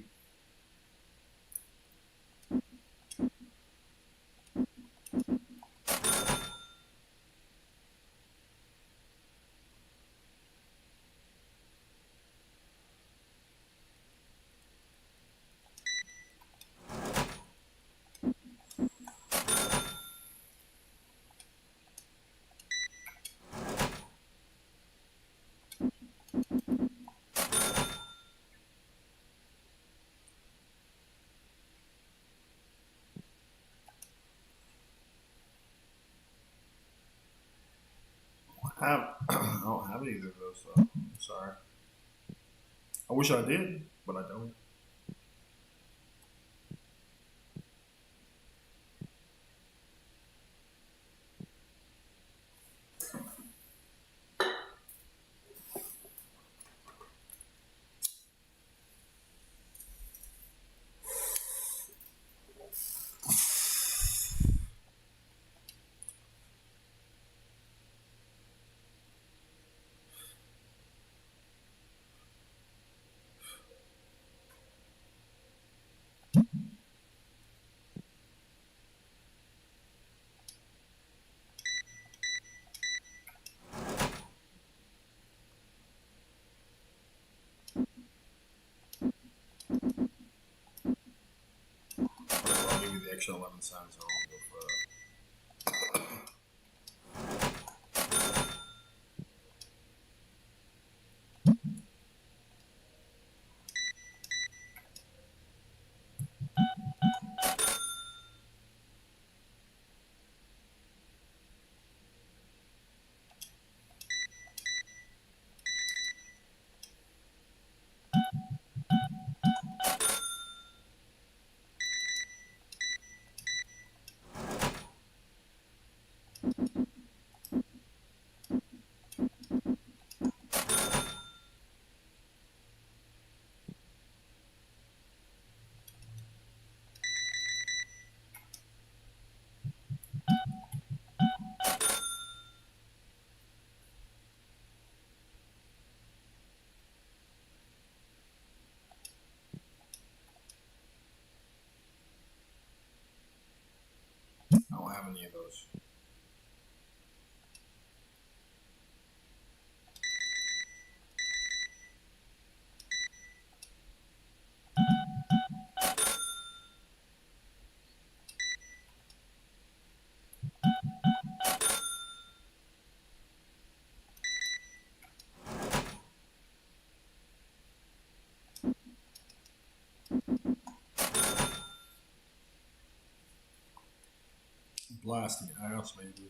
have I don't have either of those. So I'm sorry. I wish I did, but I don't. I'll give you the extra 11 cents. I won't go for that. I don't have any of those. Blasting ass, maybe.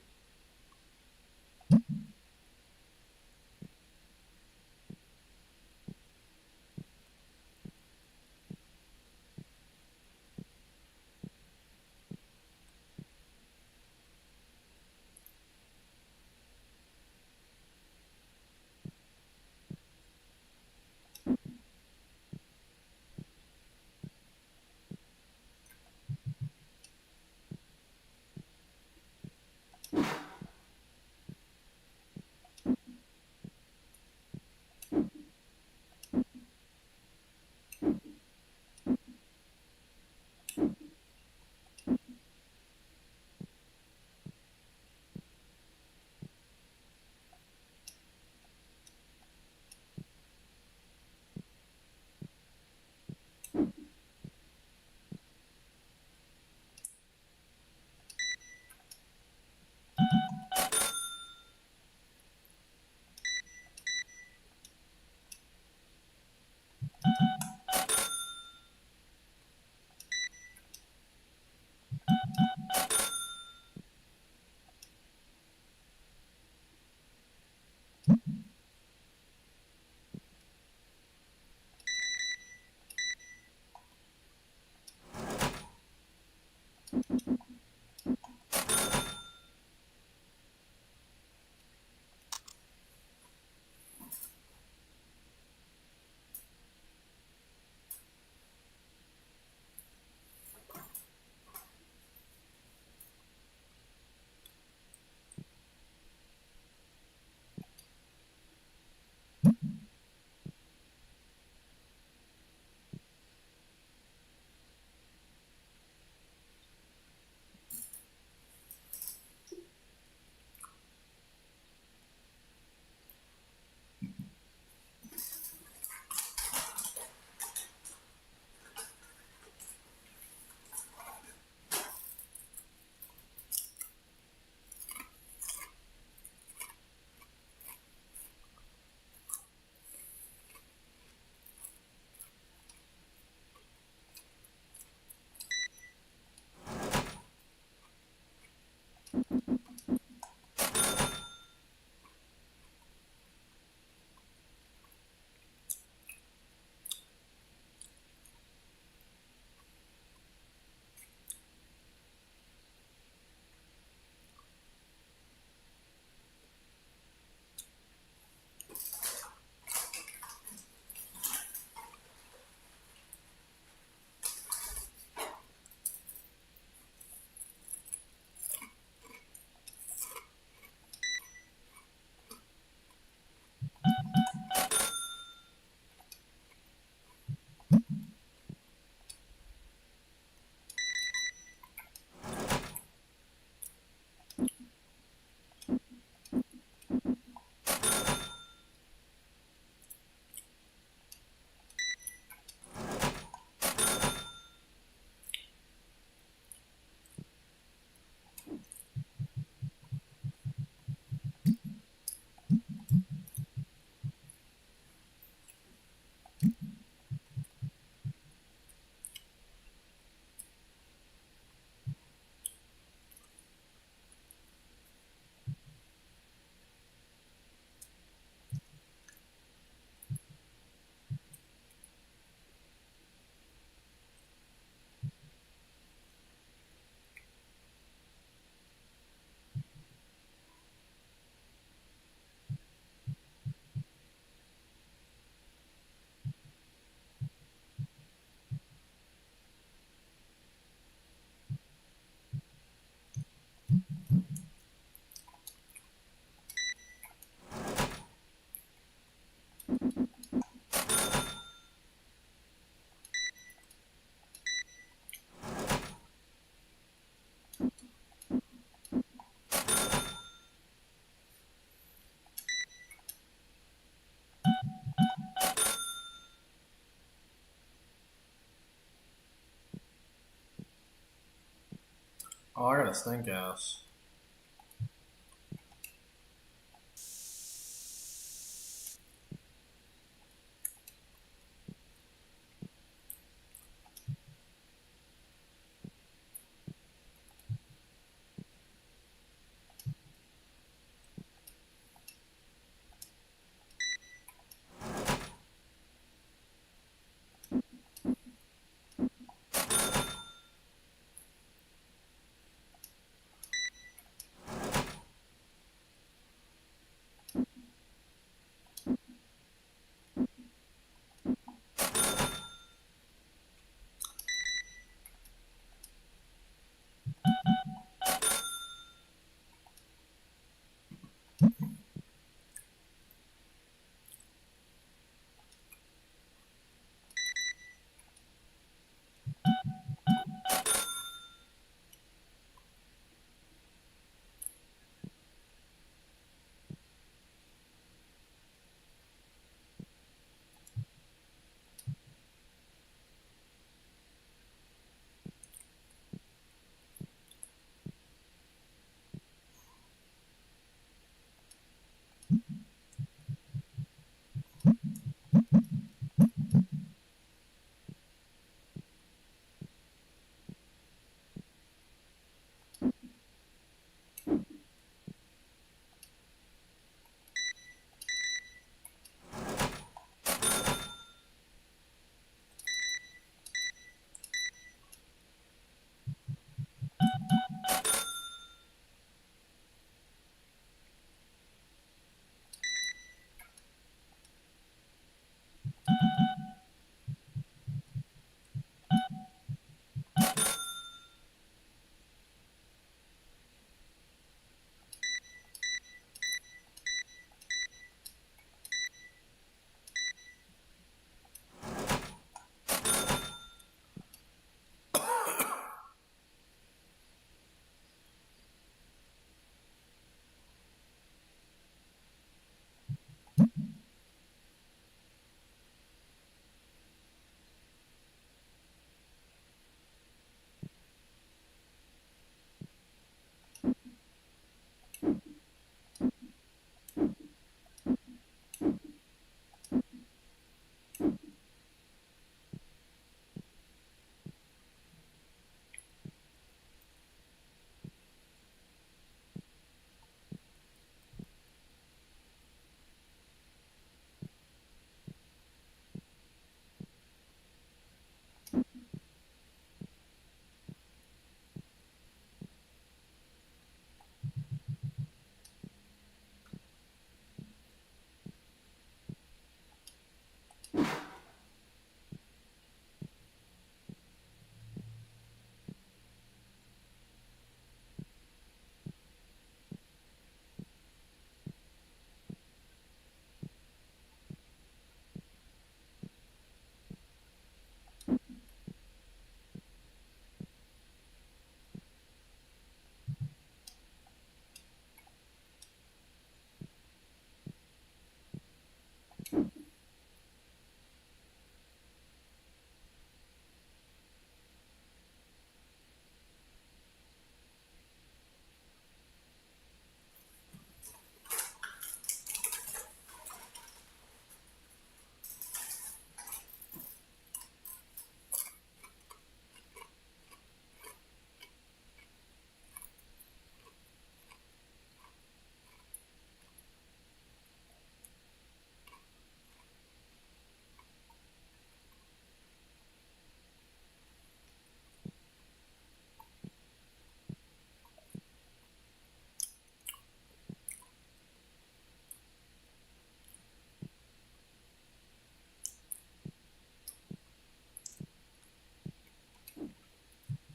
Oh, I got a stink ass.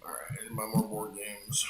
Alright, I need my more board games.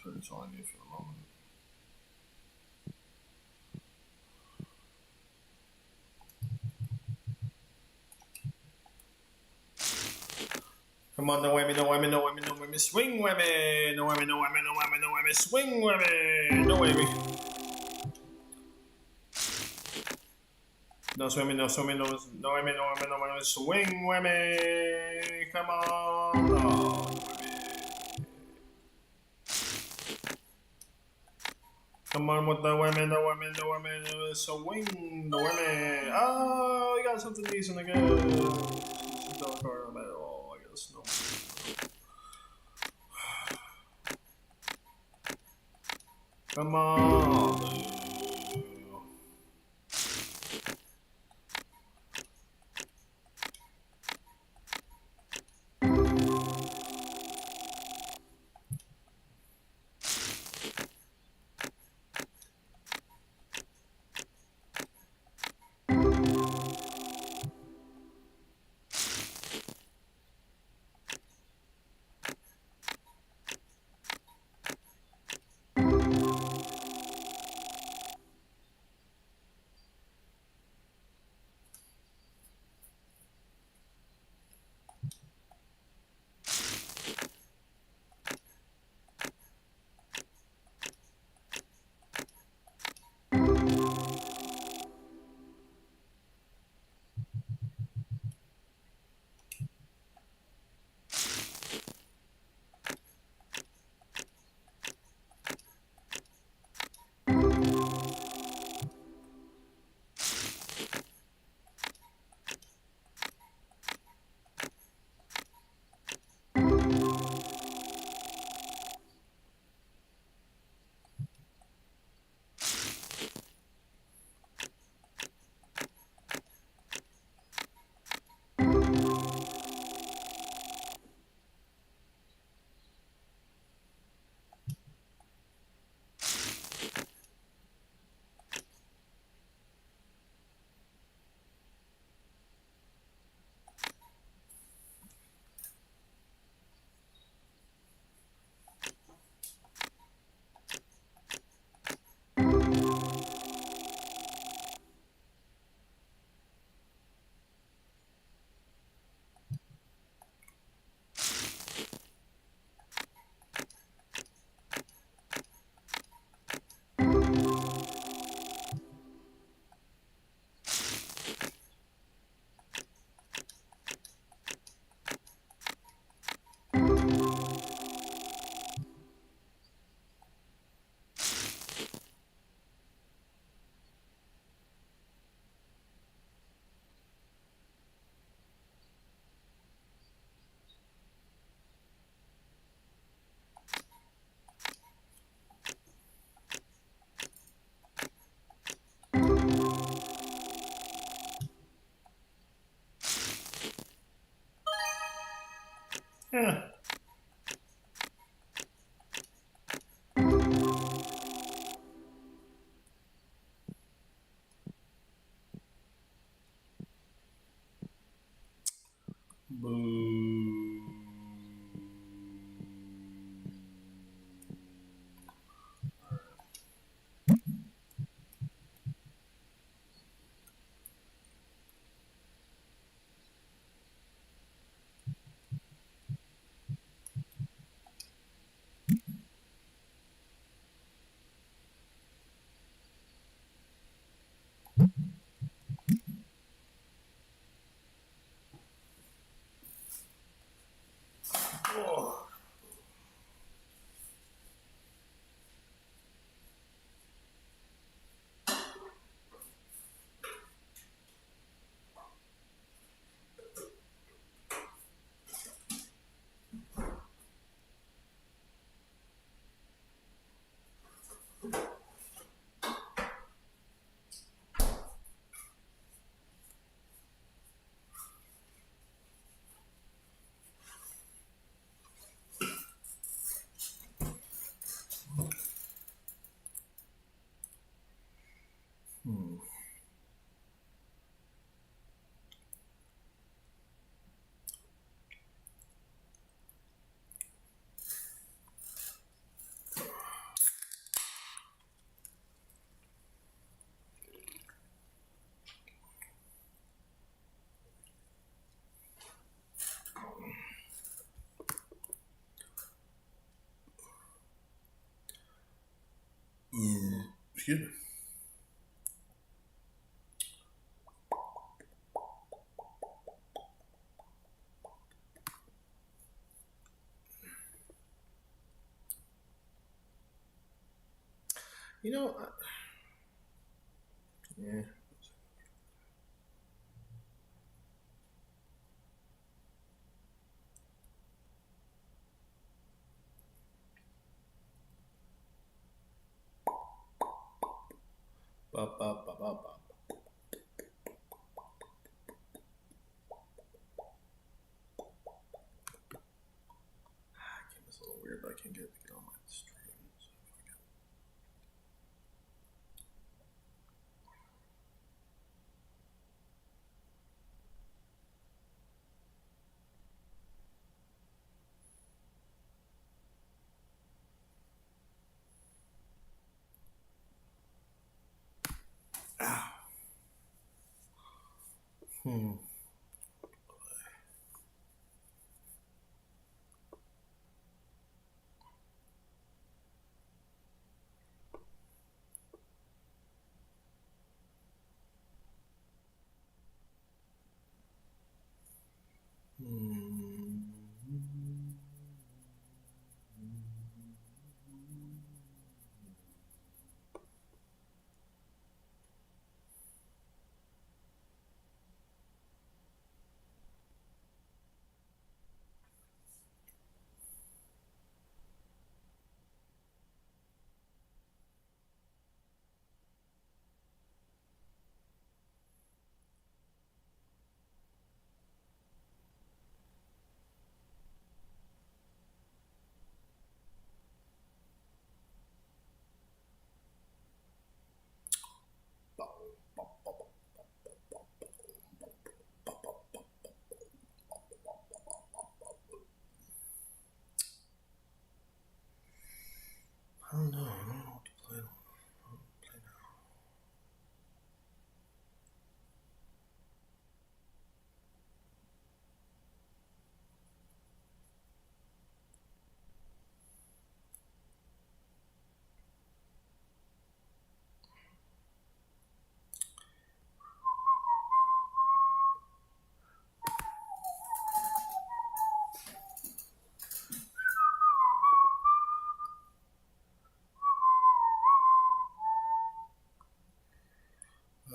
pretty much all I need for the moment. Come on, no women, no women, no women, no women, swing women, no women, no women, no women, no women, swing women, no women. No swimming, no swimming, no women, no women, no women, swing women. Come on, no women. Come on with the women, the women, the women, swing the women. Oh, we got something decent again. Dark card metal, I guess no. Come on. Yeah. Boo. Oh. Excuse me. You know, yeah. Ba, ba, ba, ba, ba. Game is a little weird, but I can't get on my stream. So Hmm. I don't know. I don't know what to play on. Play now.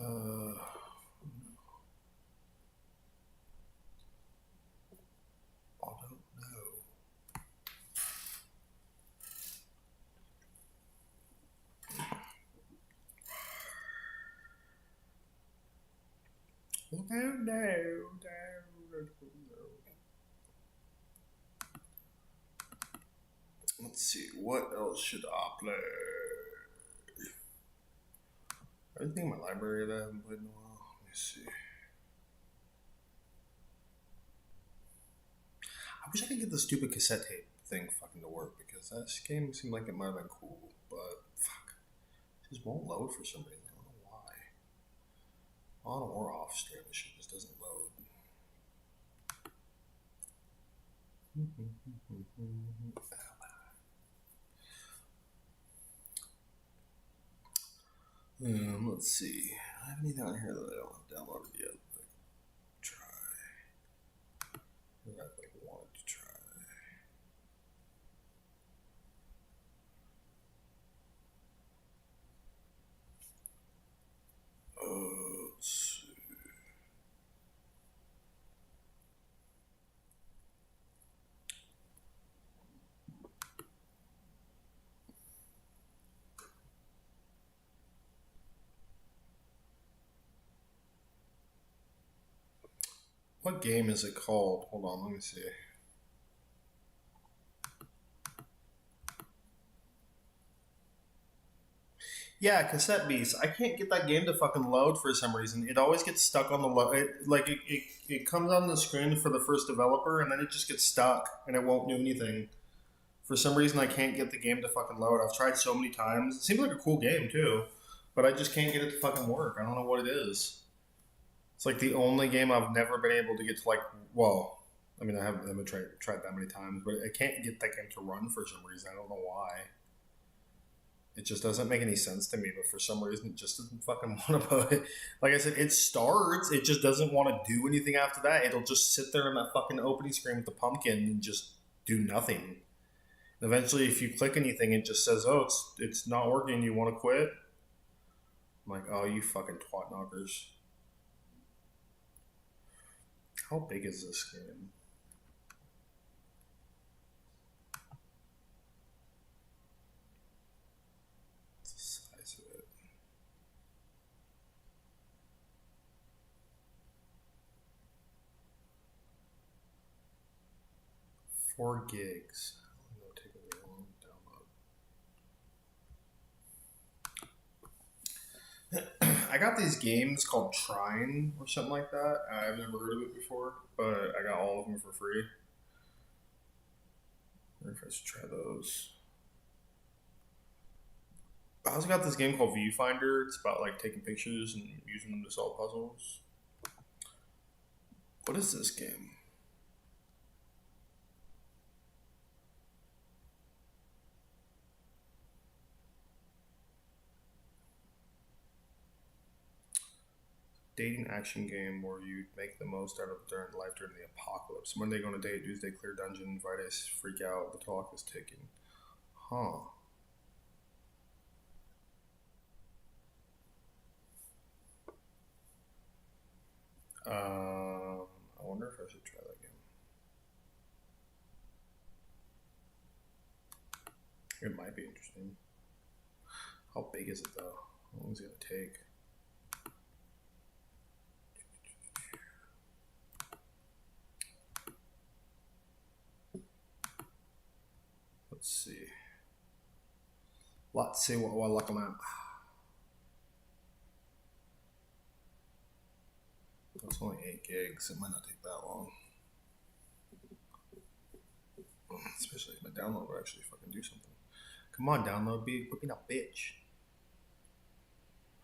I don't know. Let's see, what else should I play? Anything in my library that I haven't played in a while? Let me see. I wish I could get the stupid cassette tape thing fucking to work, because that game seemed like it might have been cool, but fuck. It just won't load for some reason. I don't know why. On or off stream, this shit just doesn't load. Let's see. I have anything on here that I don't have downloaded yet. Like, try. That I like wanted to try. Let's see. What game is it called? Hold on, let me see. Yeah, Cassette Beast. I can't get that game to fucking load for some reason. It always gets stuck on the load. It comes on the screen for the first developer, and then it just gets stuck, and it won't do anything. For some reason, I can't get the game to fucking load. I've tried so many times. It seems like a cool game, too. But I just can't get it to fucking work. I don't know what it is. It's like the only game I've never been able to get to, like, well, I mean, I haven't tried that many times, but I can't get that game to run for some reason. I don't know why. It just doesn't make any sense to me, but for some reason, it just doesn't fucking want to put it. Like I said, it starts, it just doesn't want to do anything after that. It'll just sit there in that fucking opening screen with the pumpkin and just do nothing. And eventually, if you click anything, it just says, oh, it's not working, you want to quit? I'm like, oh, you fucking twat knockers. How big is this game? What's the size of it? 4 gigs. It'll take a really long download. I got these games called Trine or something like that. I've never heard of it before, but I got all of them for free. I wonder if I should try those. I also got this game called Viewfinder. It's about like taking pictures and using them to solve puzzles. What is this game? Dating action game where you make the most out of during life during the apocalypse. Monday go on a date, Tuesday clear dungeon, Fridays freak out, the clock is ticking. Huh. I wonder if I should try that game. It might be interesting. How big is it though? How long is it gonna take? Let's see what luck I'm at. It's only 8 gigs. It might not take that long. Especially if my download will actually fucking do something. Come on, download, quit being a bitch.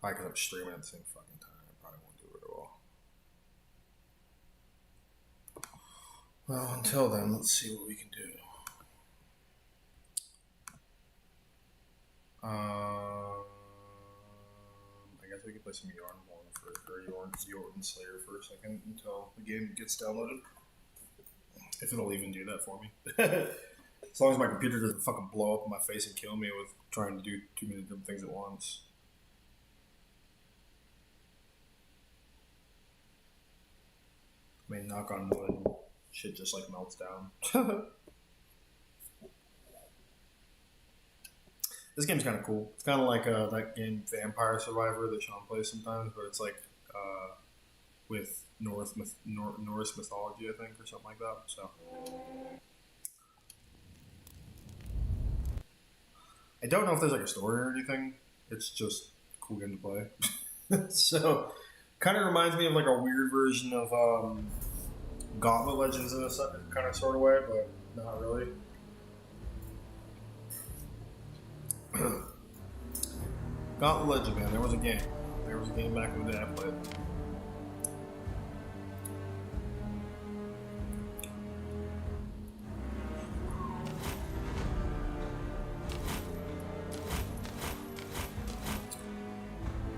Probably because I'm streaming at the same fucking time. I probably won't do it at all. Well, until then, let's see what we can do. I guess we can play some Yarn Slayer for a second until the game gets downloaded. If it'll even do that for me. As long as my computer doesn't fucking blow up in my face and kill me with trying to do too many different things at once. I mean, knock on wood, shit just like melts down. This game's kind of cool. It's kind of like that game Vampire Survivor that Sean plays sometimes, but it's like with Norse mythology, I think, or something like that. So I don't know if there's like a story or anything. It's just a cool game to play. So kind of reminds me of like a weird version of Gauntlet Legends in a kind of sort of way, but not really. Gauntlet Legend, man. There was a game. There was a game back in the day I played.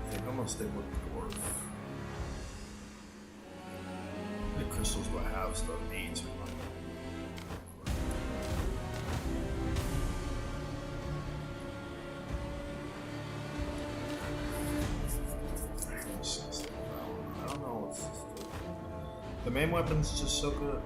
I think I'm gonna stay with Dwarf. How many crystals do I have? Still 8 or something. The main weapon's just so good.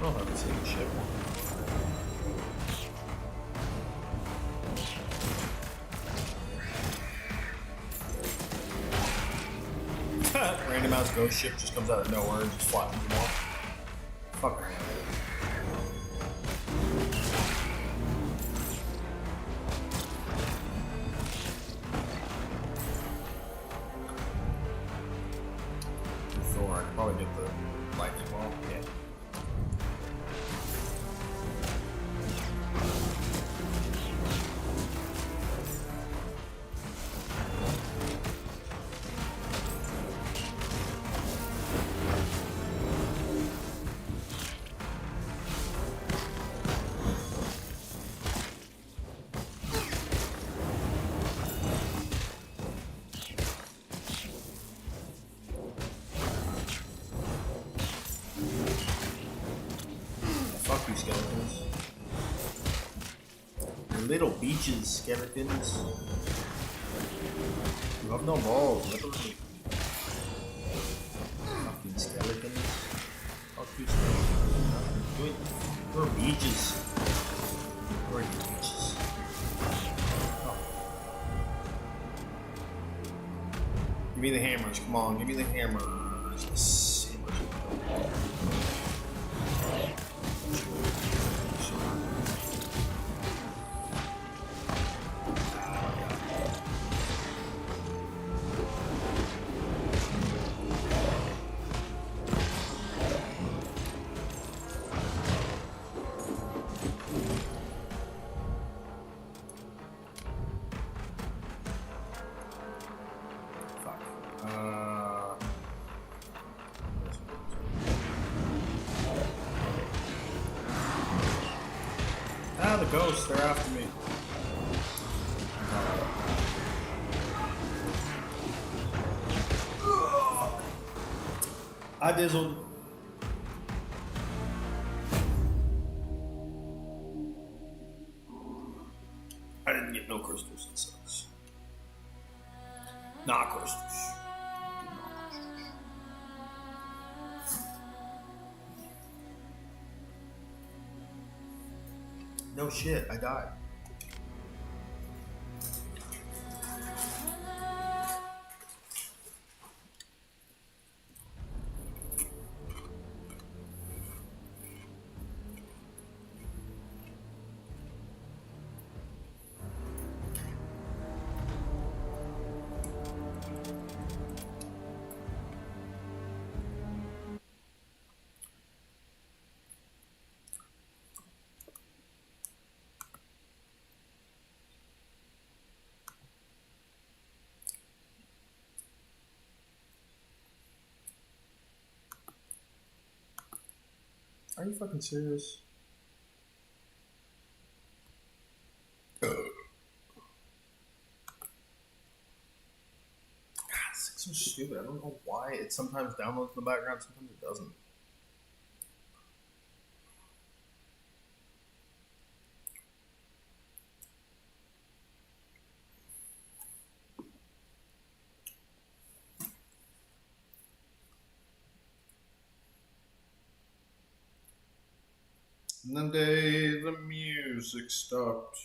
Oh, I haven't seen the ship. Random ass ghost ship just comes out of nowhere and just flattens them off. Fuck around. Thor, I could probably get the lightning ball. Yeah. Fuck you, skeletons. Your little beaches, skeletons. You have no balls, literally. Fucking skeletons. Fuck you, skeletons. Do it. You're beaches. You're beaches. Oh. Give me the hammers, come on, give me the hammers. Yes, hammers. Fuck. The ghosts, they're after me. I dizzled. I didn't get no crystals, that sucks. Nah, crystals. No shit, I died. Are you fucking serious? God, this thing's so stupid. I don't know why it sometimes downloads in the background, sometimes it doesn't. And the day the music stopped,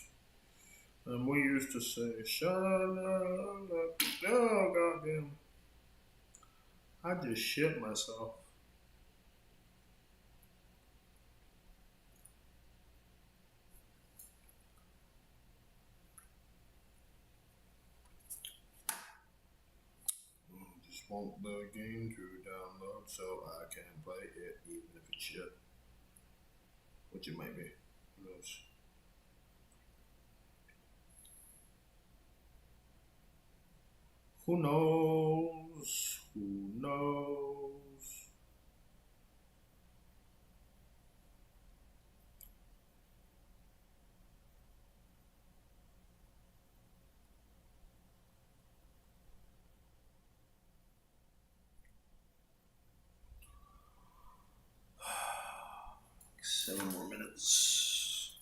and we used to say, shut up, oh goddamn. I just shit myself. Just want the game to download so I can play it, even if it's shit. Which it might be. Who knows? Who knows? Who knows? Seven more minutes.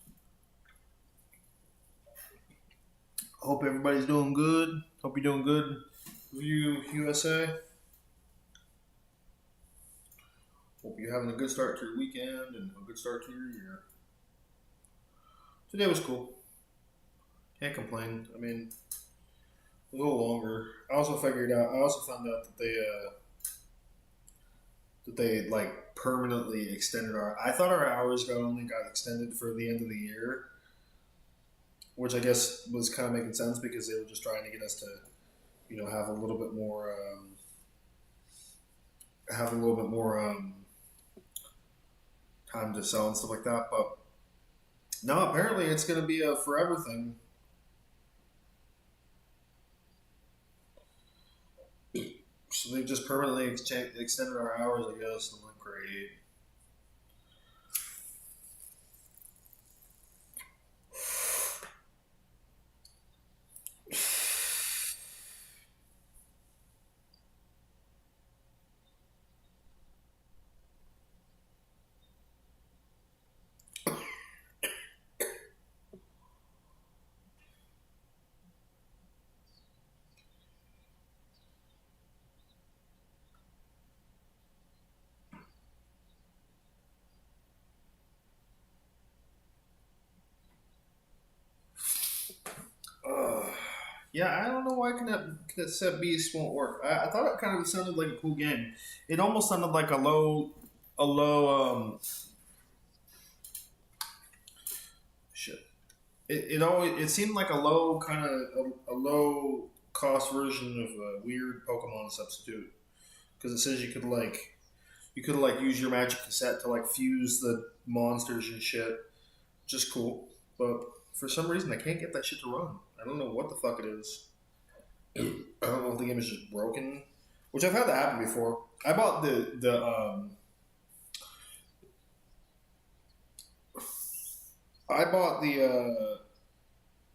Hope everybody's doing good. Hope you're doing good. You USA. Hope you're having a good start to your weekend and a good start to your year. Today was cool. Can't complain. I mean, a little longer. I also found out that they like permanently extended our. I thought our hours only got extended for the end of the year, which I guess was kind of making sense because they were just trying to get us to, have a little bit more, time to sell and stuff like that. But no, apparently it's going to be a forever thing. So they've just permanently extended our hours, I guess. I'm like, great. Yeah, I don't know why Cassette Beast won't work. I thought it kind of sounded like a cool game. It almost sounded like a low shit. It seemed like a low kind of a low cost version of a weird Pokemon substitute because it says you could use your magic cassette to like fuse the monsters and shit. Just cool, but for some reason I can't get that shit to run. I don't know what the fuck it is. I don't know if the game is just broken, which I've had that happen before. I bought the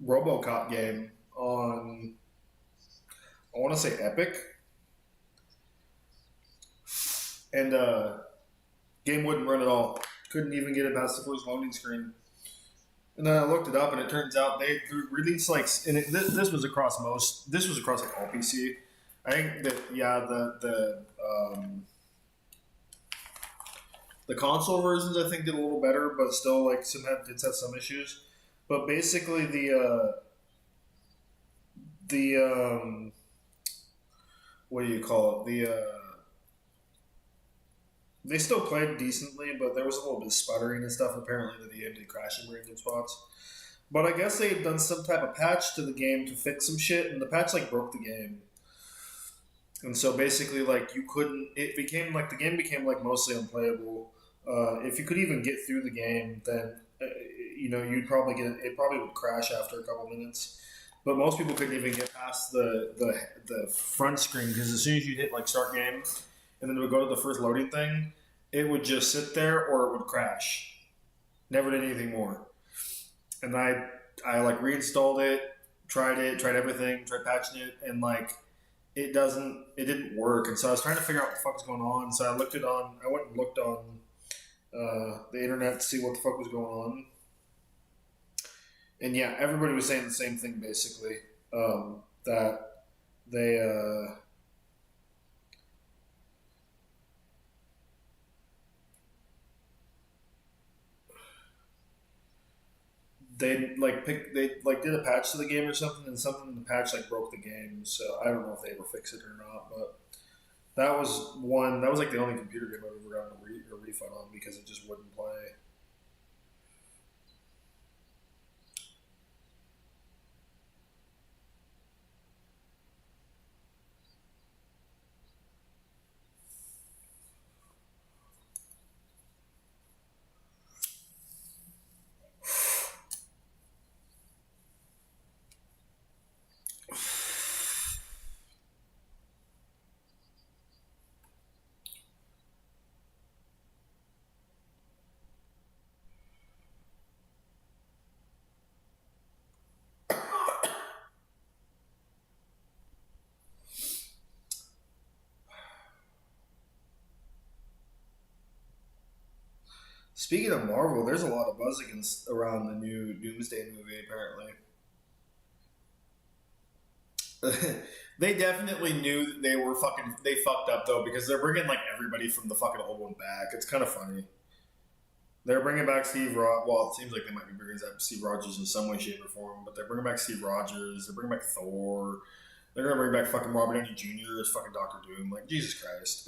RoboCop game on, I want to say Epic, and game wouldn't run at all. Couldn't even get it past the first loading screen. And then I looked it up, and it turns out they released this was across like all PC. I think that the console versions I think did a little better, but still like did have some issues. But basically what do you call it? They still played decently, but there was a little bit of sputtering and stuff. Apparently, the game did crash in random spots. But I guess they had done some type of patch to the game to fix some shit, and the patch broke the game. And so basically, the game became mostly unplayable. If you could even get through the game, then you'd probably it probably would crash after a couple minutes. But most people couldn't even get past the front screen because as soon as you hit start game, and then it would go to the first loading thing, it would just sit there or it would crash. Never did anything more. And I reinstalled it, tried everything, tried patching it, and it didn't work. And so I was trying to figure out what the fuck was going on. So I went and looked on the internet to see what the fuck was going on. And yeah, everybody was saying the same thing basically, that they did a patch to the game or something, and something in the patch broke the game. So I don't know if they ever fix it or not, but that was the only computer game I've ever gotten a refund on because it just wouldn't play. Speaking of Marvel, there's a lot of buzz around the new Doomsday movie, apparently. They definitely knew that they fucked up though, because they're bringing like everybody from the fucking old one back. It's kind of funny. They're bringing back Steve Rogers. Well, it seems like they might be bringing back Steve Rogers in some way, shape, or form. But they're bringing back Steve Rogers. They're bringing back Thor. They're gonna bring back fucking Robert Downey Jr. as fucking Doctor Doom. Like, Jesus Christ.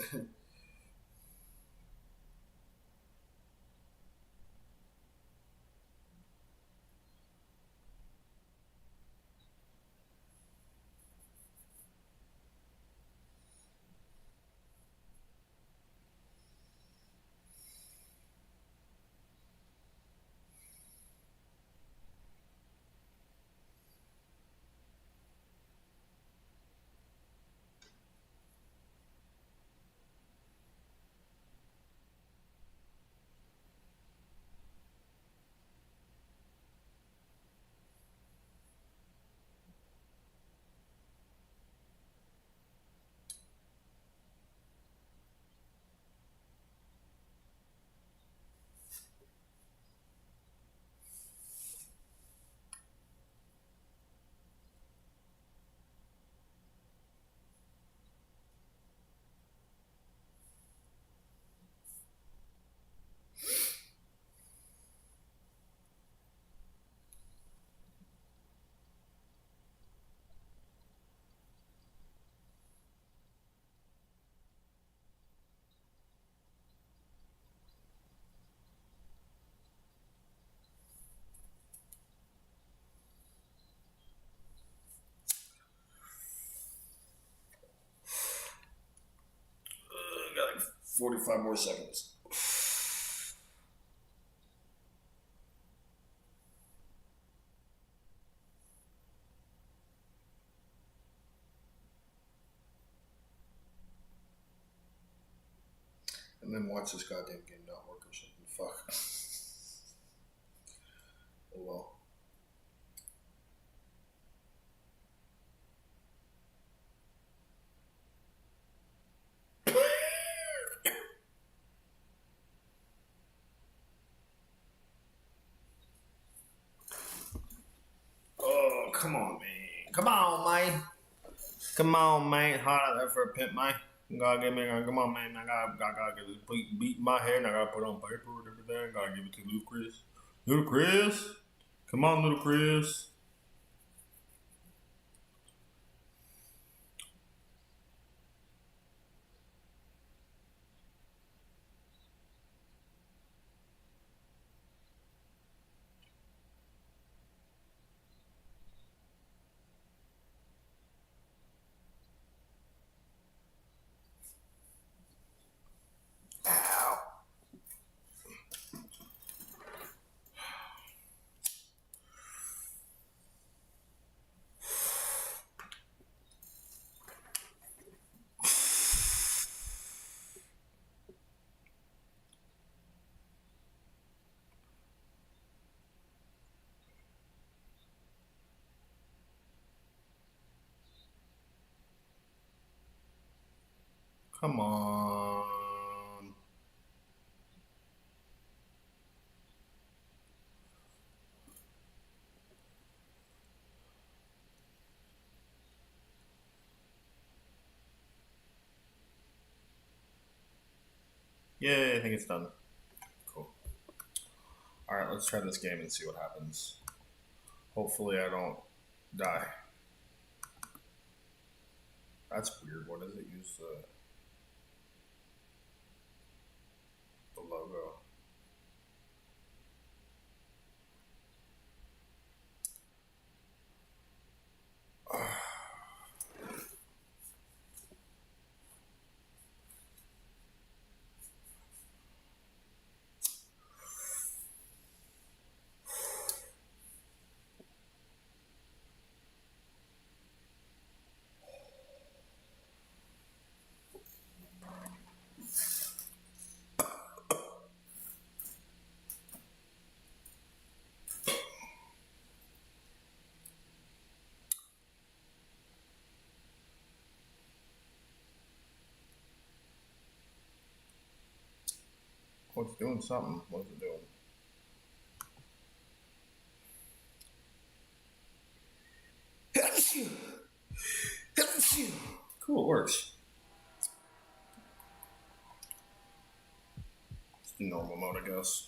Got like 45 more seconds. And then watch this goddamn game not work or something. Fuck. Oh well. Oh, come on, man. Come on, man. Come on, man. Hard out for a pimp, man. Gotta give me, come on, man. I gotta get this beat in my head, and I gotta put it on paper and everything. Gotta give it to Little Chris. Little Chris? Come on, Little Chris. Come on. Yay, I think it's done. Cool. Alright, let's try this game and see what happens. Hopefully I don't die. That's weird. What does it use the logo? Oh, it's doing something. What's it doing? Cool, it works. It's the normal mode, I guess.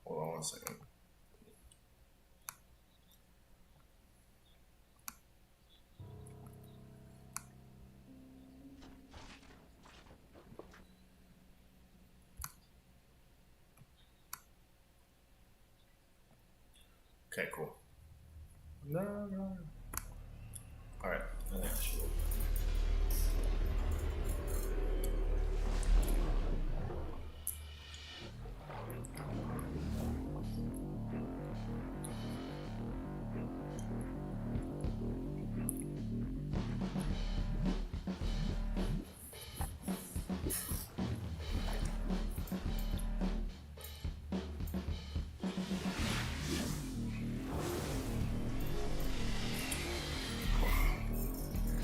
Hold on one second. Okay, cool. No. All right. I think I should.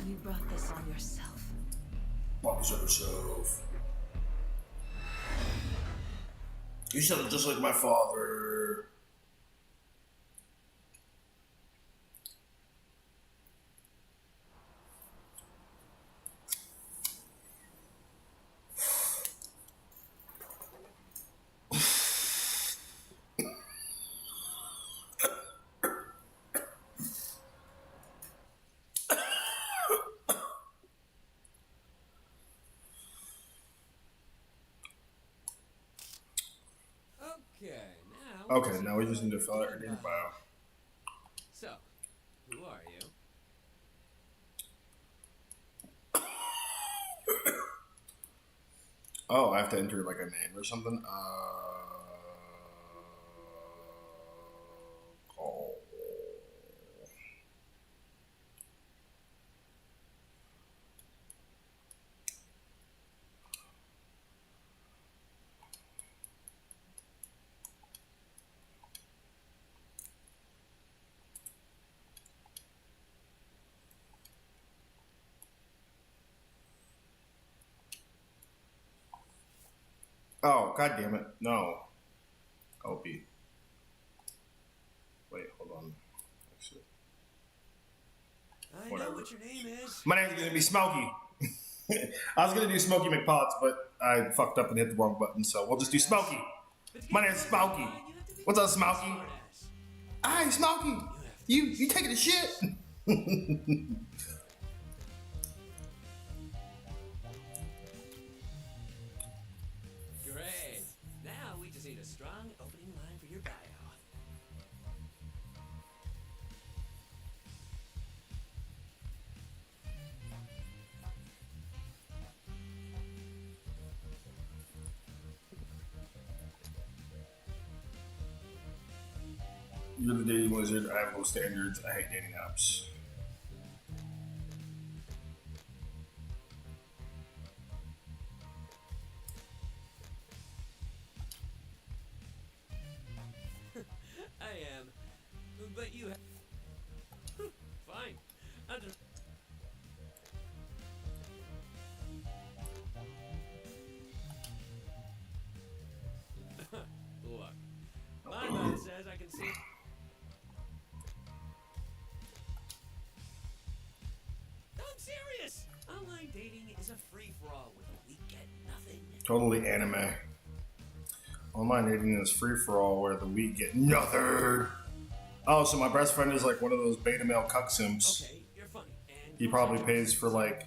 You brought this on yourself. Box yourself. You sound just like my father. Okay, now we just need to fill out our data bio. So, who are you? Oh, I have to enter like a name or something. Oh. Oh, god damn it. No. Opie. Wait, hold on. Actually. I Whatever. know what your name is. My name's gonna be Smokey. I was gonna do Smokey McPots, but I fucked up and hit the wrong button, so we'll just do Smokey. But to My get name's to Smokey. you have to be What's up, Smokey? smartass. Hey, Smokey! You taking a shit? Great. Now we just need a strong opening line for your bio. You're the dating wizard. I have low standards. I hate dating apps. I am. But you have... Fine. Under... Look. My mind says I can see... I'm serious! Online dating is a free-for-all where we get nothing. Totally anime. Online dating is free for all where the weak get nothing. Oh, so my best friend is like one of those beta male cuck simps. Okay, you're funny. And He probably pays for like,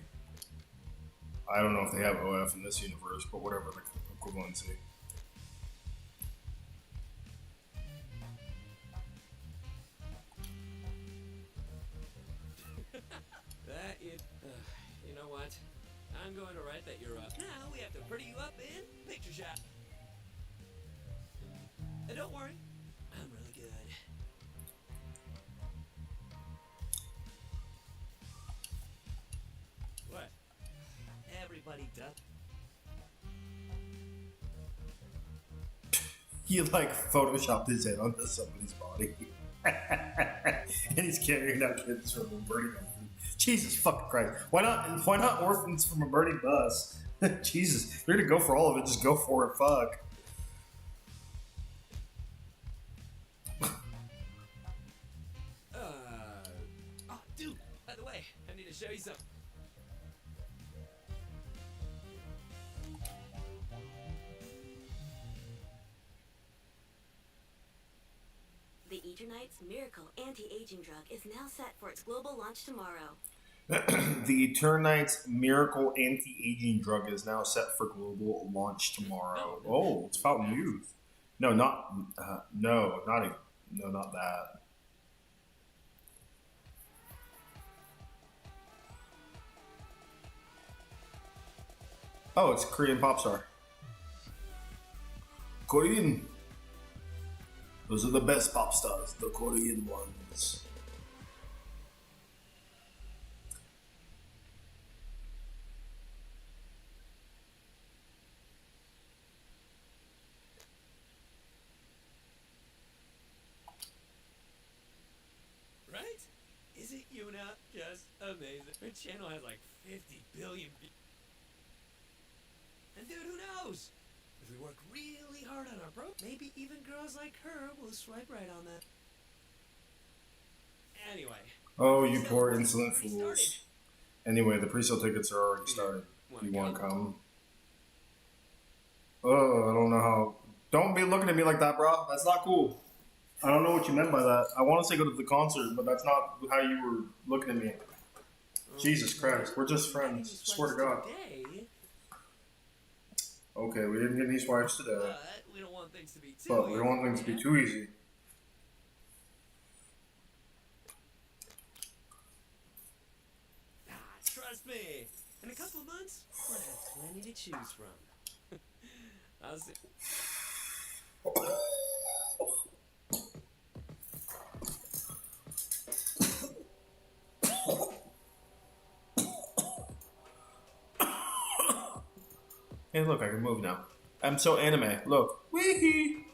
I don't know if they have OF in this universe, but whatever the equivalency. That is... you know what? I'm going to write that you're up. Now we have to pretty you up in picture shot. don't worry. I'm really good. What? Everybody does. He like photoshopped his head onto somebody's body. And he's carrying out kids from a burning bus. Jesus fucking Christ. Why not orphans from a burning bus? Jesus. If you're gonna go for all of it, just go for it, fuck. Oh, dude, by the way, I need to show you something. The Eternites Miracle anti-aging drug is now set for its global launch tomorrow. The Eternites Miracle Anti-Aging Drug is now set for global launch tomorrow. Oh, it's Fountain Youth. No, not that. Oh, it's Korean pop star. Korean. Those are the best pop stars, the Korean ones. Right? Isn't Yuna just amazing? Her channel has like 50 billion views. And dude, who knows? If we work really hard on our pro, maybe even girls like her will swipe right on that. Anyway. Oh, you poor insolent fools. Anyway, the pre-sale tickets are already started. You want to come? Oh, I don't know how. Don't be looking at me like that, bro. That's not cool. I don't know what you meant by that. I want to say go to the concert, but that's not how you were looking at me. Jesus Christ, we're just friends. Swear to God. Okay, we didn't get any swipes today. But we don't want things to be too But we don't want things to be too easy. Trust me. In a couple of months, we'll have plenty to choose from. I'll see. Hey, look, I can move now. I'm so anime. Look. Wee-hee.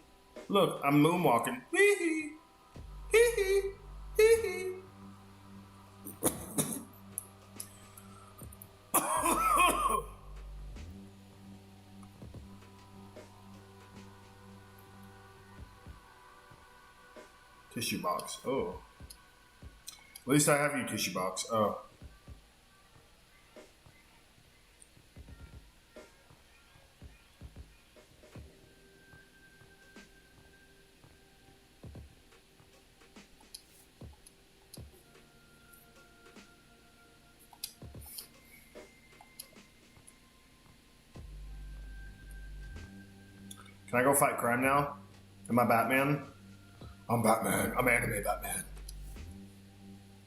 Look, I'm moonwalking. Wee-hee. Hee-hee. Hee-hee. Tissue box. Oh. At least I have you, tissue box. Oh. Can I go fight crime now? Am I Batman? I'm Batman. I'm anime Batman.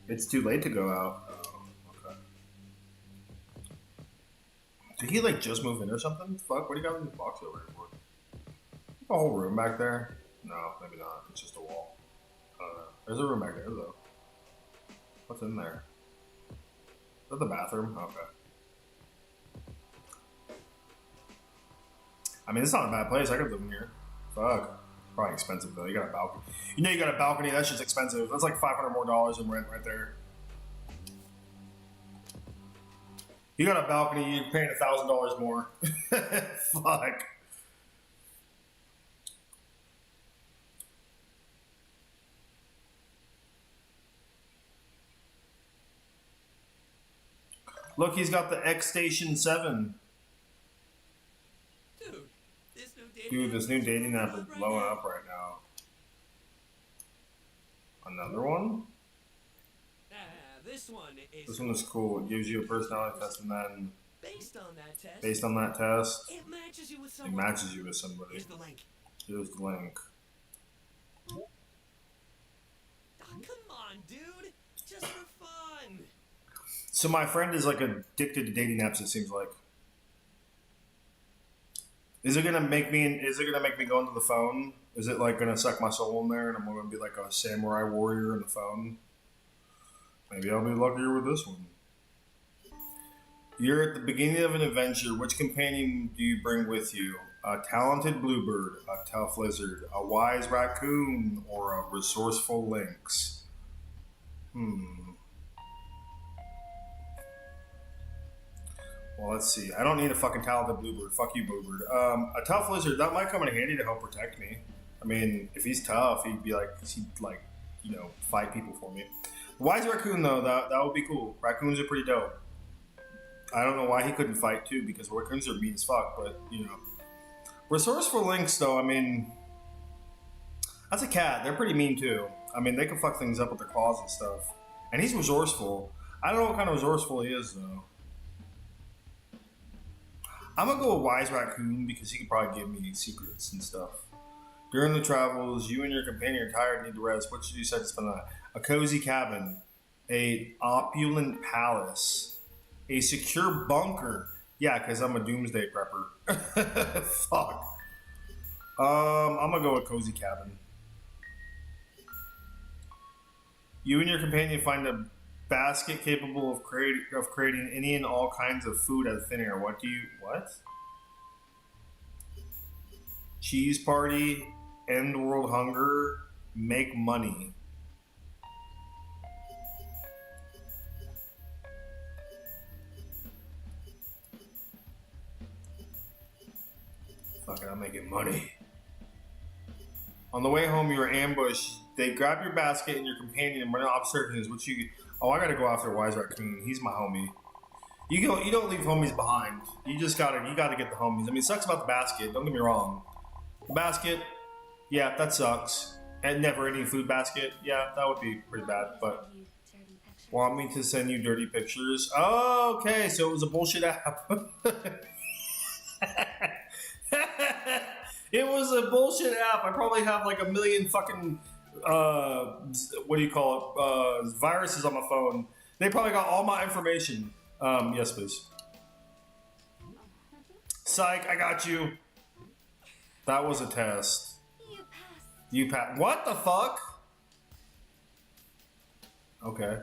It's too late to go out. Oh, okay. Did he like just move in or something? Fuck, what do you got in this box over here for? A whole room back there? No, maybe not. It's just a wall. There's a room back there though. What's in there? Is that the bathroom? Okay. I mean, it's not a bad place. I could live in here. Fuck. Probably expensive though. You got a balcony. You know you got a balcony. That shit's expensive. That's like $500 more in rent right there. You got a balcony. You're paying $1,000 more. Fuck. Look, he's got the X Station 7. Dude, this new dating app is blowing up right now. Another one? This one is cool. It gives you a personality test, and then based on that test, it matches you with somebody. Here's the link. Oh, come on, dude. Just for fun. So my friend is like addicted to dating apps, it seems like. Is it gonna make me? Is it gonna make me go into the phone? Is it like gonna suck my soul in there, and I'm gonna be like a samurai warrior in the phone? Maybe I'll be luckier with this one. You're at the beginning of an adventure. Which companion do you bring with you? A talented bluebird, a tough lizard, a wise raccoon, or a resourceful lynx? Well, let's see. I don't need a fucking talented bluebird. Fuck you, bluebird. A tough lizard, that might come in handy to help protect me. I mean, if he's tough, he'd fight people for me. Wise raccoon, though, that would be cool. Raccoons are pretty dope. I don't know why he couldn't fight, too, because raccoons are mean as fuck, but, Resourceful lynx, though, I mean, that's a cat. They're pretty mean, too. I mean, they can fuck things up with their claws and stuff. And he's resourceful. I don't know what kind of resourceful he is, though. I'm gonna go with Wise Raccoon because he could probably give me secrets and stuff. During the travels, you and your companion are tired and need to rest. What should you decide to spend the night? A cozy cabin, a opulent palace, a secure bunker. Yeah, because I'm a doomsday prepper. Fuck. I'm gonna go with cozy cabin. You and your companion find a basket capable of creating any and all kinds of food out of thin air. What? Cheese party, end world hunger, make money. Fuck it, I'm making money. On the way home, you are ambushed. They grab your basket and your companion and run off circles. What you? Oh, I gotta go after Wise Raccoon. He's my homie. You don't leave homies behind. You gotta get the homies. I mean, it sucks about the basket. Don't get me wrong. The basket, yeah, that sucks. And never ending food basket, yeah, that would be pretty bad. But want me to send you dirty pictures? Oh, okay, so it was a bullshit app. It was a bullshit app. I probably have like a million fucking viruses on my phone. They probably got all my information. Yes, please. Psych, I got you. That was a test. You passed. What the fuck? Okay.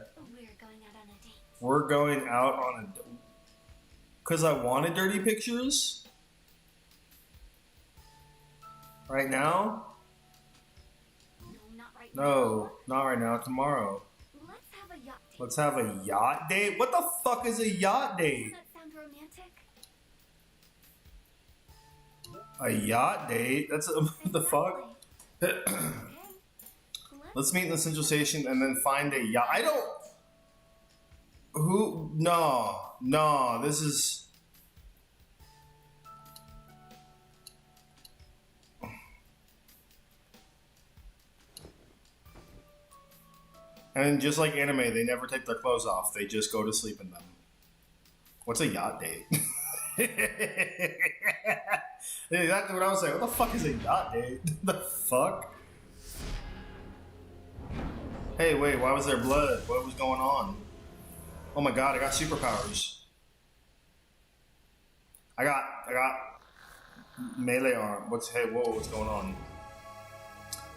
We're going out on a date. Because I wanted dirty pictures? Right now? No, not right now. Tomorrow. Let's have a yacht date? What the fuck is a yacht date? Doesn't that sound romantic? A yacht date? That's what the fuck? Let's meet in the central station and then find a yacht. I don't. Who? No. This is. And just like anime, they never take their clothes off. They just go to sleep in them. What's a yacht date? Exactly what I was saying. What the fuck is a yacht date? The fuck? Hey, wait, why was there blood? What was going on? Oh my god, I got superpowers. I got melee arm. What's going on?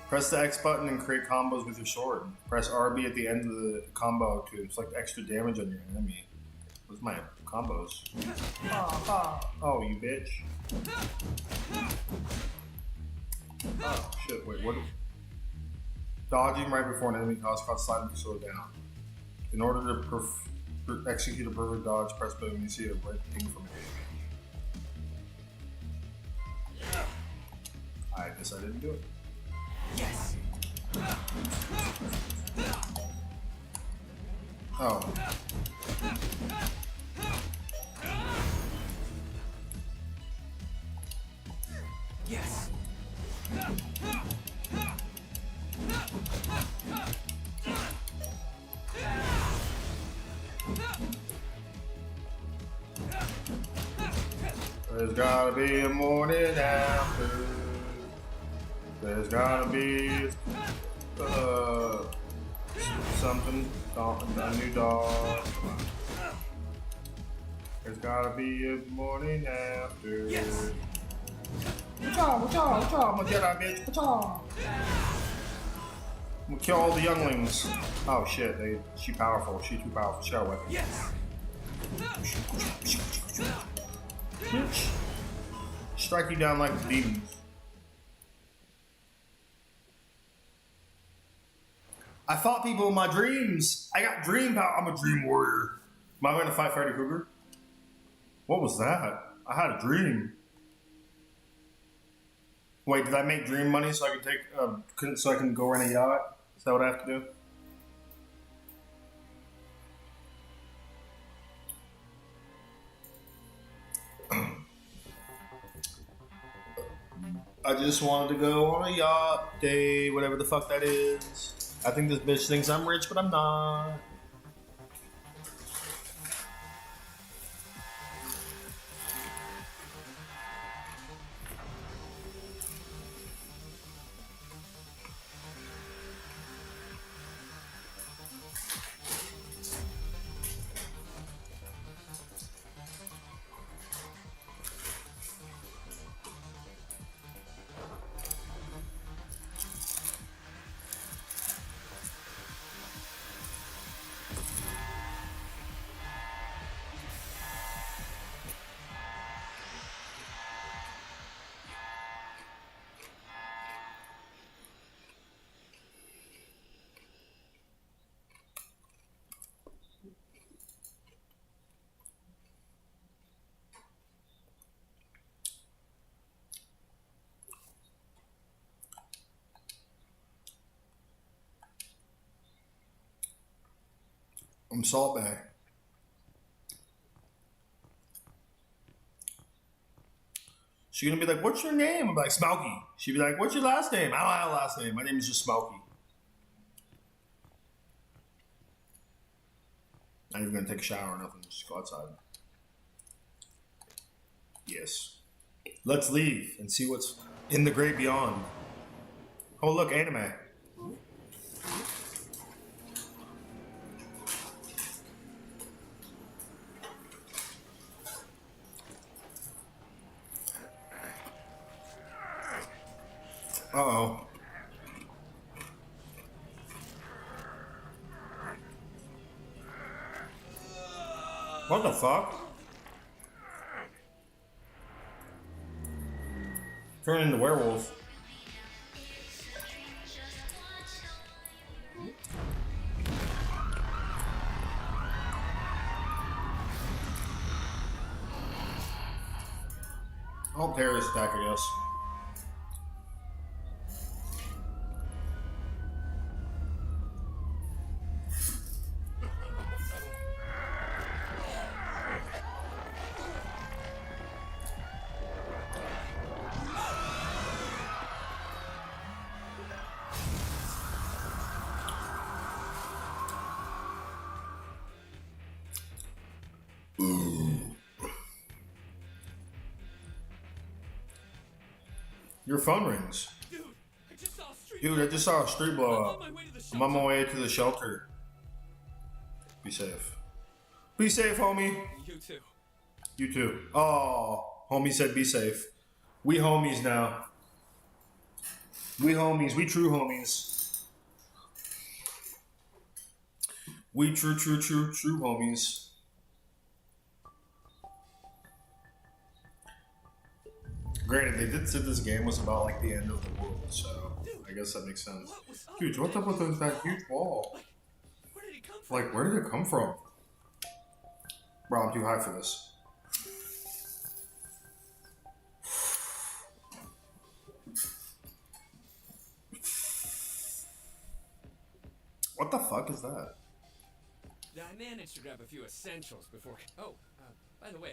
Press the X button and create combos with your sword. Press RB at the end of the combo to inflict extra damage on your enemy. What's my combos? Oh, you bitch. Oh, shit, wait, what? Dodging right before an enemy causes sliding to slow down. In order to execute a perfect dodge, press button when you see a red ping from an enemy. I guess I didn't do it. Yes. Oh. Yes. There's gotta be a morning after. There's gotta be something, a new dog. There's gotta be a morning after. Yes. What's up? What's up? What's up? I'm a Jedi, bitch. What's up? I'm gonna kill all the younglings. Oh shit, she powerful. She too powerful. She got a weapon. Yes. Bitch. Strike you down like demons. I fought people in my dreams. I got dream power. I'm a dream warrior. Am I going to fight Freddy Krueger? What was that? I had a dream. Wait, did I make dream money so I can take so I can go rent a yacht? Is that what I have to do? I just wanted to go on a yacht day, whatever the fuck that is. I think this bitch thinks I'm rich, but I'm not. I'm Salt Bay. She's gonna be like, what's your name? I'm like, Smokey. She'd be like, what's your last name? I don't have a last name. My name is just Smokey. Not even gonna take a shower or nothing. Just go outside. Yes. Let's leave and see what's in the great beyond. Oh, look, anime. Uh-oh. What the fuck? Turn into werewolf. Oh, terrorist attack, I guess. Your phone rings. Dude, I just saw a street. Dude, I just saw a street blow up. I'm on my way to the I'm on my way to the shelter. Be safe. Be safe, homie. You too. You too. Oh, homie said be safe. We homies now. We homies. We true homies. We true homies. Granted, they did say this game was about like the end of the world, so I guess that makes sense. Dude, what's up with that huge wall? Where did it come from? Like, where did it come from? Bro, I'm too high for this. What the fuck is that? I managed to grab a few essentials before. Oh, by the way,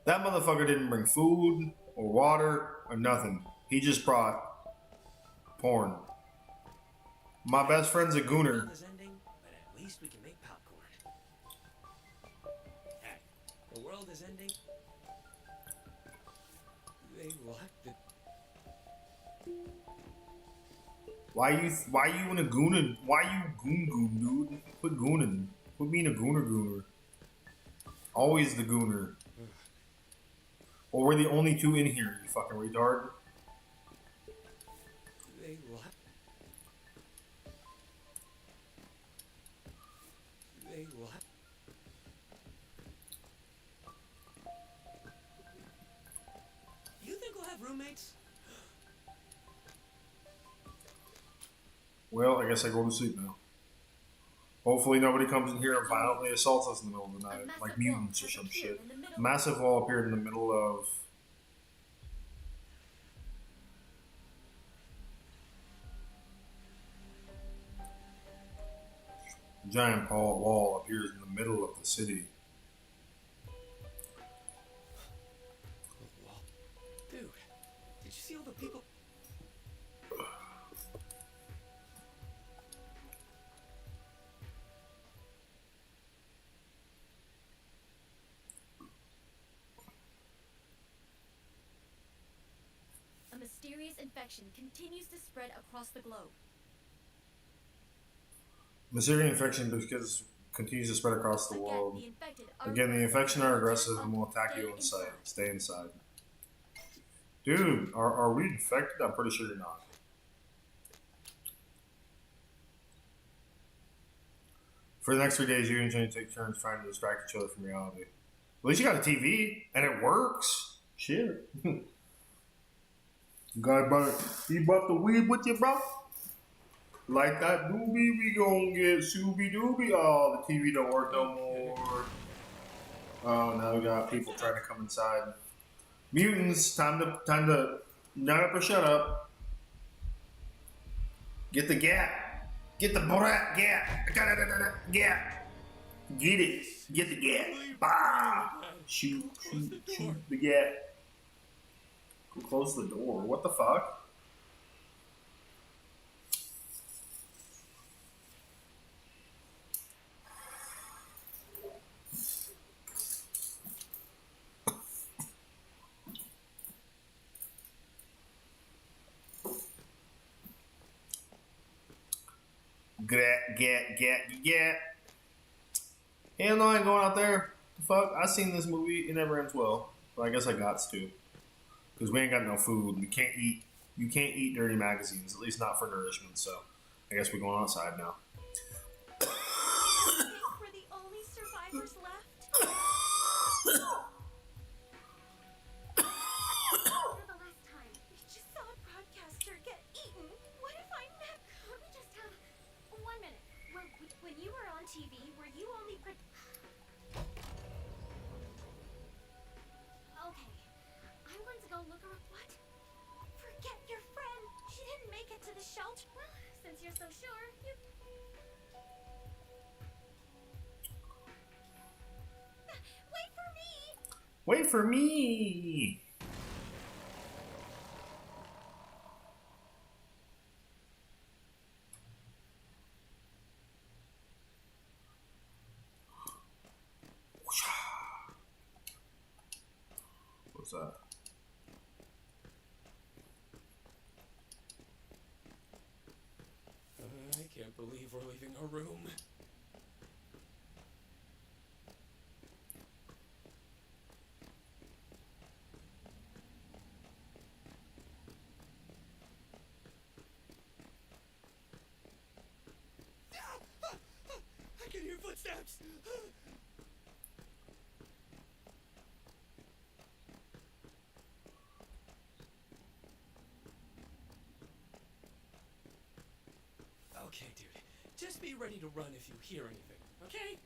That motherfucker didn't bring food or water or nothing. He just brought porn. My best friend's a the gooner. world is ending, but at least we can make popcorn. Hey, the world is ending. They locked the. Why you in a goonin? Why you goon, dude? Quit goonin. Quit being a gooner. Always the gooner. Well, we're the only two in here, you fucking retard. They lie. They lie. You think we'll have roommates? Well, I guess I go to sleep now. Hopefully nobody comes in here and violently assaults us in the middle of the night, like mutants or some shit. A massive wall appeared in the middle of... A giant wall appears in the middle of the city. Dude, did you see all the people? A mysterious infection continues to spread across the globe. Mysterious infection because continues to spread across the world. The infected are Again, the infection are aggressive and will attack you inside. Stay inside. Dude, are we infected? I'm pretty sure you're not. For the next 3 days, you and Jenny take turns trying to distract each other from reality. At least you got a TV, and it works. Shit. Guy brought the weed with you, bro? Like that doobie, we gon' get Shooby Dooby. Oh, the TV don't work no more. Oh, now we got people trying to come inside. Mutants, time to nut up or shut up. Get the gap. Get the brat gap. Gap. Get it. Get the gap. Bah. Shoot the gap. Go close the door. What the fuck? Get. Hell no, I ain't going out there. Fuck, I seen this movie. It never ends well. But I guess I got to. Because we ain't got no food. We can't eat. You can't eat dirty magazines. At least not for nourishment. So, I guess we're going outside now. We're the only survivors left. For the last time, we just saw a broadcaster get eaten. What if I met? Let me just have 1 minute. When you were on TV, were you only Okay, I'm going to go look her up. What? Forget your friend. She didn't make it to the shelter. Well, since you're so sure, you... Wait for me! Wait for me! What's that? I can't believe we're leaving our room. I can hear footsteps. Okay, dude. Just be ready to run if you hear anything, okay?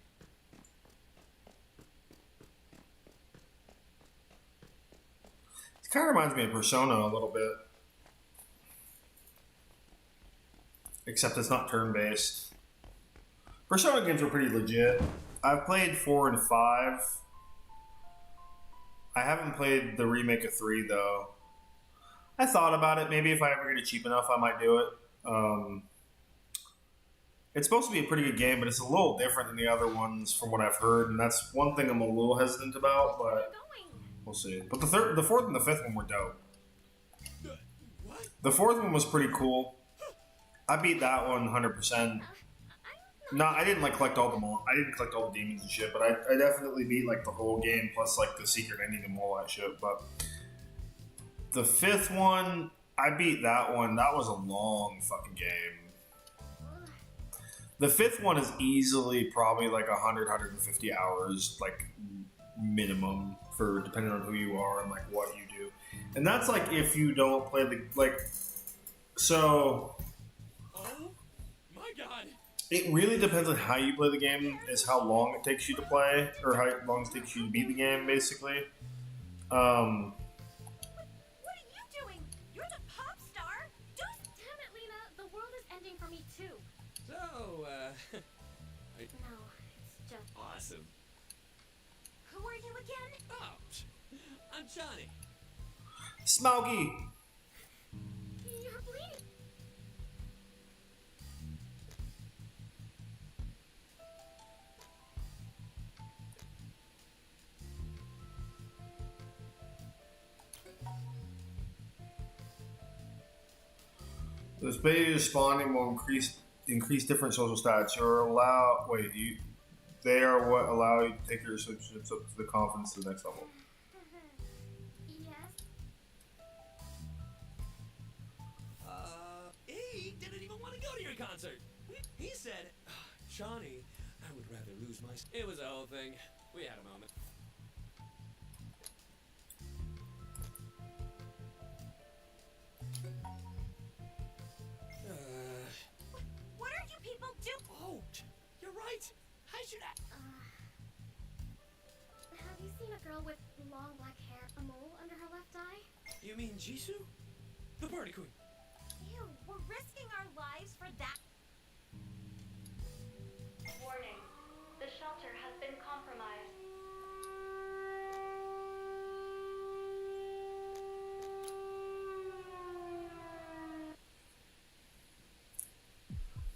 It kind of reminds me of Persona a little bit. Except it's not turn-based. Persona games are pretty legit. I've played 4 and 5. I haven't played the remake of 3, though. I thought about it. Maybe if I ever get it cheap enough, I might do it. It's supposed to be a pretty good game, but it's a little different than the other ones from what I've heard, and that's one thing I'm a little hesitant about, but we'll see. But the fourth and the fifth one were dope. The fourth one was pretty cool. I beat that one 100%. No, I didn't like collect all the I didn't collect all the demons and shit, but I definitely beat like the whole game plus like the secret ending and all that shit. But the fifth one, I beat that one. That was a long fucking game. The fifth one is easily probably like 100, 150 hours, like minimum for depending on who you are and like what you do. And that's like if you don't play the like. So. Oh my god. It really depends on how you play the game, is how long it takes you to play, or how long it takes you to beat the game, basically. What are you doing? You're the pop star? Damn it, Lena. The world is ending for me too. So, No, it's just... awesome. Who are you again? Oh, I'm Johnny. Smoggy! You're bleeding. This baby responding will increase different social stats. You're allowed. Wait, they are what allow you to take your relationships up to the confidence to the next level. Yes. He didn't even want to go to your concert. He said, Johnny, I would rather lose my... It was a whole thing. We had a moment. What are you people doing? Oh, you're right. I should have... Have you seen a girl with long black hair, a mole under her left eye? You mean Jisoo? The party queen. Ew, we're risking our lives for that. Warning. The shelter has been compromised.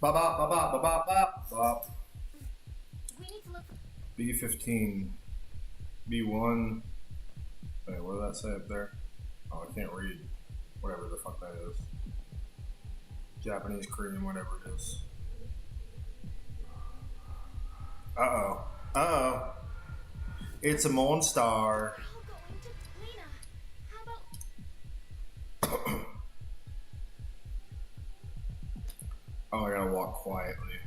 Bop, bop, bop, bop, bop, bop, bop. We need to look for... B15. B1. Wait, what did that say up there? Oh, I can't read. Whatever the fuck that is. Japanese, Korean, whatever it is. Uh-oh. Uh-oh. It's a monster. We're all going to... Lena, how about... Oh, I gotta walk quietly.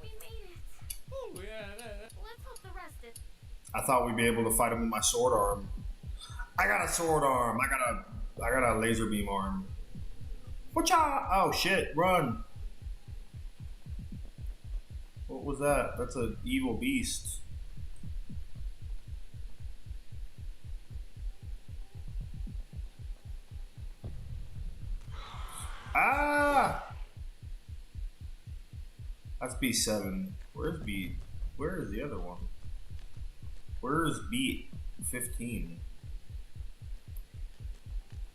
We made it. Oh, yeah. Let's hope the rest is... I thought we'd be able to fight him with my sword arm. I got a sword arm. I got a laser beam arm. Whatcha? Oh shit! Run! What was that? That's an evil beast. Ah! That's B7. Where's B? Where is the other one? Where is B15?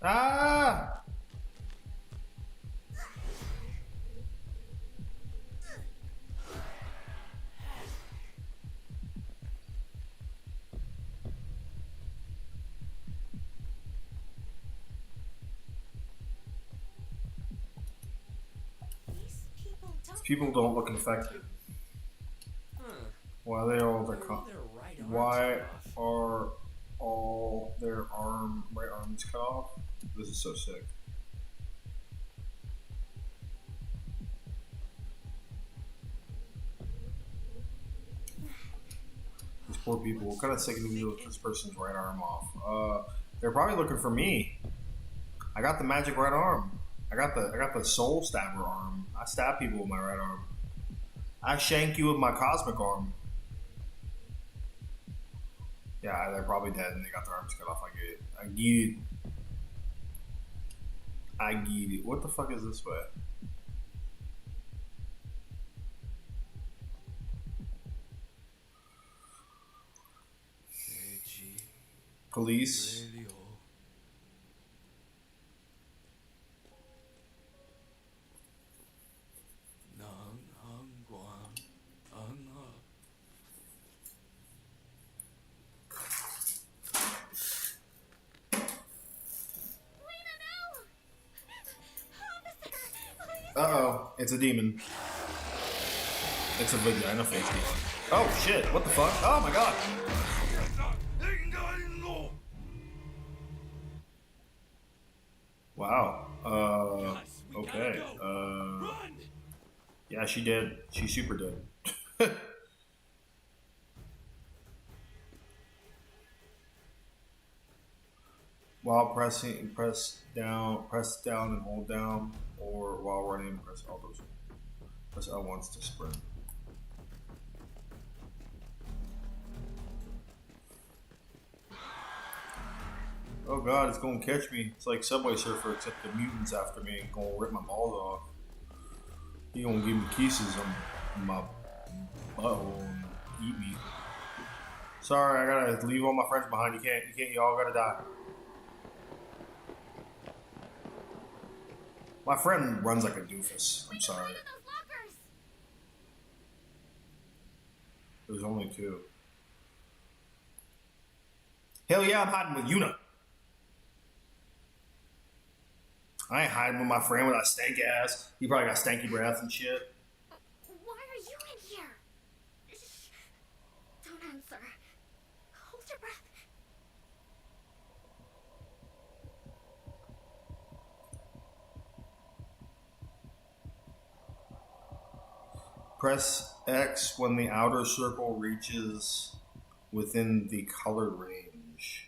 Ah! These People don't look infected. Why are they all their Why are all their right arms cut off? This is so sick. These poor people. What kind of sick to with this person's right arm off? They're probably looking for me. I got the magic right arm. I got the soul stabber arm. I stab people with my right arm. I shank you with my cosmic arm. Yeah, they're probably dead and they got their arms cut off. I get it. I get it. I get it. What the fuck is this way? Police. It's a demon. It's a vagina face demon. Oh shit, what the fuck? Oh my god. Wow. Okay. Yeah, she did. She super did. While press down and hold down, or while running, press L2. Press L1 to sprint. Oh god, it's gonna catch me. It's like Subway Surfer, except the mutant's after me and gonna rip my balls off. He gonna give me kisses on my butthole and eat me. Sorry, I gotta leave all my friends behind. You can't, you all gotta die. My friend runs like a doofus. I'm sorry. There's only 2. Hell yeah, I'm hiding with Yuna. I ain't hiding with my friend with that stank ass. He probably got stanky breath and shit. Why are you in here? Shh. Don't answer. Hold your breath. Press X when the outer circle reaches within the color range.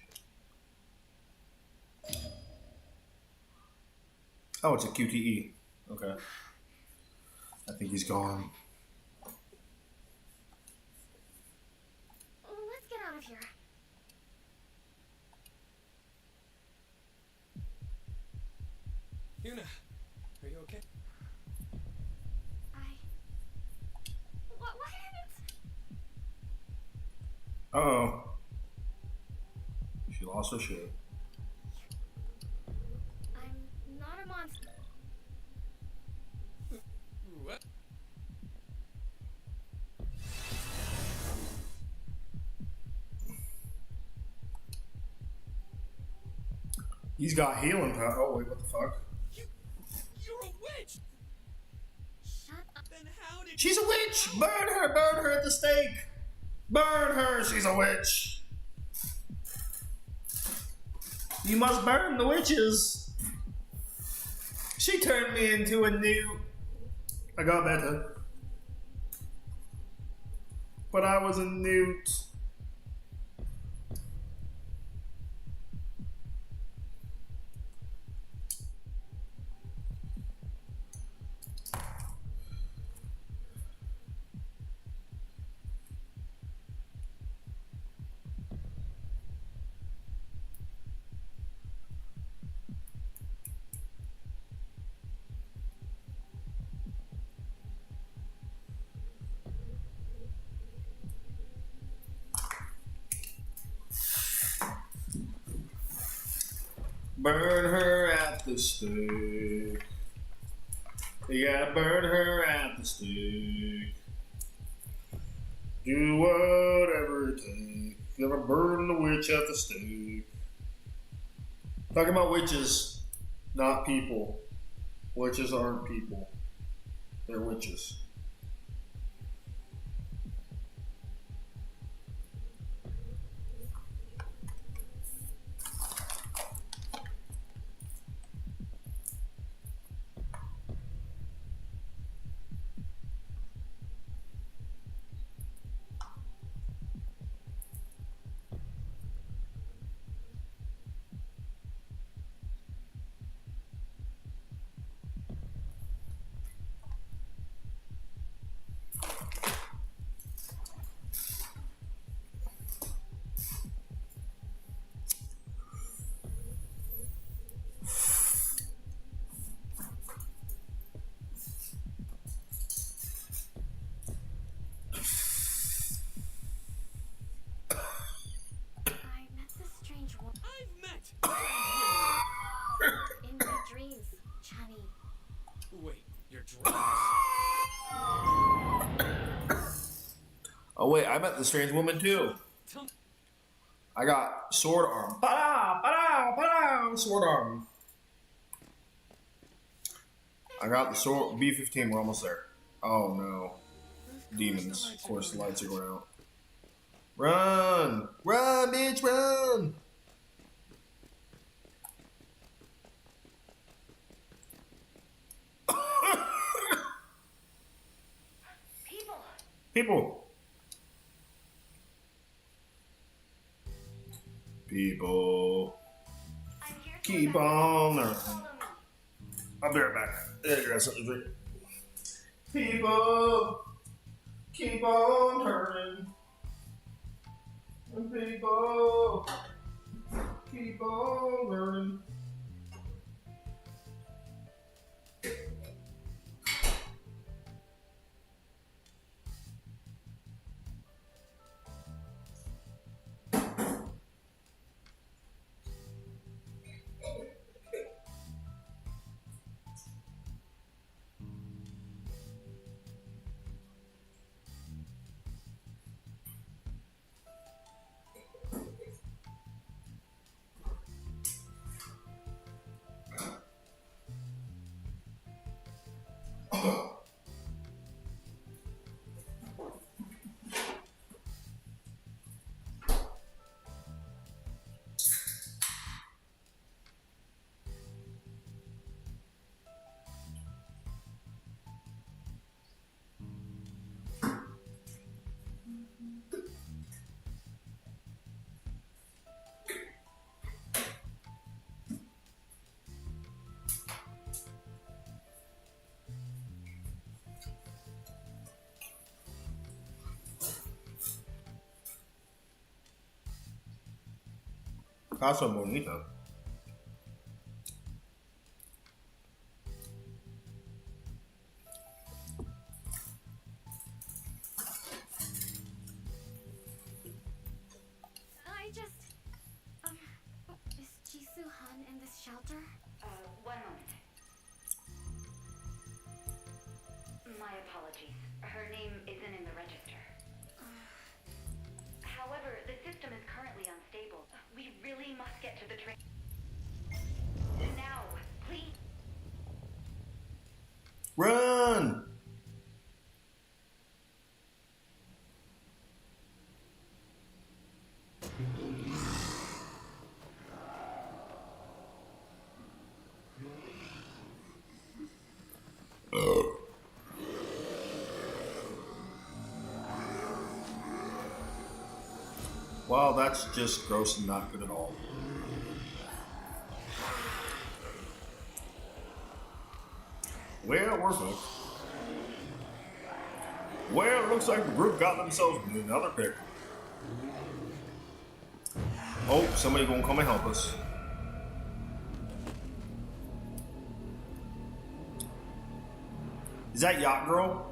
Oh, it's a QTE. Okay. I think he's gone. Let's get out of here. Yuna, are you okay? What happened? Uh-oh. She lost her shit. I'm not a monster. What? He's got healing power. Oh, wait, what the fuck? You're a witch! Shut up. Then how did She's a witch! Burn her at the stake! Burn her, she's a witch! You must burn the witches! She turned me into a new... I got better. But I was a newt. Burn her at the stake. You gotta burn her at the stake. Do whatever it takes. You gotta burn the witch at the stake. Talking about witches, not people. Witches aren't people. They're witches. In my dreams, Johnny. Wait, your dreams? Oh wait, I met the strange woman too. I got sword arm. Ba-da, ba-da, ba-da, sword arm. I got the sword. B-15. We're almost there. Oh no. Demons. Of course, the lights are going out. Run! Run, bitch, run! People! People. Keep on learning. I'll be right back. There you go, something to drink. People. Keep on turning. People. Keep on learning. Casa Bonita. I just... is Jisoo Han in this shelter? One moment. My apologies. Her name isn't in the register. However, the system is currently unstable. We really must get to the train. Now, please. Run! Wow, that's just gross and not good at all. Well, we're fucked. Well, it looks like the group got themselves another pick. Oh, somebody gonna come and help us. Is that Yacht Girl?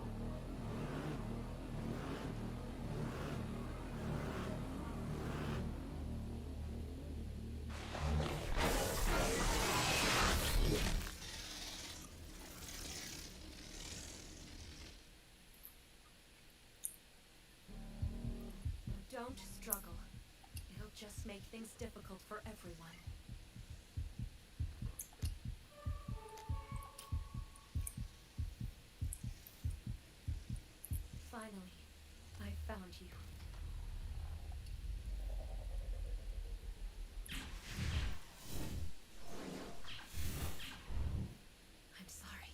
Don't struggle. It'll just make things difficult for everyone. Finally, I found you. I'm sorry.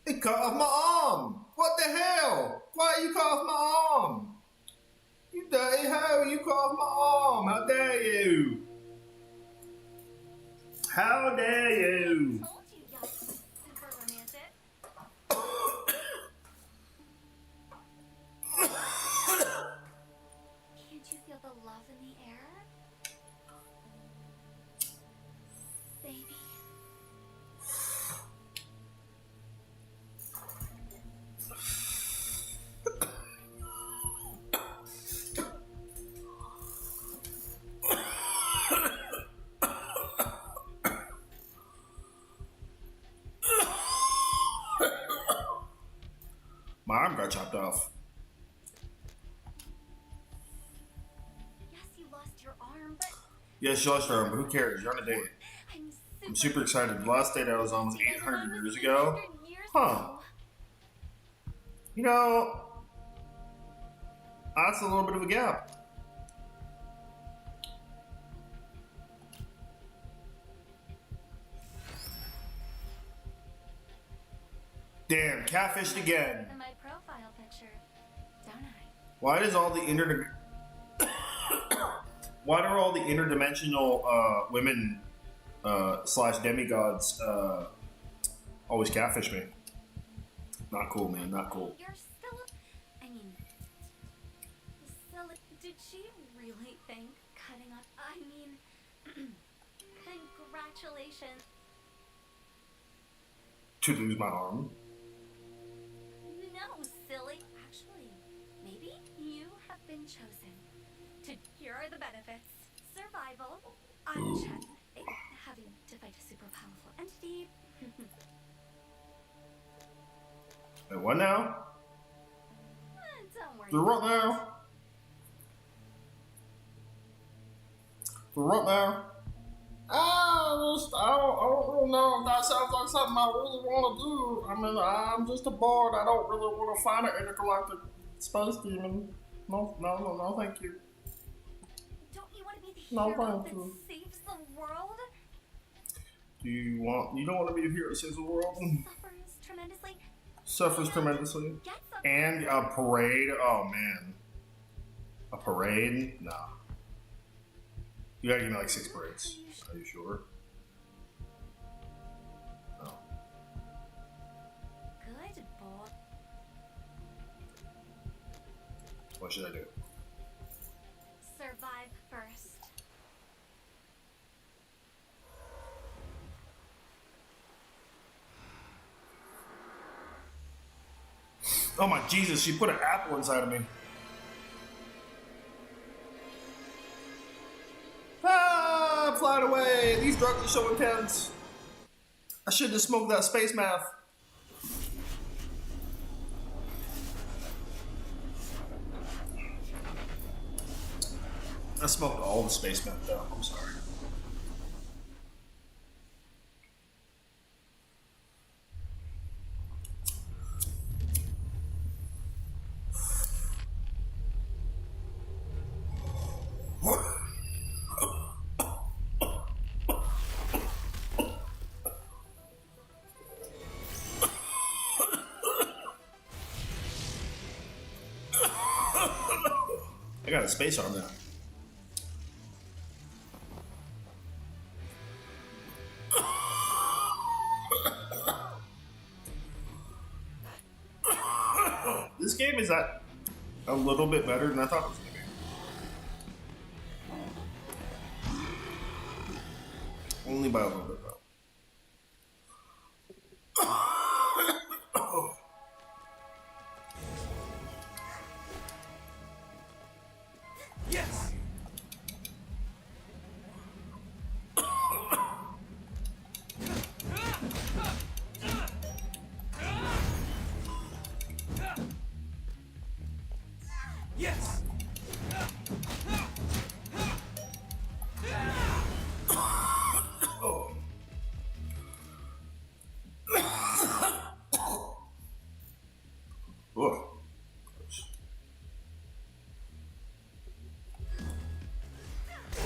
He cut off my arm! What the hell? Why you cut off my arm? You dirty hoe, you cut off my arm! How dare you! How dare you! Told you, yeah. Super romantic. Can't you feel the love in the air? Baby. My arm got chopped off. Yeah, Shelly Storm, but who cares? You're on a date. I'm super excited. The last date I was on was 800 years ago. Huh. You know, that's a little bit of a gap. Damn, catfished again. In my profile picture, don't I? Why does all the Why do all the interdimensional women slash demigods always catfish me? Not cool, man. Not cool. You're still I mean, still did she really think cutting off? I mean, congratulations. To lose my arm? No, silly. Actually, maybe you have been chosen. Here are the benefits. Survival, unchecked, having to fight a super powerful entity. Wait, what now? Don't worry. The what now? The what now? I don't really know if that sounds like something I really want to do. I mean, I'm just a bored. I don't really want to find an intergalactic space demon. No, thank you. Don't you want to be the hero that saves the world? You don't want to be the hero that saves the world? Suffers tremendously. And a parade? Oh, man. A parade? Nah. You gotta give me like 6 parades. Are you sure? No. Good boy. What should I do? Survive first. Oh my Jesus, she put an apple inside of me. Ah, I'm flying away. These drugs are so intense. I shouldn't have smoked that space meth. I smoked all the space meth though. I'm sorry. I got a space arm now. This game is a little bit better than I thought it was going to be. Only by a little bit, though. Yes! Yes! Ugh.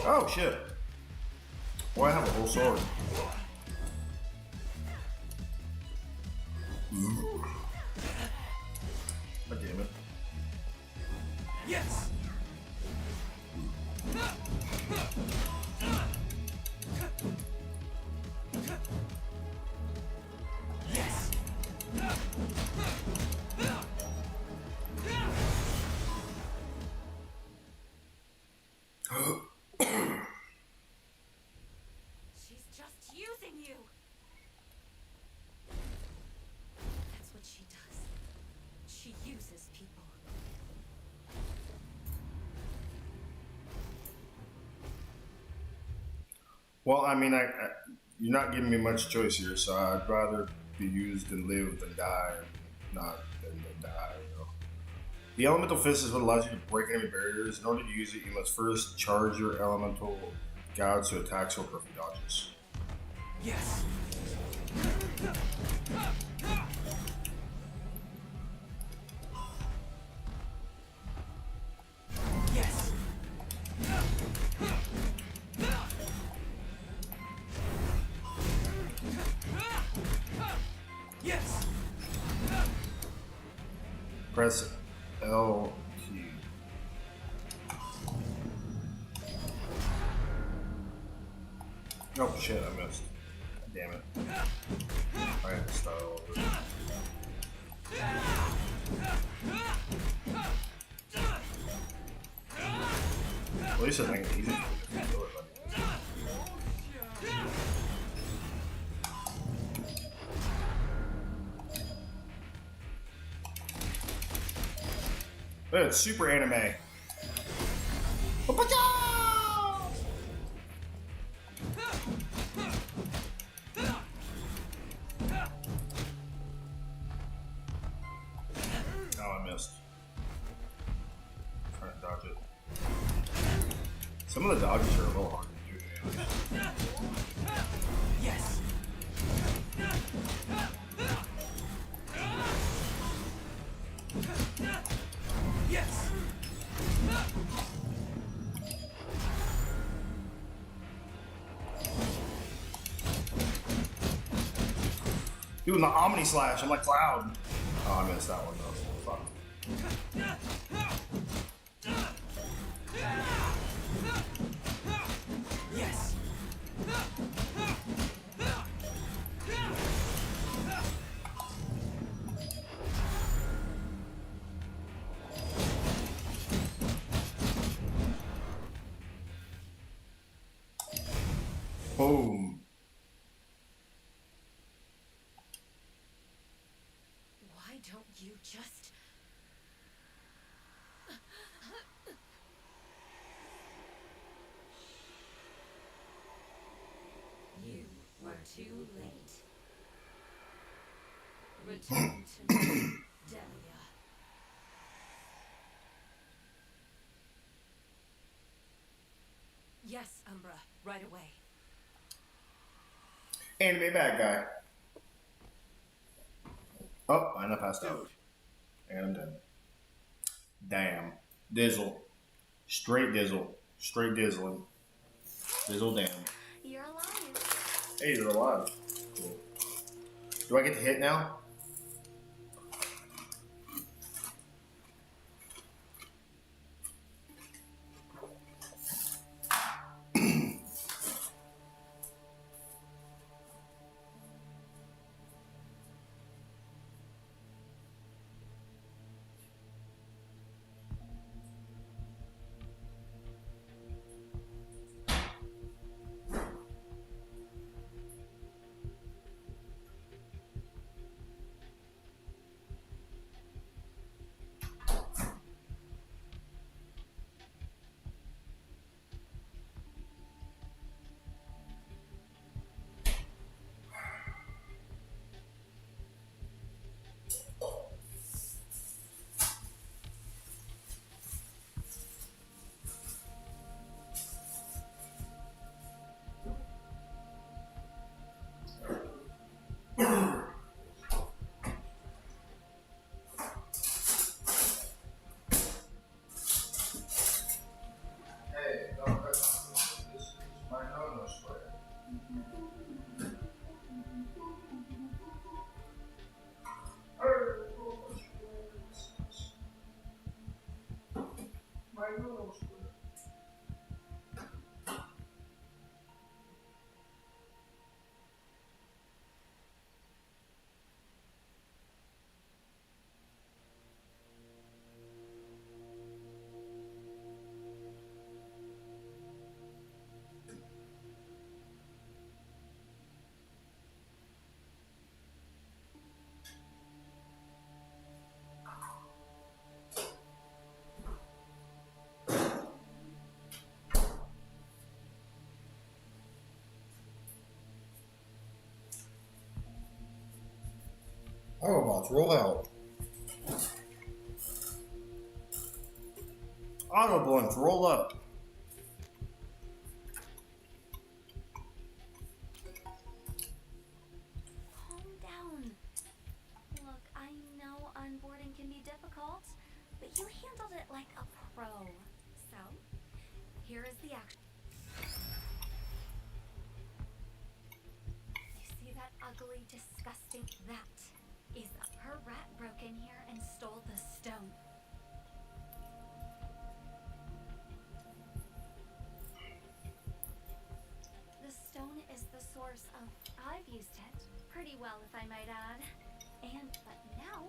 Oh shit. Why I have a whole sword? God damn it. Yes! Yes! She's just using you. That's what she does. She uses people. Well, I mean, you're not giving me much choice here, so I'd rather be used and live than die, not than die, you know. The Elemental Fist is what allows you to break enemy barriers. In order to use it, you must first charge your elemental Gods who attack so perfect dodges. Yes. Yes. Yes. Press L key. Oh shit, I missed. Damn it. I have to start all over. At least I think it's easy to kill it, buddy. But it's super anime. Oh, I missed. Trying to dodge it. Some of the dodges are a little hard to do. Yes. Yes. Doing the Omni Slash, I'm like Cloud. Oh, I missed that one though. Fuck. Yes. Boom. Why don't you just... You are too late. Return to me, Delia. Yes, Umbra, right away. Anime bad guy. Oh, and I passed out. And I'm dead. Damn. Dizzle. Straight Dizzle. Straight Dizzling. Dizzle damn. You're alive. Hey, you're alive. Cool. Do I get to hit now? Autobots, roll out. Autobots, roll up. disgusting. That is her rat broke in here and stole the stone. The stone is the source of. I've used it pretty well, if I might add. But now,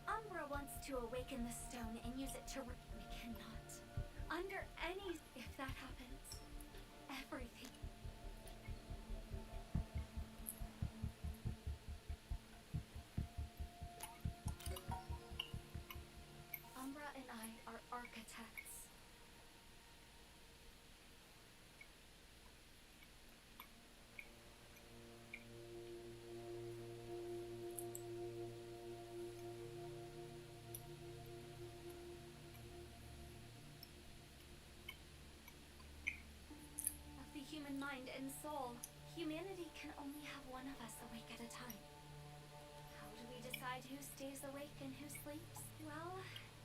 Umbra wants to awaken the stone and use it to. We cannot. Under any. If that happens, everything. Umbra and I are architects. Of the human mind and soul, humanity can only have one of us awake at a time. How do we decide who stays awake and who sleeps? Well,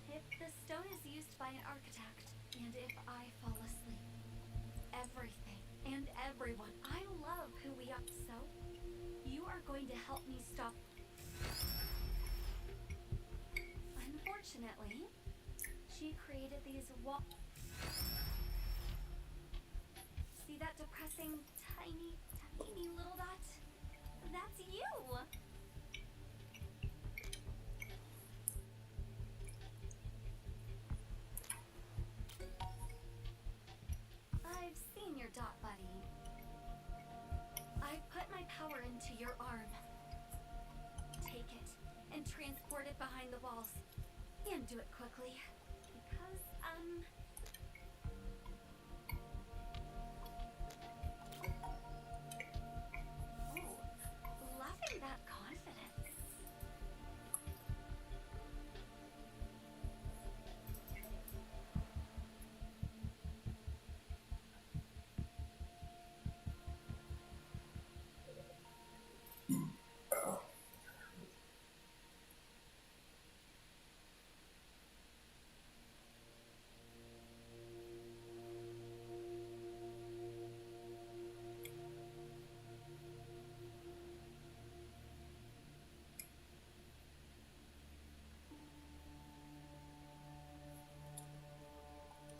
if the stone is used by an architect, and if I fall asleep, everything and everyone, I love who we are. So, you are going to help me stop. Unfortunately, she created these See that depressing, tiny little dot? That's you! I've seen your dot, buddy. I've put my power into your arm. Take it and transport it behind the walls. And do it quickly. Because, Oh, loving that confidence.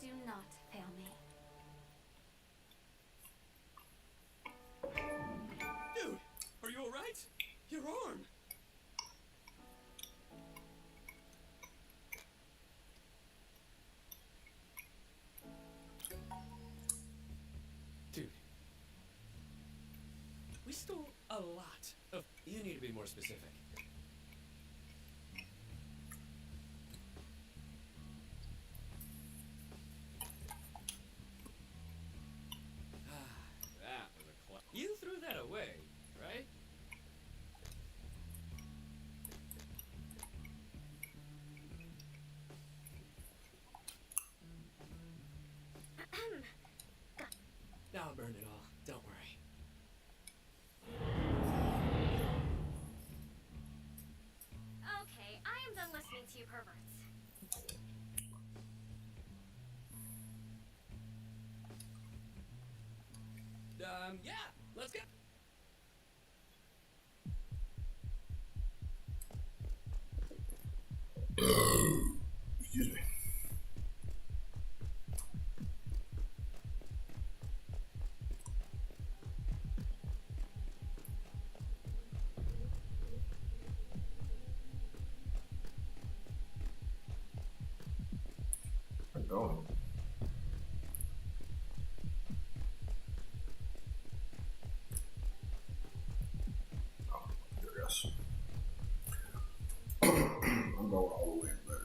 Do not fail me. Dude, are you alright? Your arm! Dude. We stole a lot of. You need to be more specific. That was a You threw that away, right? I'll burn it all. Don't worry. Okay, I am done listening to you perverts. Yeah, let's go. Excuse me. I'm going. Oh, curious. I'm going all the way there.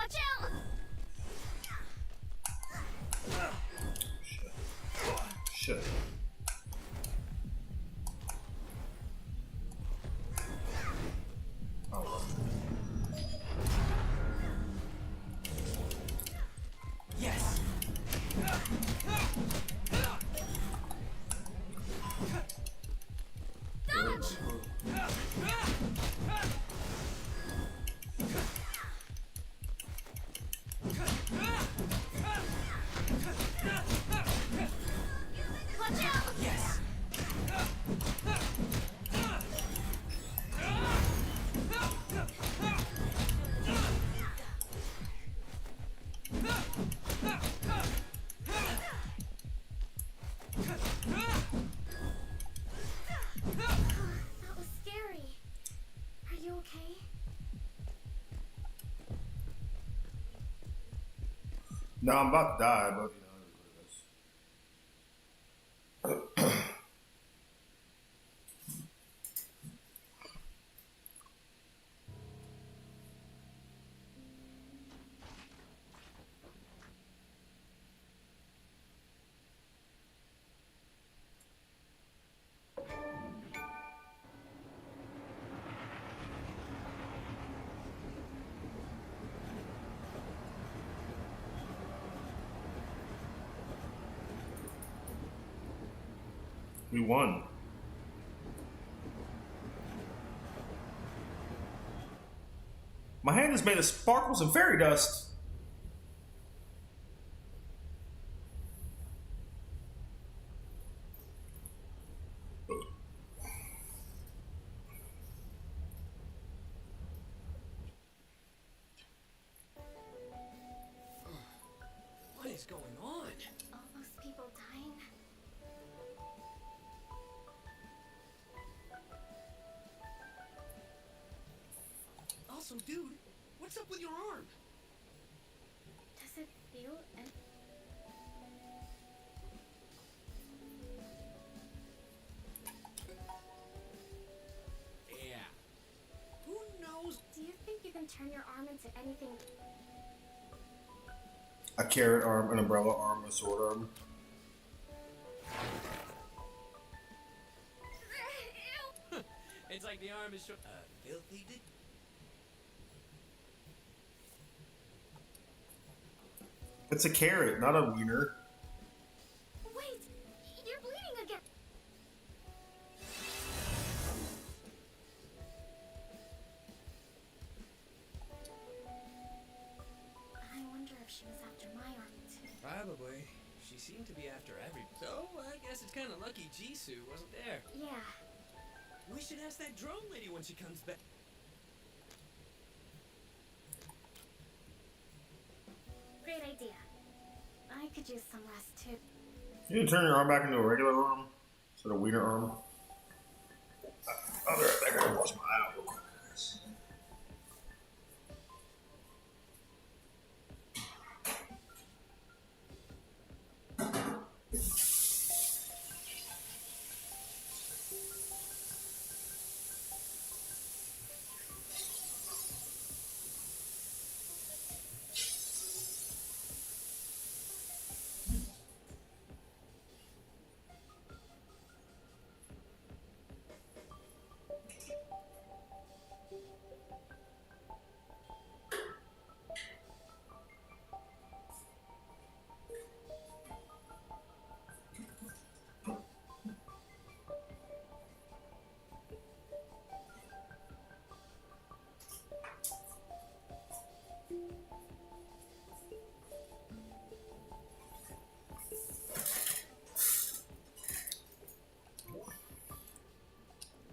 Watch out! Shit. Oh. Yes. Dodge! Watch out! Yes. That was scary. Are you okay? No, I'm about to die, but you know, it is what it is. We won. My hand is made of sparkles and fairy dust. What is going on? All those people dying. Also, dude, what's up with your arm? Does it feel and Yeah. Who knows? do you think you can turn your arm into anything? A carrot arm, an umbrella arm, a sword arm. It's like the arm is short. Filthy dick. It's a carrot, not a wiener. Wait! You're bleeding again! I wonder if she was after my arm too. Probably. She seemed to be after every. So I guess it's kind of lucky Jisoo wasn't there. Yeah. We should ask that drone lady when she comes back. Great idea. I could use some rest too. You can turn your arm back into a regular arm instead of wiener arm. I'll be right back. I gotta wash my eye out real quick, guys.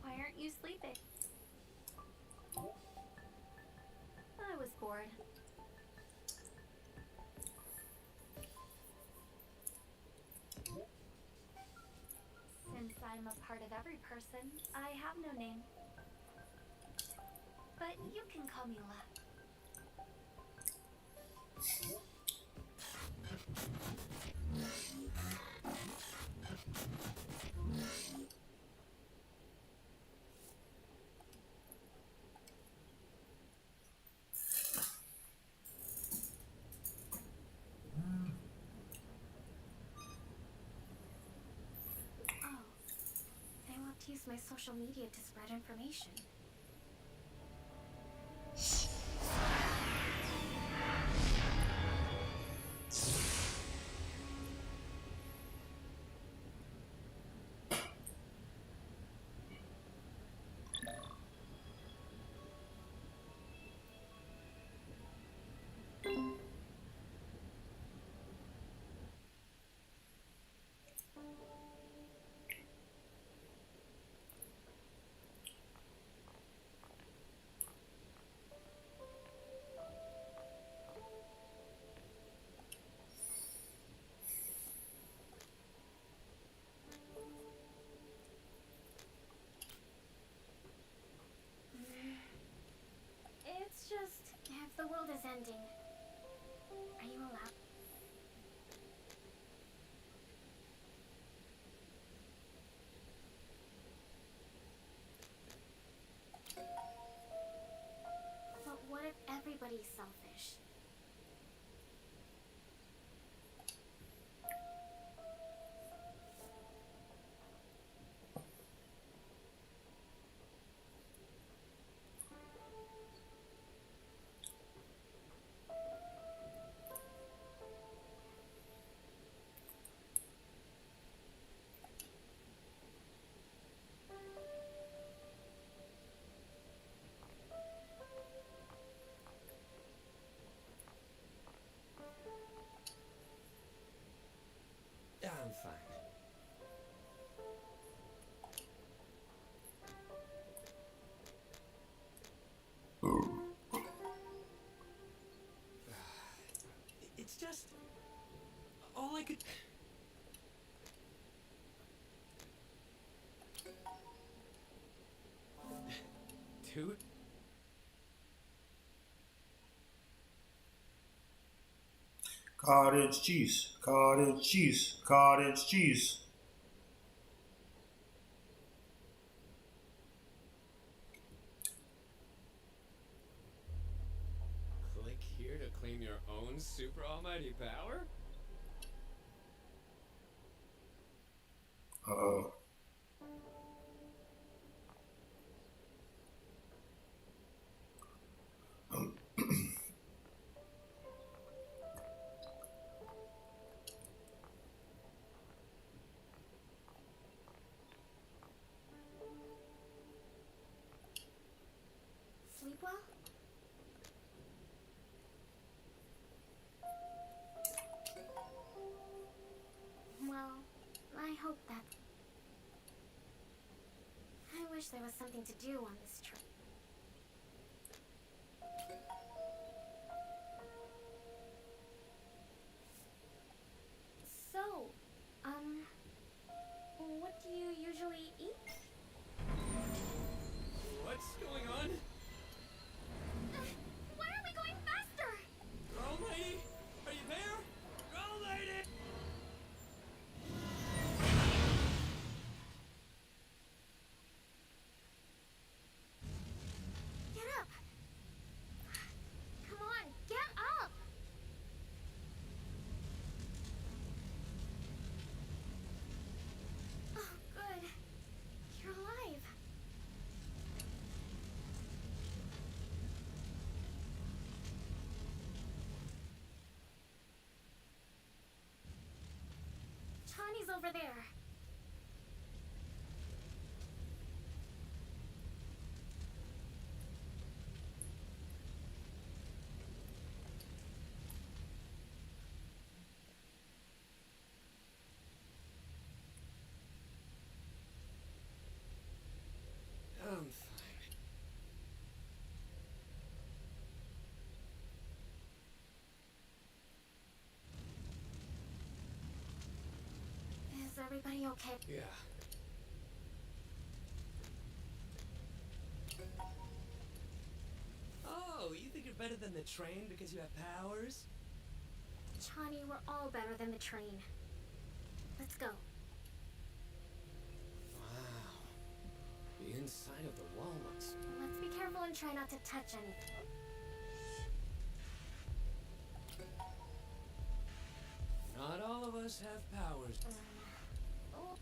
Why aren't you sleeping? I was bored. Since I'm a part of every person, I have no name. But you can call me La. to use my social media to spread information. It's just, if the world is ending, are you allowed? But what if everybody's selfish? Yeah, I'm fine. It's just all I could. Dude. Cottage cheese, cottage cheese, cottage cheese. Click here to claim your own super almighty power? Uh-oh. Sleep well? Well, I hope that... I wish there was something to do on this trip. So, what do you usually eat? What's going on? Why are we going faster? Girl lady? Are you there? Girl lady! Get up! Come on, get up! Oh, good. You're alive. Johnny's over there. I'm fine. Is everybody okay? Yeah. Oh, you think you're better than the train because you have powers? Johnny, we're all better than the train. Let's go. Wow. The inside of the walnuts. Let's be careful and try not to touch anything. Not all of us have powers. Oh.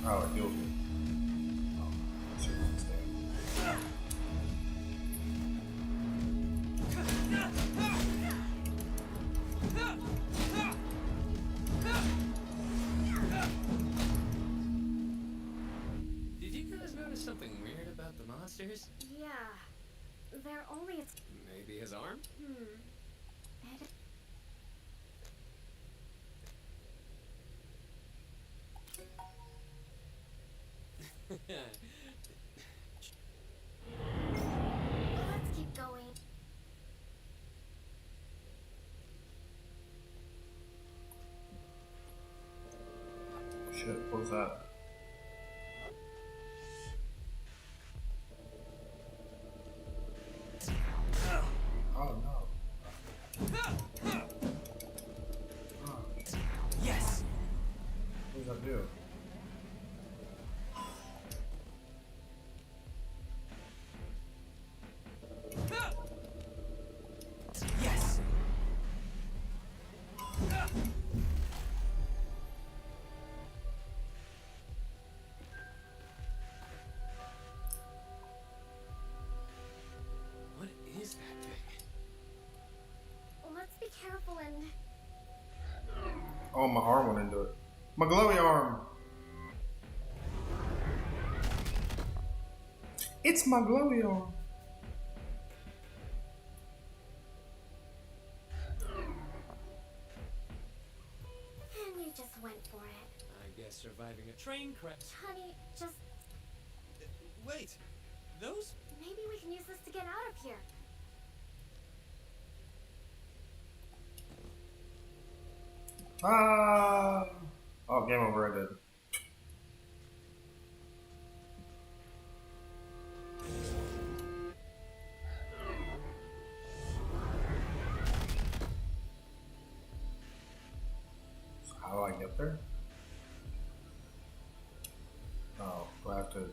Oh, it heals me. Oh, shit, it's dead. Did you guys notice something weird about the monsters? Yeah. They're only its. Maybe his arm? It... Let's keep going. Shit, what was that? Oh no. Yes! What does that do? Yes! What is that thing? Let's be careful and. Oh, my arm went into it. My glowy arm! It's my glowy arm! And you just went for it. I guess surviving a train crash. Honey, just. Wait, those? Maybe we can use this to get out of here. Ah! Oh, game over, I did. So how do I get there? Oh, do I have to...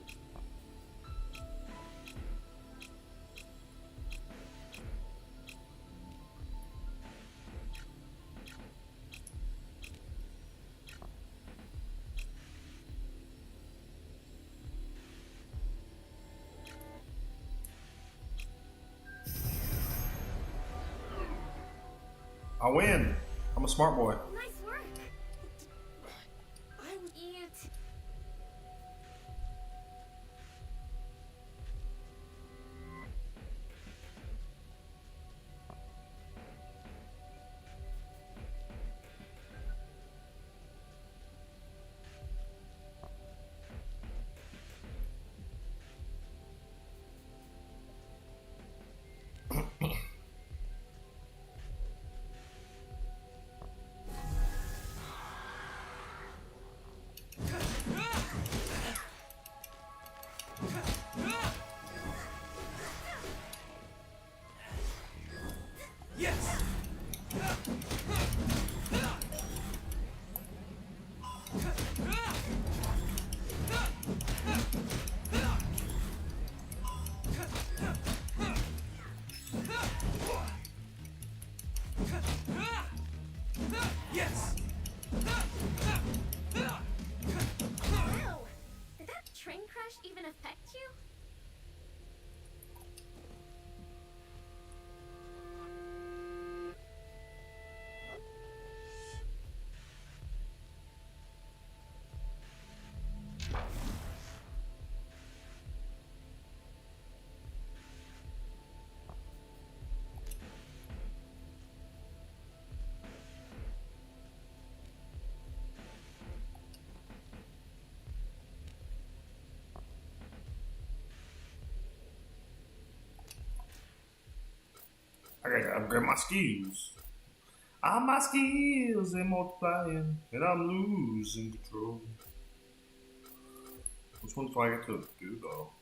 I win! I'm a smart boy. Nice work. I would eat. Yes! Yes! Wow! Did that train crash even affect you? I gotta upgrade my skills. All my skills are multiplying, and I'm losing control. Which one do I get to do though?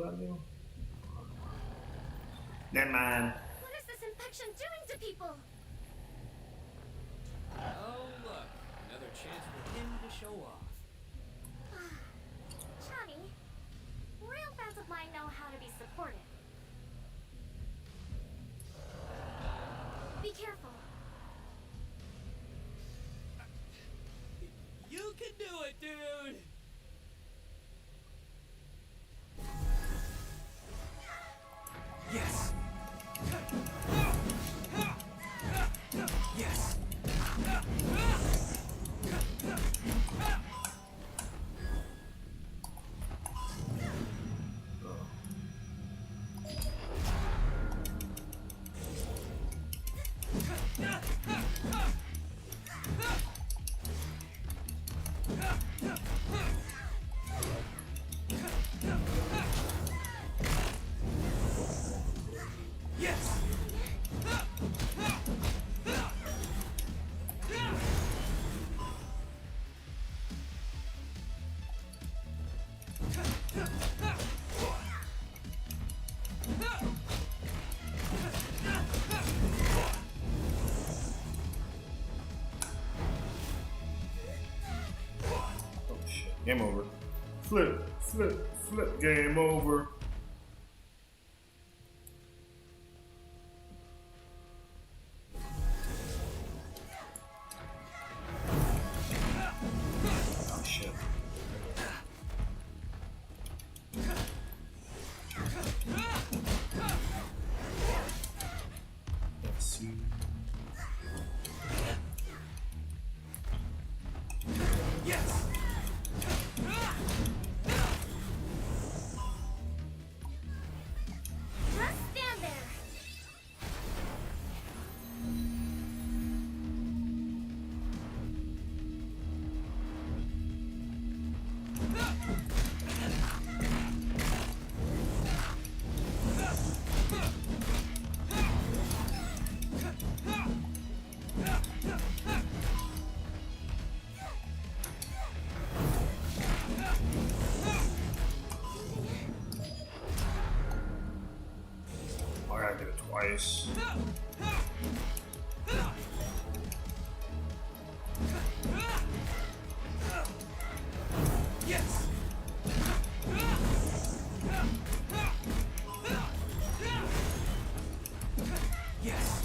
I do? Never mind. What is this infection doing to people? Oh, look. Another chance for him to show off. Johnny, real fans of mine know how to be supportive. Be careful. You can do it, dude! Yes! Yes! Yes! Oh shit. Game over. Flip, flip, flip. Game over. Oh shit. Let's see. Yes! Just stand there. Oh, I gotta get it twice. Yes! Yes!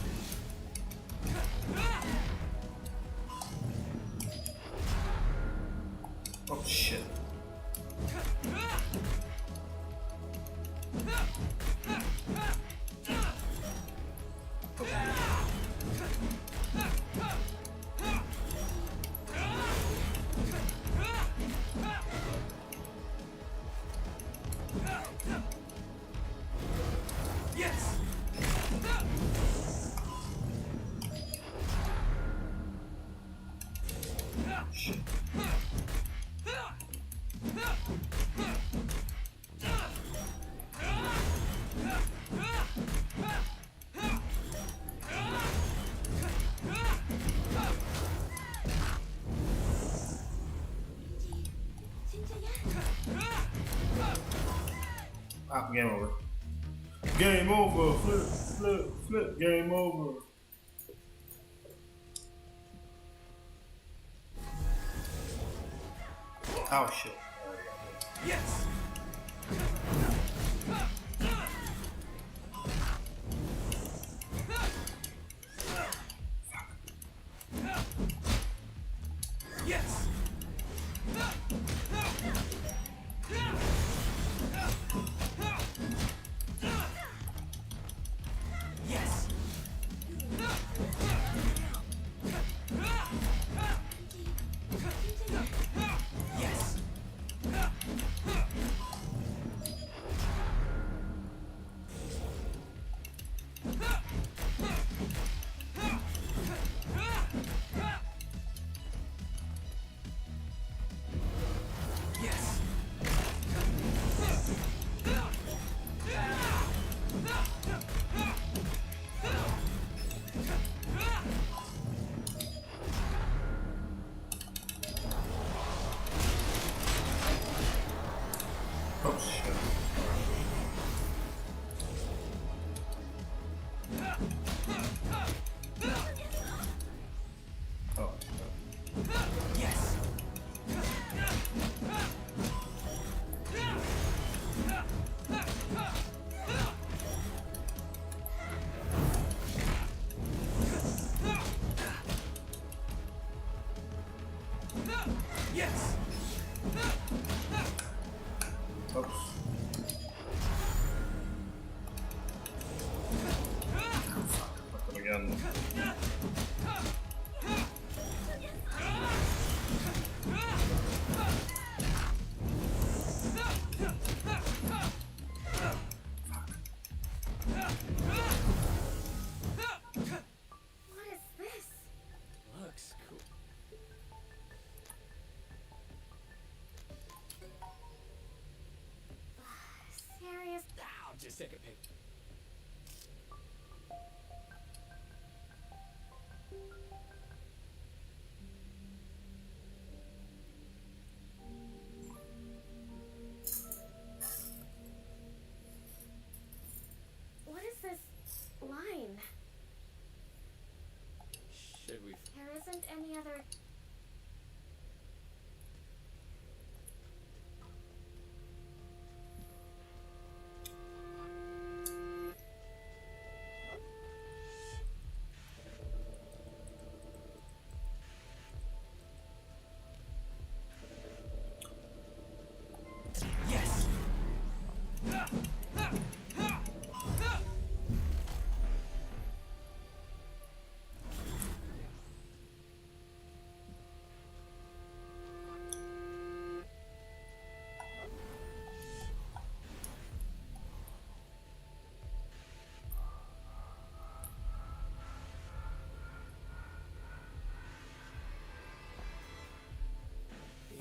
Oh shit. Yes! Shit. Ah, game over. Game over. Flip, flip, flip. Game over. Oh shit. Yes! Yes! Yes! Yes! and What is this? Looks cool. Serious? I'll just take a pic. What is this line? Should we? There isn't any other. Yes.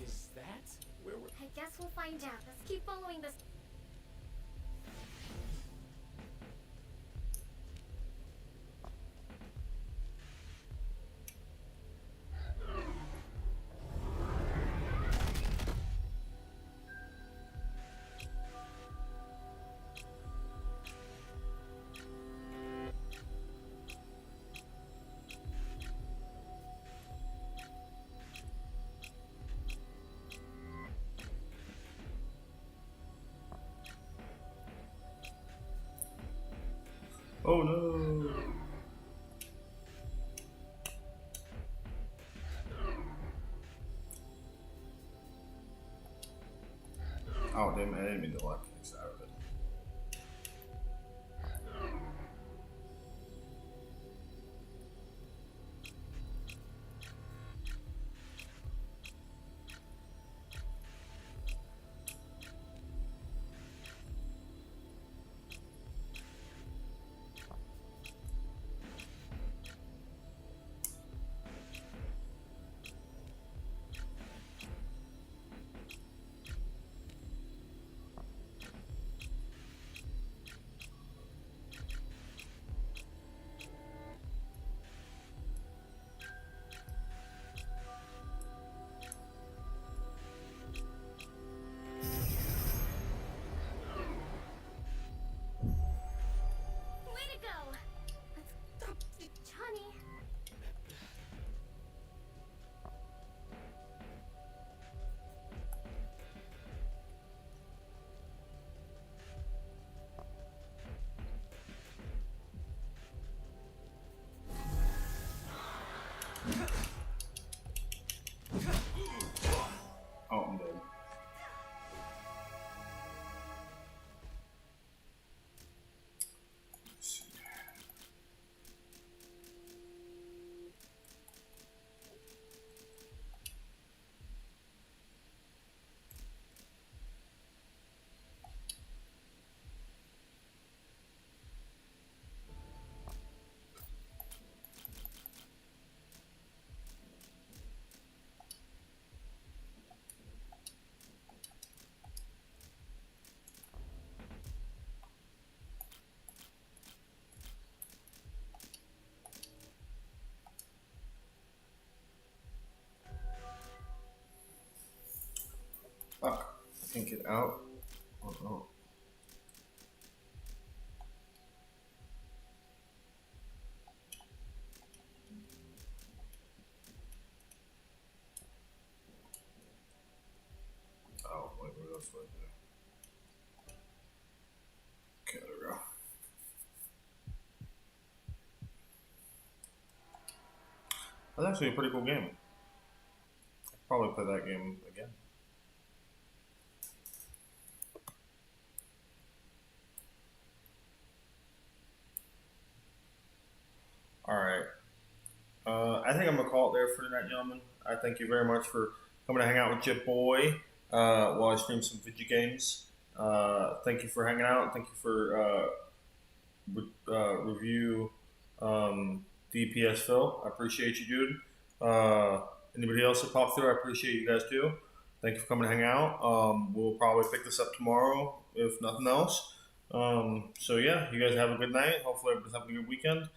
Is that where we're? I guess we'll find out. Let's keep following this. oh no. Oh damn! I didn't mean to lock this out of it. Way to go! Johnny. Oh, I'm dead. Let's see. Fuck. I can't get out. Oh no. Oh, wait, where else was there? Okay, there we go. That's actually a pretty cool game. Probably play that game again. All right. I think I'm gonna call it there for tonight, gentlemen. I thank you very much for coming to hang out with your boy while I stream some video games. Thank you for hanging out. Thank you for review DPS Phil. I appreciate you, dude. Anybody else that popped through, I appreciate you guys too. Thank you for coming to hang out. We'll probably pick this up tomorrow, if nothing else. So yeah, you guys have a good night. Hopefully everybody's having a good weekend.